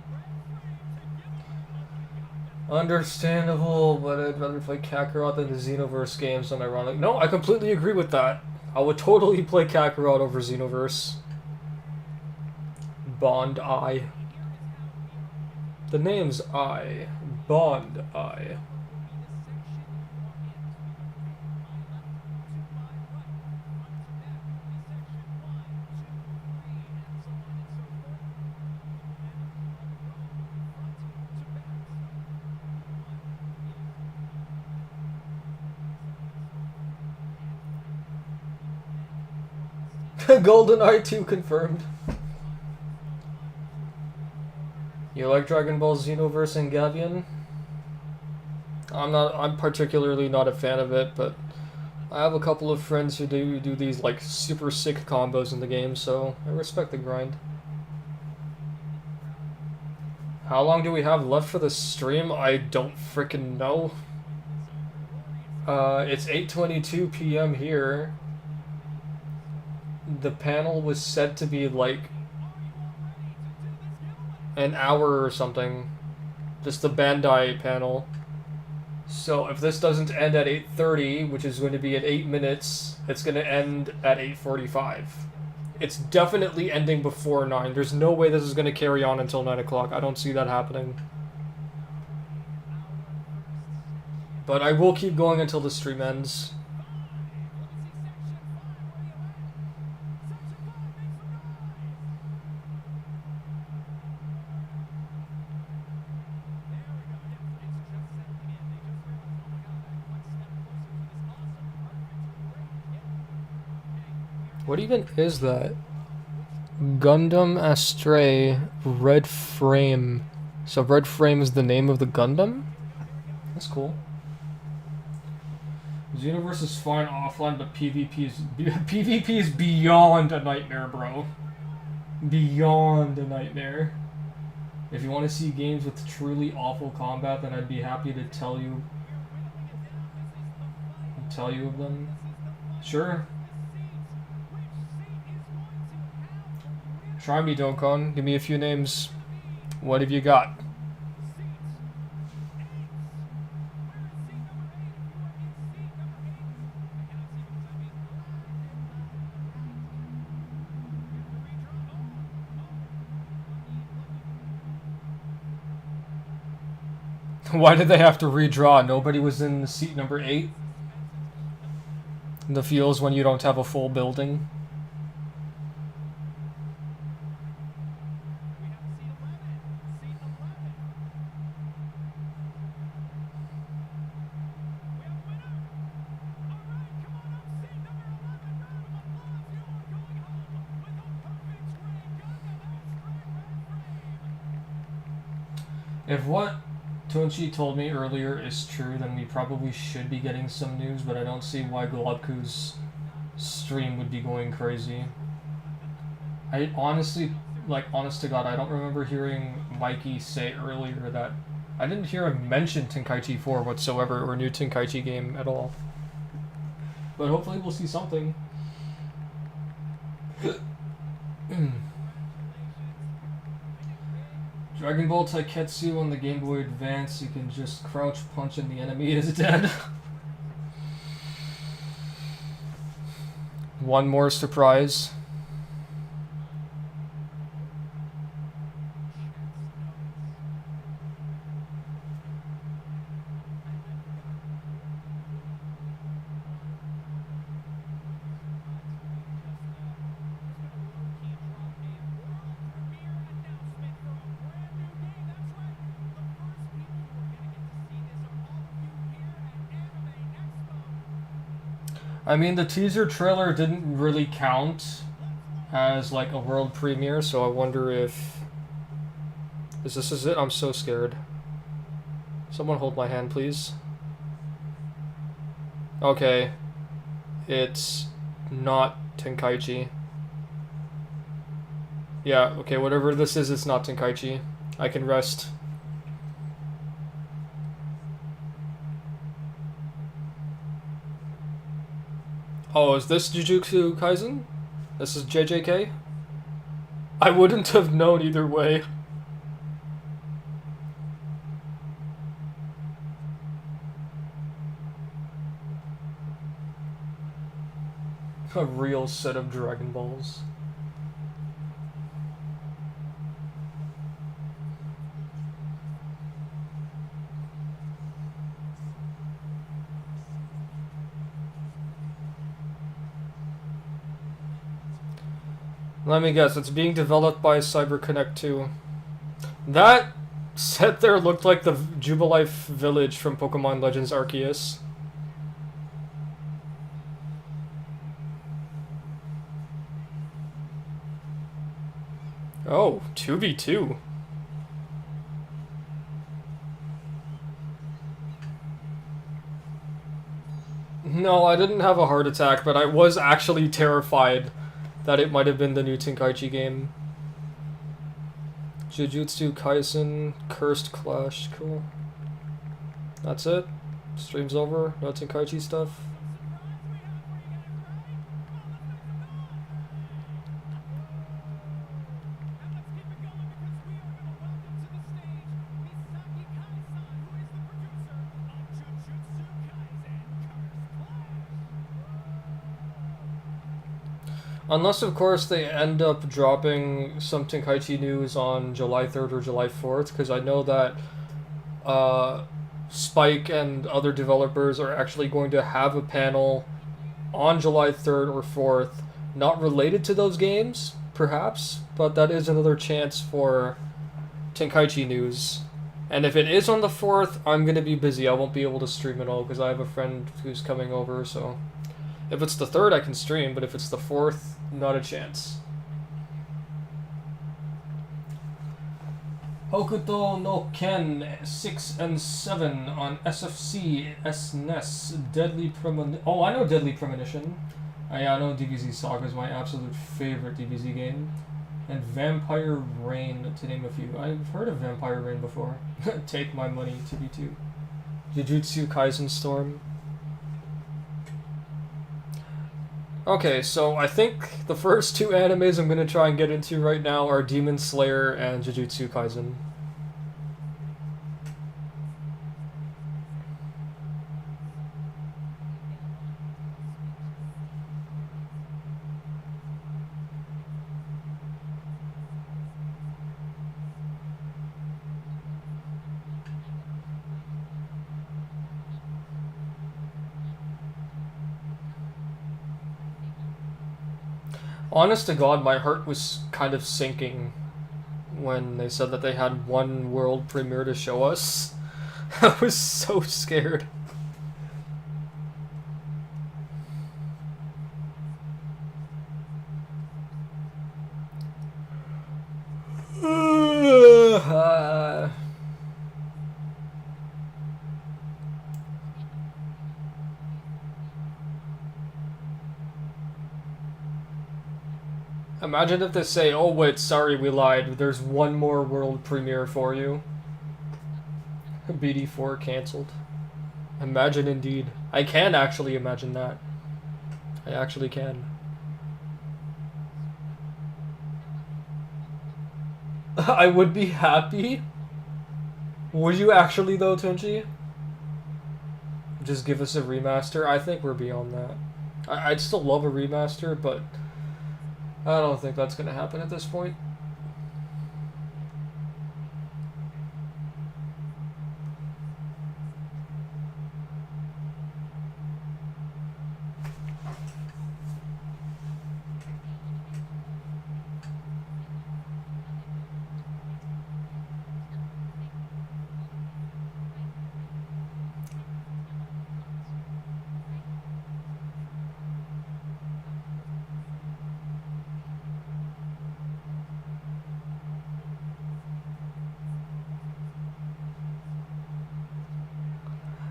Understandable, but I'd rather play Kakarot than the Xenoverse games, unironic. No, I completely agree with that. I would totally play Kakarot over Xenoverse. Bondi. The name's I. Bondi. GoldenEye 2 confirmed. You like Dragon Ball Xenoverse and Gavian? I'm particularly not a fan of it, but I have a couple of friends who do these like super sick combos in the game, so I respect the grind. How long do we have left for the stream? I don't frickin' know. It's 8:22 p.m. here. The panel was said to be like an hour or something. Just the Bandai panel. So if this doesn't end at 8:30, which is going to be at 8 minutes, it's going to end at 8:45. It's definitely ending before 9. There's no way this is going to carry on until 9 o'clock. I don't see that happening. But I will keep going until the stream ends. What even is that? Gundam Astray Red Frame. So Red Frame is the name of the Gundam? That's cool. Xenoverse is fine offline, but PvP is beyond a nightmare, bro. Beyond a nightmare. If you want to see games with truly awful combat, then I'd be happy to tell you of them. Sure. Try me, Dokkan. Give me a few names. What have you got? Why did they have to redraw? Nobody was in seat number 8? The feels when you don't have a full building. If what Tunchi told me earlier is true, then we probably should be getting some news, but I don't see why Globku's stream would be going crazy. I honestly, like, honest to God, I don't remember hearing Mikey say earlier that... I didn't hear him mention Tenkaichi 4 whatsoever, or a new Tenkaichi game at all. But hopefully we'll see something. Dragon Ball Taiketsu on the Game Boy Advance, you can just crouch punch and the enemy is dead. One more surprise. I mean, the teaser trailer didn't really count as, like, a world premiere, so I wonder if... Is this it? I'm so scared. Someone hold my hand, please. Okay. It's not Tenkaichi. Yeah, okay, whatever this is, it's not Tenkaichi. I can rest. Oh, is this Jujutsu Kaisen? This is JJK? I wouldn't have known either way. A real set of Dragon Balls. Let me guess, it's being developed by CyberConnect 2. That set there looked like the Jubilife village from Pokemon Legends Arceus. Oh, 2v2. No, I didn't have a heart attack, but I was actually terrified that it might have been the new Tenkaichi game. Jujutsu Kaisen, Cursed Clash, cool. That's it? Stream's over? No Tenkaichi stuff? Unless, of course, they end up dropping some Tenkaichi news on July 3rd or July 4th, because I know that Spike and other developers are actually going to have a panel on July 3rd or 4th, not related to those games, perhaps, but that is another chance for Tenkaichi news. And if it is on the 4th, I'm going to be busy. I won't be able to stream at all, because I have a friend who's coming over, so... If it's the 3rd, I can stream, but if it's the 4th, not a chance. Hokuto no Ken 6 and 7 on SFC SNES. Deadly Premonition. Oh, I know Deadly Premonition. I know DBZ Saga is my absolute favorite DBZ game. And Vampire Rain, to name a few. I've heard of Vampire Rain before. Take my money, TB2. Jujutsu Kaisen Storm. Okay, so I think the first two animes I'm going to try and get into right now are Demon Slayer and Jujutsu Kaisen. Honest to God, my heart was kind of sinking when they said that they had one world premiere to show us. I was so scared. Imagine if they say, oh wait, sorry, we lied. There's one more world premiere for you. BD4 cancelled. Imagine indeed. I can actually imagine that. I actually can. I would be happy. Would you actually though, Tunchi? Just give us a remaster? I think we're beyond that. I'd still love a remaster, but I don't think that's gonna happen at this point.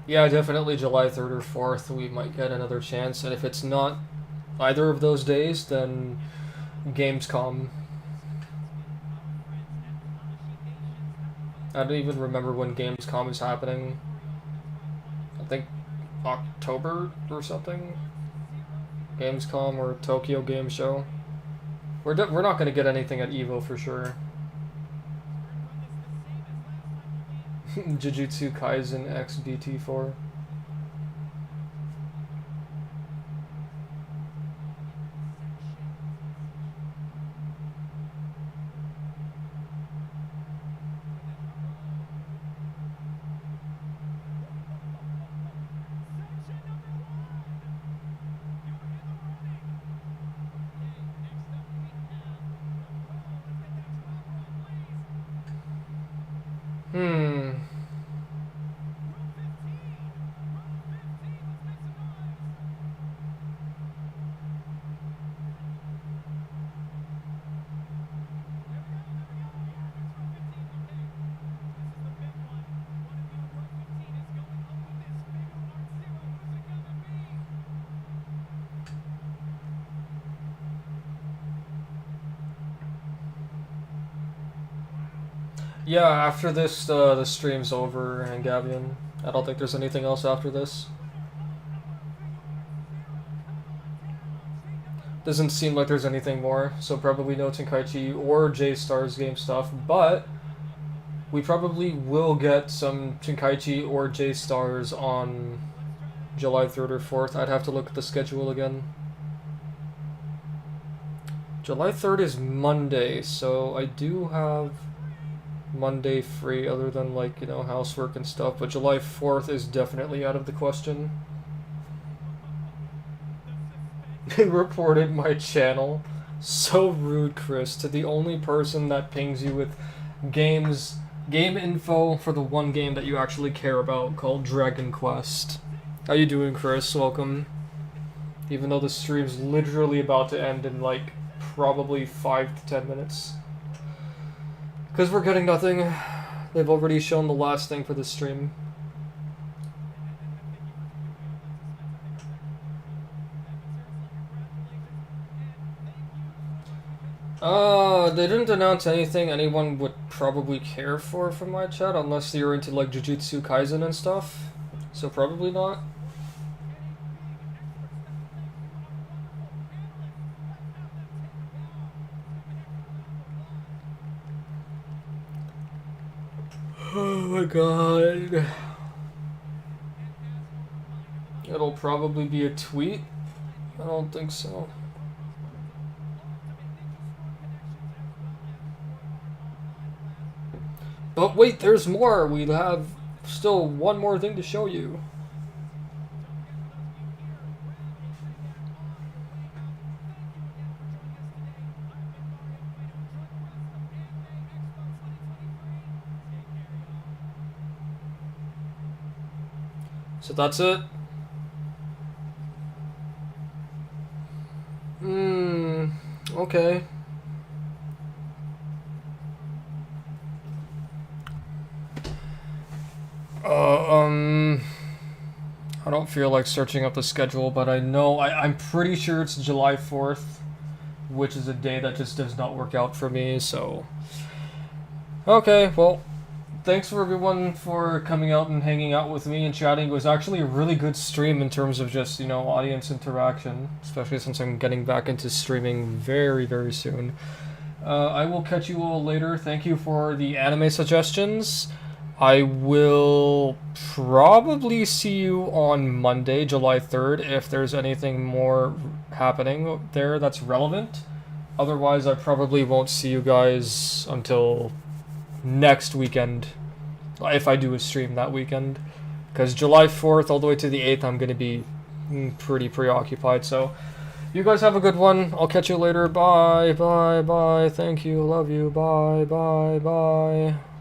Yeah, definitely July 3rd or 4th we might get another chance, and if it's not either of those days, then Gamescom. I don't even remember when Gamescom is happening. I think October or something? Gamescom or Tokyo Game Show. We're not going to get anything at EVO for sure. Jujutsu Kaizen X BT4. Yeah, after this, the stream's over, and Gavian. I don't think there's anything else after this. Doesn't seem like there's anything more, so probably no Tenkaichi or J-Stars game stuff, but we probably will get some Tenkaichi or J-Stars on July 3rd or 4th. I'd have to look at the schedule again. July 3rd is Monday, so I do have Monday free other than, like, you know, housework and stuff, but July 4th is definitely out of the question. Reported my channel. So rude, Chris, to the only person that pings you with game info for the one game that you actually care about, called Dragon Quest. How you doing, Chris? Welcome. Even though the stream's literally about to end in, like, probably 5 to 10 minutes. Because we're getting nothing. They've already shown the last thing for this stream. They didn't announce anything anyone would probably care for from my chat, unless you're into, like, Jujutsu Kaizen and stuff. So probably not. Oh my god. It'll probably be a tweet. I don't think so. But wait, there's more. We have still one more thing to show you. So that's it. Okay. I don't feel like searching up the schedule, but I know, I'm pretty sure it's July 4th which is a day that just does not work out for me, so... Okay, well, thanks for everyone for coming out and hanging out with me and chatting. It was actually a really good stream in terms of just, you know, audience interaction, especially since I'm getting back into streaming very, very soon. I will catch you all later. Thank you for the anime suggestions. I will probably see you on Monday, July 3rd, if there's anything more happening there that's relevant. Otherwise, I probably won't see you guys until next weekend, if I do a stream that weekend. Because July 4th all the way to the 8th, I'm going to be pretty preoccupied, so... You guys have a good one. I'll catch you later. Bye, bye, bye. Thank you. Love you. Bye, bye, bye.